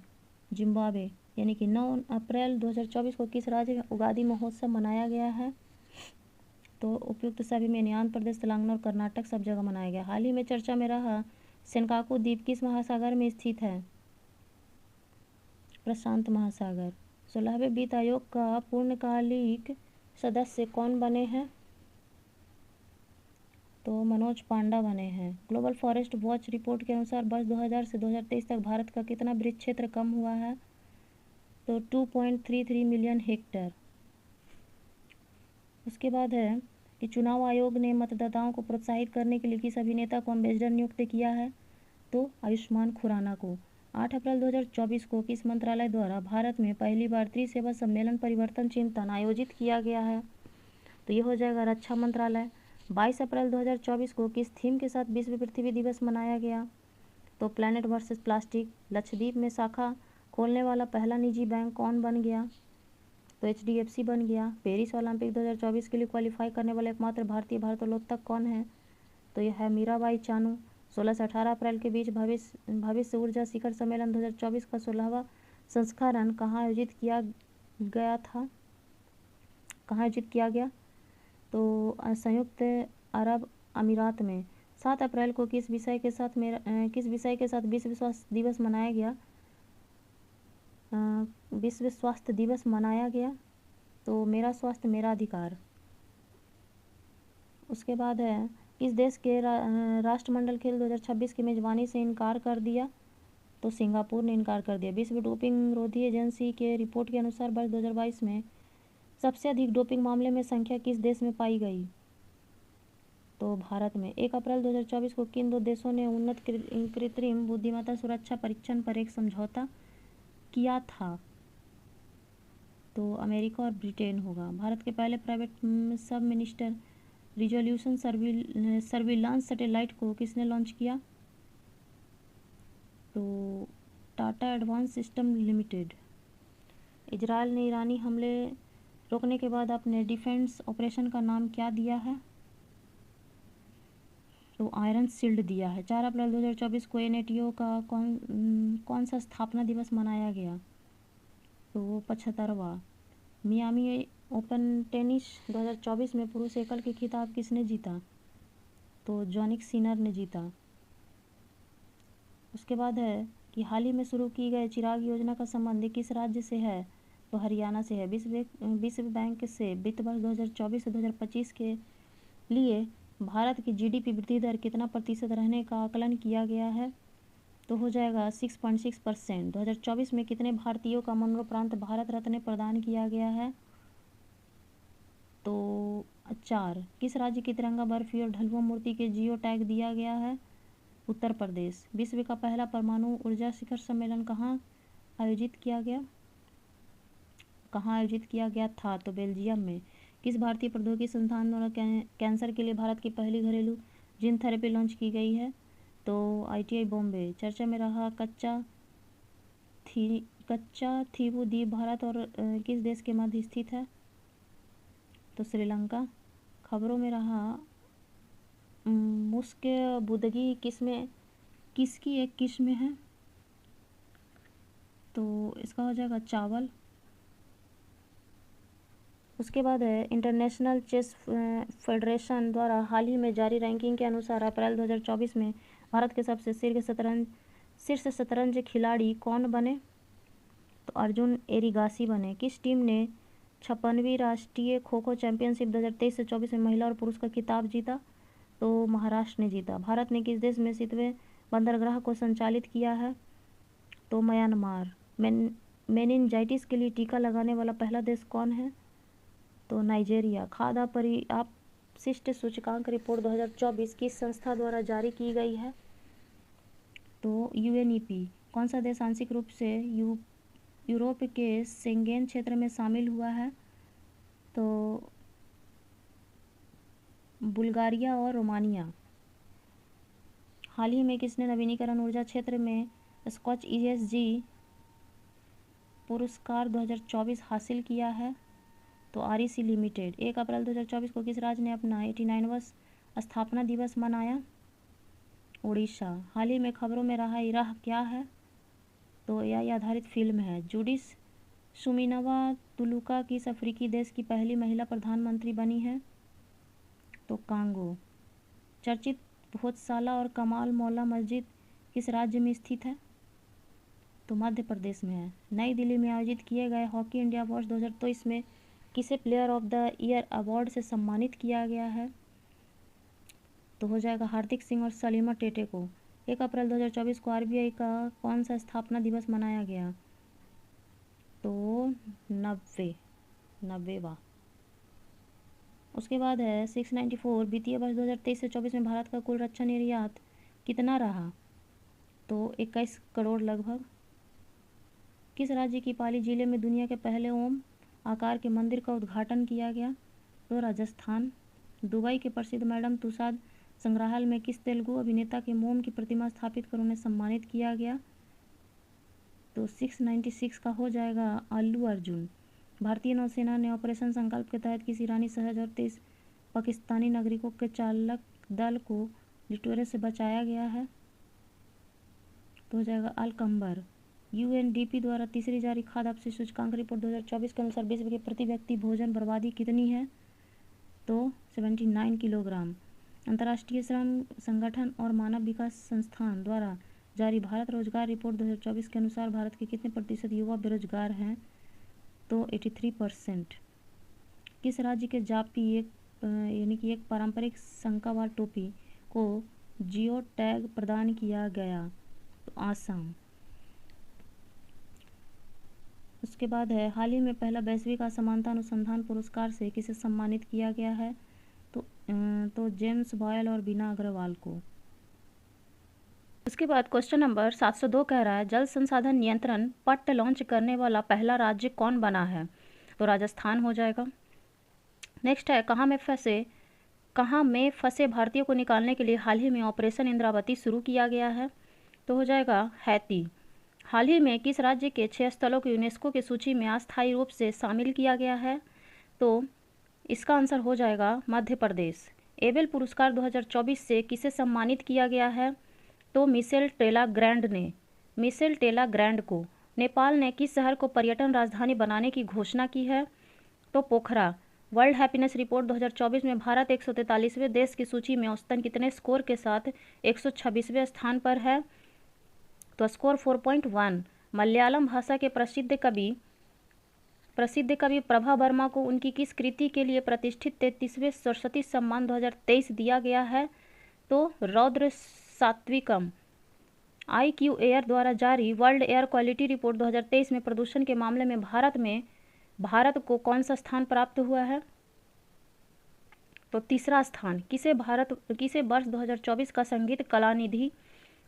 A: यानी कि 9 अप्रैल 2024 को किस राज्य में उगादी महोत्सव मनाया गया है? तो उपयुक्त सभी में आंध्र प्रदेश, तेलंगाना और कर्नाटक सब जगह मनाया गया। हाल ही में चर्चा में रहा सेनकाकू द्वीप किस महासागर में स्थित है? प्रशांत महासागर। 16वें वित्त आयोग का पूर्णकालिक सदस्य कौन बने हैं? तो मनोज पांडा बने हैं। ग्लोबल फॉरेस्ट वॉच रिपोर्ट के अनुसार वर्ष 2000 से 2023 तक भारत का कितना वृक्ष क्षेत्र कम हुआ है? तो 2.33 मिलियन हेक्टेयर। उसके बाद है कि चुनाव आयोग ने मतदाताओं को प्रोत्साहित करने के लिए किस अभिनेता को एम्बेसडर नियुक्त किया है? तो आयुष्मान खुराना को। 8 अप्रैल 2024 को किस मंत्रालय द्वारा भारत में पहली बार त्रिसेवा सम्मेलन परिवर्तन चिंतन आयोजित किया गया है? तो ये हो जाएगा रक्षा मंत्रालय। 22 अप्रैल 2024 को किस थीम के साथ विश्व पृथ्वी दिवस मनाया गया? तो प्लैनेट वर्सेस प्लास्टिक। लक्षद्वीप में शाखा खोलने वाला पहला निजी बैंक कौन बन गया? तो HDFC बन गया। पेरिस ओलंपिक 2024 के लिए क्वालिफाई करने वाला एकमात्र भारतीय भारोत्तोलक कौन है? तो यह है मीराबाई चानू। 16 से 18 अप्रैल के बीच भविष्य ऊर्जा शिखर सम्मेलन 2024 का 16वां संस्करण कहाँ आयोजित किया गया? तो संयुक्त अरब अमीरात में। 7 अप्रैल को किस विषय के साथ विश्व स्वास्थ्य दिवस मनाया गया? विश्व स्वास्थ्य दिवस मनाया गया। तो मेरा स्वास्थ्य मेरा अधिकार। उसके बाद है किस देश के राष्ट्रमंडल खेल 2026 की मेजबानी से इनकार कर दिया? तो सिंगापुर ने इनकार कर दिया। विश्व डोपिंग रोधी एजेंसी के रिपोर्ट के अनुसार वर्ष 2022 में सबसे अधिक डोपिंग मामले में संख्या किस देश में पाई गई? तो भारत में। 1 अप्रैल 2024 को किन दो देशों ने उन्नत कृत्रिम बुद्धिमत्ता सुरक्षा परीक्षण पर एक समझौता किया था? तो अमेरिका और ब्रिटेन होगा। भारत के पहले प्राइवेट सब मिनिस्टर रिजोल्यूशन सर्विलांस सैटेलाइट को किसने लॉन्च किया? तो Tata advance system limited. Israel ने ईरानी हमले रोकने के बाद अपने डिफेंस ऑपरेशन का नाम क्या दिया है? तो आयरन शील्ड दिया है। 4 अप्रैल 2024 को NATO का कौन सा स्थापना दिवस मनाया गया? तो 75वां। मियामी ओपन टेनिस 2024 में पुरुष एकल के खिताब किसने जीता? तो जॉनिक सिनर ने जीता। उसके बाद है कि हाल ही में शुरू की गई चिराग योजना का संबंध किस राज्य से है? तो हरियाणा से है। विश्व बैंक से वित्त वर्ष 2024 से 2025 के लिए भारत की GDP वृद्धि दर कितना प्रतिशत रहने का आकलन किया गया है? तो हो जाएगा 6.6%। 2024 में कितने भारतीयों का मरणोपरांत भारत रत्न प्रदान किया गया है? तो 4। किस राज्य की तिरंगा बर्फी और ढलुआ मूर्ति के जियो टैग दिया गया है? उत्तर प्रदेश। विश्व का पहला परमाणु ऊर्जा शिखर सम्मेलन कहाँ आयोजित किया गया था? तो बेल्जियम में। किस भारतीय प्रौद्योगिकी संस्थान द्वारा कैंसर के लिए भारत की पहली घरेलू जीन थेरेपी लॉन्च की गई है? तो ITI बॉम्बे। चर्चा में रहा कच्चा थीवू द्वीप भारत और किस देश के मध्य स्थित है? तो श्रीलंका। खबरों में रहा मुस्क बुदगी किसकी एक किस्म है? तो इसका हो जाएगा चावल। उसके बाद है इंटरनेशनल चेस फेडरेशन द्वारा हाल ही में जारी रैंकिंग के अनुसार अप्रैल 2024 में भारत के सबसे शीर्ष शतरंज खिलाड़ी कौन बने? तो अर्जुन एरिगासी बने। किस टीम ने 56वीं राष्ट्रीय खो खो चैंपियनशिप 2023 से 24 में महिला और पुरुष का खिताब जीता? तो महाराष्ट्र ने जीता। भारत ने किस देश में 60वें बंदरगाह को संचालित किया है? तो म्यांमार। मेनिनजाइटिस के लिए टीका लगाने वाला पहला देश कौन है? तो नाइजीरिया। खाद्य अपशिष्ट सूचकांक रिपोर्ट 2024 किस संस्था द्वारा जारी की गई है? तो UNEP। कौन सा देश आंशिक रूप से यूरोप के शेंगेन क्षेत्र में शामिल हुआ है? तो बुल्गारिया और रोमानिया। हाल ही में किसने नवीनीकरण ऊर्जा क्षेत्र में स्कॉच ESG पुरस्कार 2024 हासिल किया है? तो REC लिमिटेड। 1 अप्रैल 2024 को किस राज्य ने अपना 89वां स्थापना दिवस मनाया? उड़ीसा। हाल ही में खबरों में रहा इराह क्या है? तो AI आधारित फिल्म है। जुडिस सुमिनवा तुलुका किस अफ्रीकी देश की पहली महिला प्रधानमंत्री बनी है? तो कांगो। चर्चित भोजशाला और कमाल मौला मस्जिद किस राज्य में स्थित है? तो मध्य प्रदेश में है। नई दिल्ली में आयोजित किए गए हॉकी इंडिया अवार्ड्स 2023 में किसे player of the year award से सम्मानित किया गया है? तो हो जाएगा हार्दिक सिंह और सलीमा टेटे को। 1 अप्रैल 2024 को RBI का कौन सा स्थापना दिवस मनाया गया? तो 90वां। उसके बाद है 694 वित्तीय वर्ष 2023 से 24 में भारत का कुल रक्षा निर्यात कितना रहा? तो 21 करोड़ लगभग। किस राज्य की पाली जिले में दुनिया के पहले ओम आकार के मंदिर का उद्घाटन किया गया? तो राजस्थान। दुबई के प्रसिद्ध मैडम तुसाद संग्रहालय में किस तेलुगु अभिनेता के मोम की प्रतिमा स्थापित कर उन्हें सम्मानित किया गया? तो 696 का हो जाएगा अल्लू अर्जुन। भारतीय नौसेना ने ऑपरेशन संकल्प के तहत किस ईरानी सहज और 23 पाकिस्तानी नागरिकों के चालक दल को लिटोरे से बचाया गया है? तो हो जाएगा अल कंबर। UNDP द्वारा तीसरी जारी खाद्य अपशिष्ट सूचकांक रिपोर्ट 2024 के अनुसार विश्व की प्रति व्यक्ति भोजन बर्बादी कितनी है? तो 79 किलोग्राम। अंतर्राष्ट्रीय श्रम संगठन और मानव विकास संस्थान द्वारा जारी भारत रोजगार रिपोर्ट 2024 के अनुसार भारत के कितने प्रतिशत युवा बेरोजगार हैं? तो 83%। किस राज्य के जापी यानी कि एक पारंपरिक शंकावार टोपी को जियो टैग प्रदान किया गया? तो आसाम। उसके बाद है हाल ही में पहला वैश्विक असमानता अनुसंधान पुरस्कार से किसे सम्मानित किया गया है? तो जेम्स बॉयल और बीना अग्रवाल को। उसके बाद क्वेश्चन नंबर 702 कह रहा है जल संसाधन नियंत्रण पट्ट लॉन्च करने वाला पहला राज्य कौन बना है? तो राजस्थान हो जाएगा। नेक्स्ट है कहाँ में फंसे भारतीयों को निकालने के लिए हाल ही में ऑपरेशन इंद्रावती शुरू किया गया है? तो हो जाएगा हैती। हाल ही में किस राज्य के 6 स्थलों को यूनेस्को की सूची में अस्थायी रूप से शामिल किया गया है? तो इसका आंसर हो जाएगा मध्य प्रदेश। एबेल पुरस्कार 2024 से किसे सम्मानित किया गया है? तो मिशेल टेला ग्रैंड को। नेपाल ने किस शहर को पर्यटन राजधानी बनाने की घोषणा की है? तो पोखरा। वर्ल्ड हैप्पीनेस रिपोर्ट 2024 में भारत 143वें देश की सूची में औसतन कितने स्कोर के साथ 126वें स्थान पर है? तो स्कोर 4.1। मलयालम भाषा के प्रसिद्ध कवि प्रभा वर्मा को उनकी किस कृति के लिए प्रतिष्ठित 33वें सरस्वती सम्मान 2023 दिया गया है? तो रौद्र सात्विकम। IQ एयर द्वारा जारी वर्ल्ड एयर क्वालिटी रिपोर्ट 2023 में प्रदूषण के मामले में भारत को कौन सा स्थान प्राप्त हुआ है? तो तीसरा स्थान। किसे वर्ष 2024 का संगीत कलानिधि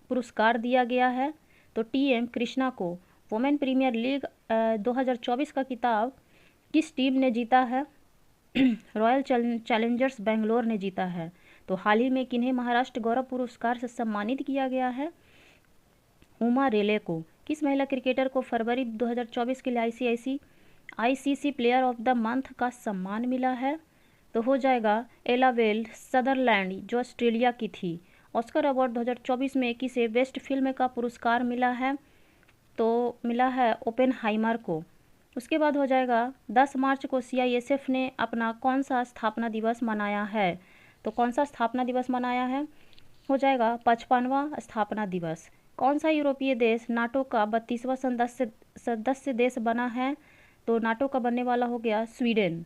A: पुरस्कार दिया गया है? तो TM कृष्णा को। वुमेन प्रीमियर लीग 2024 का खिताब किस टीम ने जीता है? रॉयल चैलेंजर्स बेंगलोर ने जीता है। तो हाल ही में किन्हें महाराष्ट्र गौरव पुरस्कार से सम्मानित किया गया है? उमा रेले को। किस महिला क्रिकेटर को फरवरी 2024 के लिए ICC player of the month का सम्मान मिला है? तो हो जाएगा एलावेल सदरलैंड, जो ऑस्ट्रेलिया की थी। ऑस्कर अवार्ड 2024 में किसे बेस्ट फिल्म का पुरस्कार मिला है? तो मिला है ओपेनहाइमर को। उसके बाद हो जाएगा 10 मार्च को सीआईएसएफ ने अपना कौन सा स्थापना दिवस मनाया है? तो कौन सा स्थापना दिवस मनाया है? हो जाएगा 55वां स्थापना दिवस। कौन सा यूरोपीय देश नाटो का 32वां सदस्य देश बना है? तो नाटो का बनने वाला हो गया स्वीडन।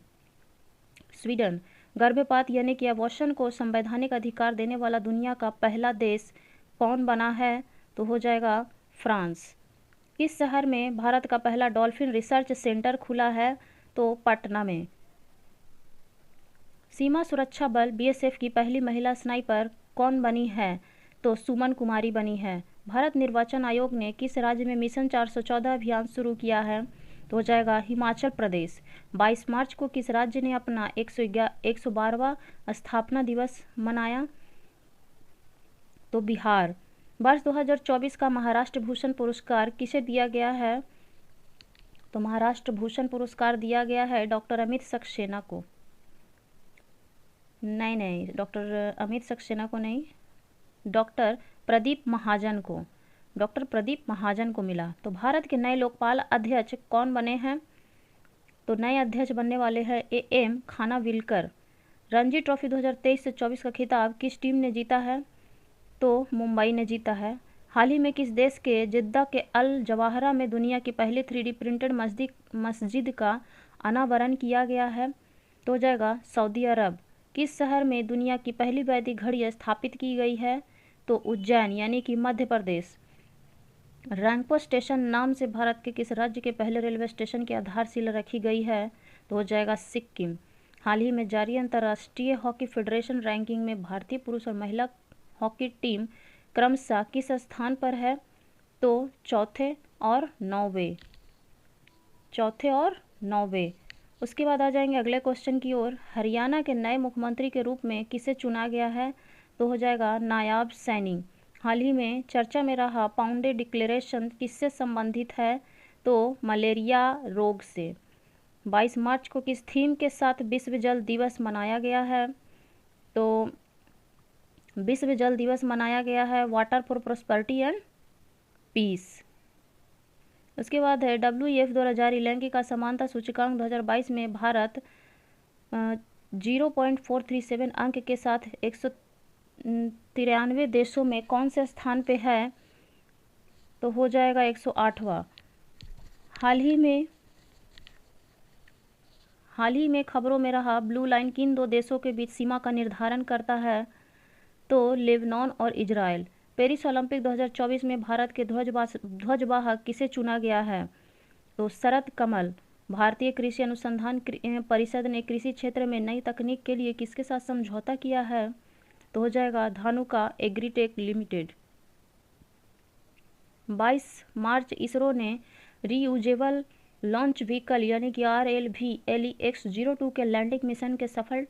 A: गर्भपात यानी कि अबॉर्शन को संवैधानिक अधिकार देने वाला दुनिया का पहला देश कौन बना है? तो हो जाएगा फ्रांस। किस शहर में भारत का पहला डॉल्फिन रिसर्च सेंटर खुला है? तो पटना में। सीमा सुरक्षा बल बीएसएफ की पहली महिला स्नाइपर कौन बनी है? तो सुमन कुमारी बनी है। भारत निर्वाचन आयोग ने किस राज्य में मिशन 414 अभियान शुरू किया है? तो हो जाएगा हिमाचल प्रदेश। 22 मार्च को किस राज्य ने अपना 112वां स्थापना दिवस मनाया? तो बिहार। वर्ष 2024 का महाराष्ट्र भूषण पुरस्कार किसे दिया गया है? तो महाराष्ट्र भूषण पुरस्कार दिया गया है डॉक्टर अमित सक्सेना को। नहीं, डॉक्टर अमित सक्सेना को नहीं, डॉक्टर प्रदीप महाजन को। डॉक्टर प्रदीप महाजन को मिला। तो भारत के नए लोकपाल अध्यक्ष कौन बने हैं? तो नए अध्यक्ष बनने वाले हैं एएम खानाविलकर। रणजी ट्रॉफी 2023 से 24 का खिताब किस टीम ने जीता है? तो मुंबई ने जीता है। हाल ही में किस देश के जिद्दा के अल जवाहरा में दुनिया की पहली 3D प्रिंटेड मस्जिद का अनावरण किया गया है? तो हो जाएगा सऊदी अरब। किस शहर में दुनिया की पहली वैदिक घड़ी स्थापित की गई है? तो उज्जैन यानी कि मध्य प्रदेश। रंगपो स्टेशन नाम से भारत के किस राज्य के पहले रेलवे स्टेशन की आधारशिला रखी गई है? तो हो जाएगा सिक्किम। हाल ही में जारी अंतर्राष्ट्रीय हॉकी फेडरेशन रैंकिंग में भारतीय पुरुष और महिला हॉकी टीम क्रमशः किस स्थान पर है? तो चौथे और नौवे। उसके बाद आ जाएंगे अगले क्वेश्चन की ओर। हरियाणा के नए मुख्यमंत्री के रूप में किसे चुना गया है? तो हो जाएगा नायाब सैनी। हाल ही में चर्चा में रहा पाउंडे डिक्लेरेशन किससे संबंधित है? तो मलेरिया रोग से। 22 मार्च को किस थीम के साथ विश्व जल दिवस मनाया गया है? तो विश्व जल दिवस मनाया गया है water for prosperity and peace. उसके बाद है WEF द्वारा जारी लैंगिक असमानता सूचकांक 2022 में भारत 0.437 अंक के साथ 193 देशों में कौन से स्थान पे है? तो हो जाएगा 108वां। हाल ही में खबरों में रहा ब्लू लाइन किन दो देशों के बीच सीमा का निर्धारण करता है? तो लेबनान और इजराइल। पेरिस ओलंपिक 2024 में भारत के ध्वजवाहक किसे चुना गया है? तो शरद कमल। भारतीय कृषि अनुसंधान परिषद ने कृषि क्षेत्र में नई तकनीक के लिए किसके साथ समझौता किया है? तो हो जाएगा धानुका एग्रीटेक लिमिटेड। 22 मार्च इसरो ने रीयूजेबल लॉन्च व्हीकल यानी कि RLV-LEX-02 के लैंडिंग मिशन के सफल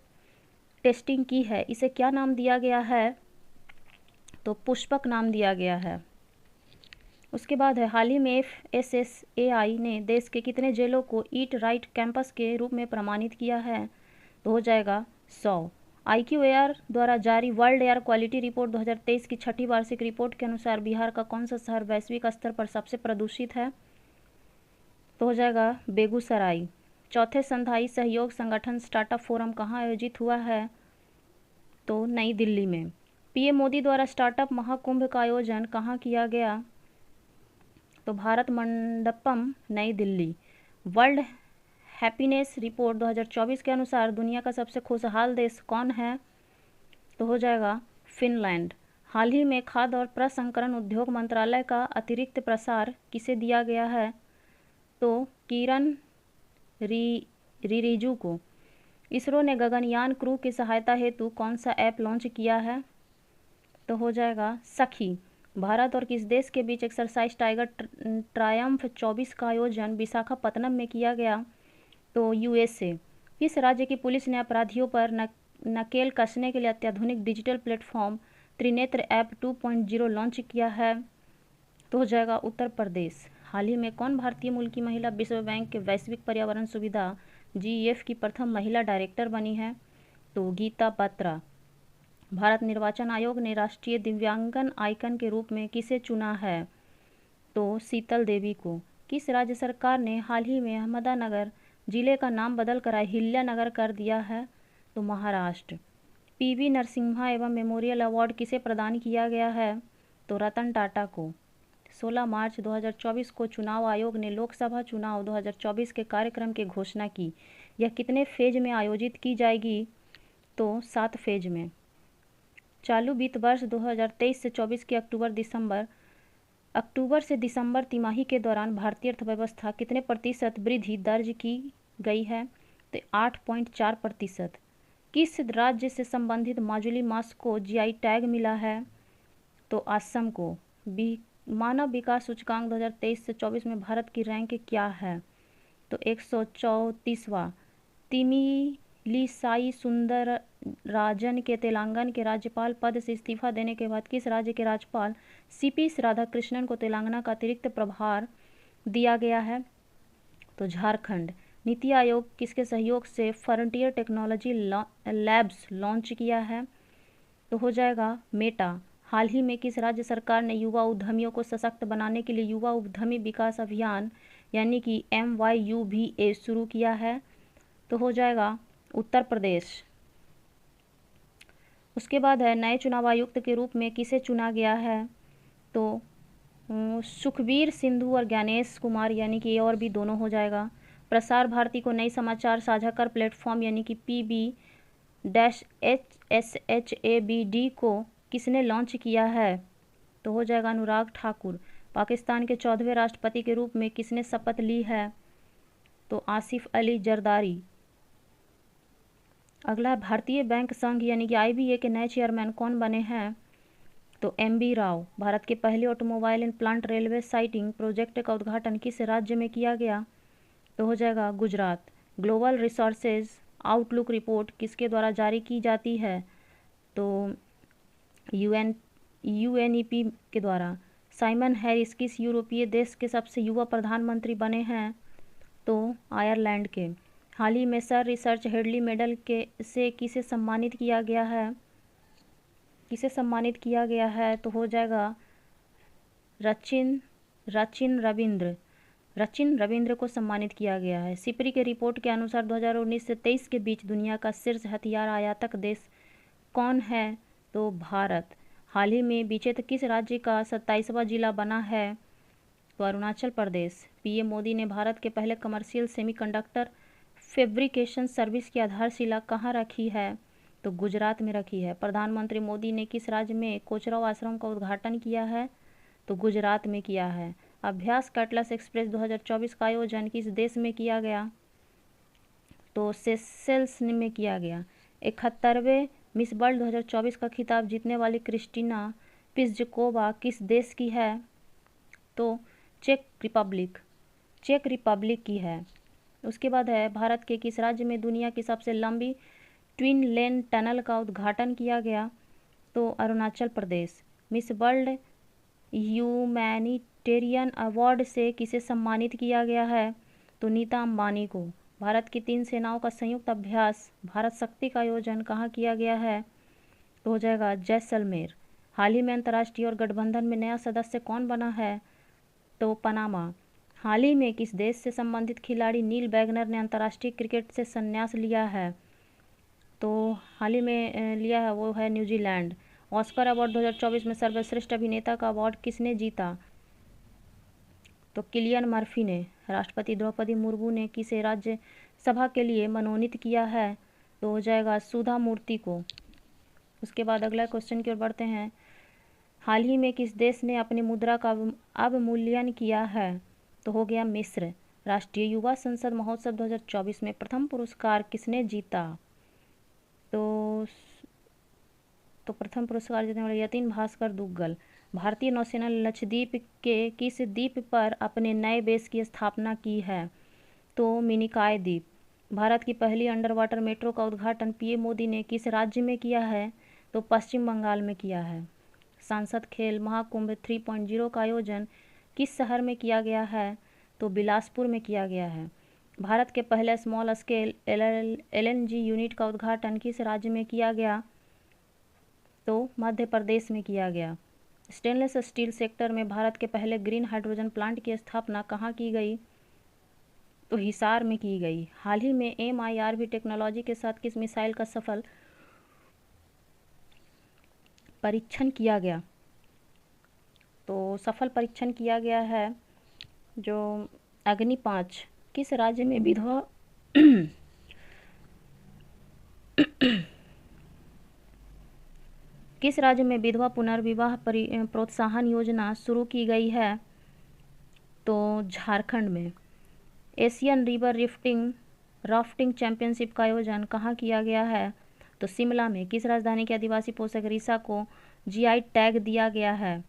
A: टेस्टिंग की है। इसे क्या नाम दिया गया है? तो पुष्पक नाम दिया गया है। उसके बाद है हाल ही में FSSAI ने देश के कितने जेलों को ईट राइट कैंपस के रूप में प्रमाणित किया है? तो हो जाएगा 100। IQAir द्वारा जारी वर्ल्ड एयर क्वालिटी रिपोर्ट 2023 की छठी वार्षिक रिपोर्ट के अनुसार बिहार का कौन सा शहर वैश्विक स्तर पर सबसे प्रदूषित है? तो हो जाएगा बेगूसराय। चौथे संघाई सहयोग संगठन स्टार्टअप फोरम कहाँ आयोजित हुआ है? तो नई दिल्ली में। PM मोदी द्वारा स्टार्टअप महाकुंभ का आयोजन कहाँ किया गया? तो भारत मंडपम नई दिल्ली। वर्ल्ड हैप्पीनेस रिपोर्ट 2024 के अनुसार दुनिया का सबसे खुशहाल देश कौन है? तो हो जाएगा फिनलैंड। हाल ही में खाद्य और प्रसंस्करण उद्योग मंत्रालय का अतिरिक्त प्रसार किसे दिया गया है? तो किरण रिजिजू को। इसरो ने गगनयान क्रू की सहायता हेतु कौन सा ऐप लॉन्च किया है? तो हो जाएगा सखी। भारत और किस देश के बीच एक्सरसाइज टाइगर ट्रायम्फ 24 का आयोजन विशाखापत्तनम में किया गया? तो USA। किस राज्य की पुलिस ने अपराधियों पर नकेल कसने के लिए अत्याधुनिक digital platform Trinetra app 2.0 launch किया है? तो हो जाएगा उत्तर प्रदेश। हाल ही में कौन भारतीय मूल की महिला विश्व बैंक के वैश्विक पर्यावरण सुविधा GEF की प्रथम महिला डायरेक्टर बनी है? तो गीता बत्रा। भारत निर्वाचन आयोग ने राष्ट्रीय दिव्यांगन आइकन के रूप में किसे चुना है? तो शीतल देवी को। किस राज्य सरकार ने हाल ही में अहमदानगर जिले का नाम बदल कर अहिल्यानगर कर दिया है? तो महाराष्ट्र। PV नरसिम्हा एवं मेमोरियल अवार्ड किसे प्रदान किया गया है? तो रतन टाटा को। 16 मार्च 2024 को चुनाव आयोग ने लोकसभा चुनाव 2024 के कार्यक्रम की घोषणा की। यह कितने फेज में आयोजित की जाएगी? तो 7 फेज में। चालू वित्त वर्ष 2023 से 24 के अक्टूबर से दिसंबर तिमाही के दौरान भारतीय अर्थव्यवस्था कितने प्रतिशत वृद्धि दर्ज की गई है? तो 8.4%। किस राज्य से संबंधित माजुली मांस को GI टैग मिला है? तो असम को। मानव विकास सूचकांक 2023 से 24 में भारत की रैंक क्या है? तो 134वां। तिमिलिसाई सुंदरराजन के तेलंगाना के राज्यपाल पद से इस्तीफा देने के बाद किस राज्य के राज्यपाल CP राधाकृष्णन को तेलंगाना का अतिरिक्त प्रभार दिया गया है? तो झारखंड। नीति आयोग किसके सहयोग से फ्रंटियर टेक्नोलॉजी लैब्स लॉन्च किया है? तो हो जाएगा मेटा। हाल ही में किस राज्य सरकार ने युवा उद्यमियों को सशक्त बनाने के लिए युवा उद्यमी विकास अभियान यानी कि MYUVA शुरू किया है? तो हो जाएगा उत्तर प्रदेश। उसके बाद है नए चुनाव आयुक्त के रूप में किसे चुना गया है? तो सुखबीर सिंधु और ज्ञानेश कुमार यानी कि ए और बी दोनों हो जाएगा। प्रसार भारती को नई समाचार साझा कर प्लेटफॉर्म यानी कि PB-SHABD को किसने लॉन्च किया है? तो हो जाएगा अनुराग ठाकुर। पाकिस्तान के 14वें राष्ट्रपति के रूप में किसने शपथ ली है? तो आसिफ अली जरदारी। अगला भारतीय बैंक संघ यानी कि IBA के नए चेयरमैन कौन बने हैं? तो MB राव। भारत के पहले automobile and plant railway siding project का उद्घाटन किस राज्य में किया गया? तो हो जाएगा Gujarat. Global resources outlook report किसके द्वारा जारी की जाती है? तो UNEP के द्वारा। साइमन हैरिस किस यूरोपीय देश के सबसे युवा प्रधानमंत्री बने हैं? तो आयरलैंड के। हाल ही में सर रिसर्च हेडली मेडल के से किसे सम्मानित किया गया है? तो हो जाएगा रचिन रविंद्र को सम्मानित किया गया है। सिपरी के रिपोर्ट के अनुसार 2019 से 23 के बीच दुनिया का शीर्ष हथियार आयातक देश कौन है? तो भारत। हाल ही में बीचेत किस राज्य का 27वां जिला बना है? तो अरुणाचल प्रदेश। PM मोदी ने भारत के पहले कमर्शियल सेमीकंडक्टर फैब्रिकेशन सर्विस की आधारशिला कहाँ रखी है? तो गुजरात में रखी है। प्रधानमंत्री मोदी ने किस राज्य में कोचराव आश्रम का उद्घाटन किया है? तो गुजरात में किया है। अभ्यास कैटलस एक्सप्रेस 2024 का आयोजन किस देश में किया गया? तो सेशेल्स में किया गया। 71वें मिस वर्ल्ड 2024 का खिताब जीतने वाली क्रिस्टीना पिज़्जकोवा किस देश की है? तो चेक रिपब्लिक की है। उसके बाद है भारत के किस राज्य में दुनिया की सबसे लंबी ट्विन लेन टनल का उद्घाटन किया गया? तो Arunachal Pradesh. Miss world humanitarian award से किसे सम्मानित किया गया है? तो नीता अंबानी को। भारत की 3 सेनाओं का संयुक्त अभ्यास भारत शक्ति का आयोजन कहाँ किया गया है? तो हो जाएगा जैसलमेर। हाल ही में अंतर्राष्ट्रीय और गठबंधन में नया सदस्य कौन बना है? तो पनामा। हाल ही में किस देश से संबंधित खिलाड़ी नील वैगनर ने अंतर्राष्ट्रीय क्रिकेट से संन्यास लिया है? तो हाल ही में लिया है वो है न्यूजीलैंड। ऑस्कर अवार्ड 2024 में सर्वश्रेष्ठ अभिनेता का अवार्ड किसने जीता? तो किलियन मर्फी ने। राष्ट्रपति द्रौपदी मुर्मू ने किसे राज्यसभा के लिए मनोनीत किया है? तो हो जाएगा सुधा मूर्ति को। उसके बाद अगला क्वेश्चन की ओर बढ़ते हैं। हाल ही में किस देश ने अपनी मुद्रा का अवमूल्यन किया है? तो हो गया मिस्र। राष्ट्रीय युवा संसद महोत्सव 2024 में प्रथम पुरस्कार किसने जीता? तो प्रथम पुरस्कार जीतने वाले यतीन भास्कर दुग्गल। भारतीय नौसेना लक्षद्वीप के किस द्वीप पर अपने नए बेस की स्थापना की है? तो मिनिकॉय द्वीप। भारत की पहली अंडर वाटर मेट्रो का उद्घाटन पीएम मोदी ने किस राज्य में किया है? तो पश्चिम बंगाल में किया है। सांसद खेल महाकुंभ 3.0 का आयोजन किस शहर में किया गया है? तो बिलासपुर में किया गया है। भारत के पहले स्मॉल स्केल एलएनजी यूनिट का उद्घाटन किस राज्य में किया गया? तो मध्य प्रदेश में किया गया। स्टेनलेस स्टील सेक्टर में भारत के पहले ग्रीन हाइड्रोजन प्लांट की स्थापना कहाँ की गई? तो हिसार में की गई। हाल ही में MIRV टेक्नोलॉजी के साथ किस मिसाइल का सफल परीक्षण किया गया? तो सफल परीक्षण किया गया है जो अग्नि 5। किस राज्य में विधवा किस राज्य में विधवा पुनर्विवाह प्रोत्साहन योजना शुरू की गई है? तो झारखंड में। एशियन रिवर राफ्टिंग चैंपियनशिप का आयोजन कहाँ किया गया है? तो शिमला में। किस राजधानी के आदिवासी पोषक रिसा को GI टैग दिया गया है?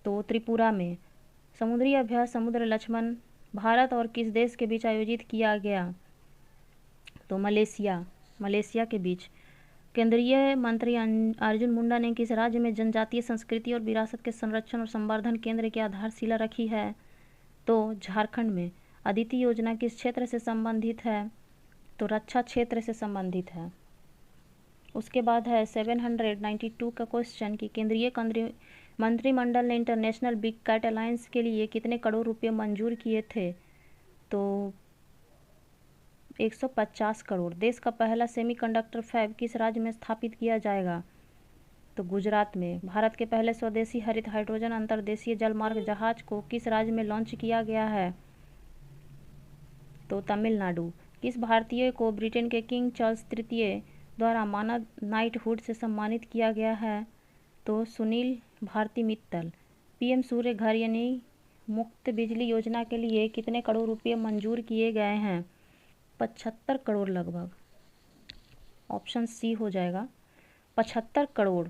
A: तो त्रिपुरा में। समुद्री अभ्यास समुद्र लक्ष्मण भारत और किस देश के बीच आयोजित किया गया? तो मलेशिया के बीच। केंद्रीय मंत्री अर्जुन मुंडा ने किस राज्य में जनजातीय संस्कृति और विरासत के संरक्षण और संवर्धन केंद्र की आधारशिला रखी है? तो झारखंड में। अदिति योजना किस क्षेत्र से संबंधित है? तो रक्षा क्षेत्र से संबंधित है। उसके बाद है 792 का क्वेश्चन कि केंद्रीय मंत्रिमंडल ने इंटरनेशनल बिग कैट अलायंस के लिए कितने करोड़ रुपए मंजूर किए थे? तो 150 करोड़। देश का पहला सेमीकंडक्टर फैब किस राज्य में स्थापित किया जाएगा? तो गुजरात में। भारत के पहले स्वदेशी हरित हाइड्रोजन अंतर्देशीय जलमार्ग जहाज को किस राज्य में लॉन्च किया गया है? तो तमिलनाडु। किस भारतीय को ब्रिटेन के किंग चार्ल्स तृतीय द्वारा मानद नाइटहुड से सम्मानित किया गया है? तो सुनील भारती मित्तल। PM सूर्य घर यानी मुफ्त बिजली योजना के लिए कितने करोड़ रुपए मंजूर किए गए हैं? 75 करोड़ लगभग। ऑप्शन C हो जाएगा 75 करोड़।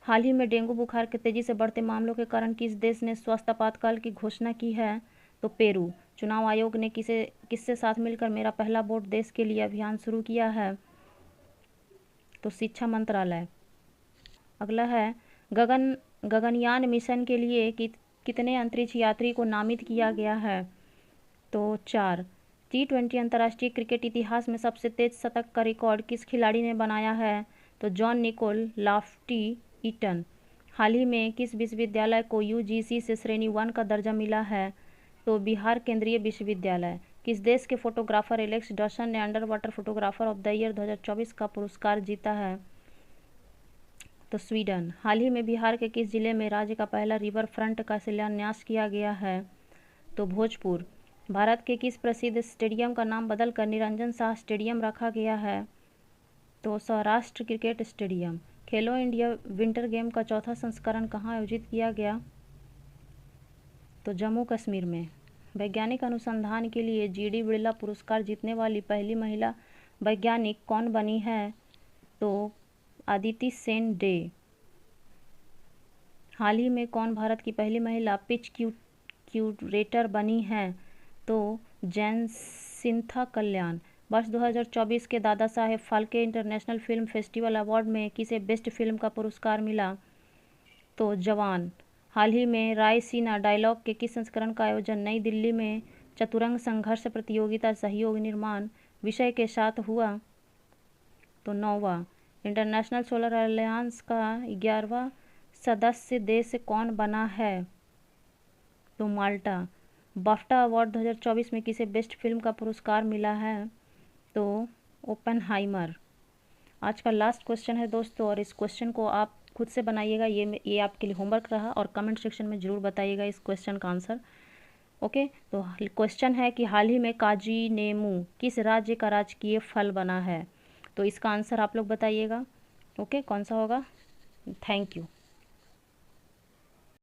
A: हाल ही में डेंगू बुखार के तेजी से बढ़ते मामलों के कारण किस देश ने स्वास्थ्य आपातकाल की घोषणा की है? तो पेरू। चुनाव आयोग ने किससे साथ मिलकर मेरा पहला वोट देश के लिए अभियान शुरू किया है? तो शिक्षा मंत्रालय। अगला है गगनयान मिशन के लिए कितने अंतरिक्ष यात्री को नामित किया गया है? तो 4। T20 अंतर्राष्ट्रीय क्रिकेट इतिहास में सबसे तेज शतक का रिकॉर्ड किस खिलाड़ी ने बनाया है? तो जॉन निकोल लाफ्टी ईटन। हाल ही में किस विश्वविद्यालय को UGC से श्रेणी 1 का दर्जा मिला है? तो बिहार केंद्रीय विश्वविद्यालय। किस देश के फोटोग्राफर एलेक्स डॉसन ने under water photographer of the year 2024 का पुरस्कार जीता है? तो स्वीडन। हाल ही में बिहार के किस जिले में राज्य का पहला रिवर फ्रंट का शिलान्यास किया गया है? तो भोजपुर। भारत के किस प्रसिद्ध स्टेडियम का नाम बदलकर निरंजन शाह स्टेडियम रखा गया है? तो सौराष्ट्र क्रिकेट स्टेडियम। खेलो इंडिया विंटर गेम का चौथा संस्करण कहाँ आयोजित किया गया? तो जम्मू कश्मीर में। वैज्ञानिक अनुसंधान के लिए GD बिरला पुरस्कार जीतने वाली पहली महिला वैज्ञानिक कौन बनी है? तो अदिति सेन डे। हाल ही में कौन भारत की पहली महिला पिच क्यूरेटर बनी है? तो जैनसिंथा कल्याण। वर्ष 2024 के Dadasaheb Phalke international film festival award में किसे बेस्ट फिल्म का पुरस्कार मिला? तो जवान। हाल ही में रायसीना डायलॉग के किस संस्करण का आयोजन नई दिल्ली में चतुरंग संघर्ष प्रतियोगिता सहयोग निर्माण विषय के साथ हुआ? तो 9वां। इंटरनेशनल सोलर अलायंस का 11वां सदस्य देश कौन बना है? तो माल्टा। बाफ्टा अवार्ड 2024 में किसे बेस्ट फिल्म का पुरस्कार मिला है? तो ओपेनहाइमर। आज का लास्ट क्वेश्चन है दोस्तों, और इस क्वेश्चन को आप खुद से बनाइएगा। ये आपके लिए होमवर्क रहा, और कमेंट सेक्शन में ज़रूर बताइएगा इस क्वेश्चन का आंसर। ओके, तो क्वेश्चन है कि हाल ही में काजी नेमू किस राज्य का राजकीय फल बना है? तो इसका आंसर आप लोग बताइएगा। ओके, कौन सा होगा? Thank you.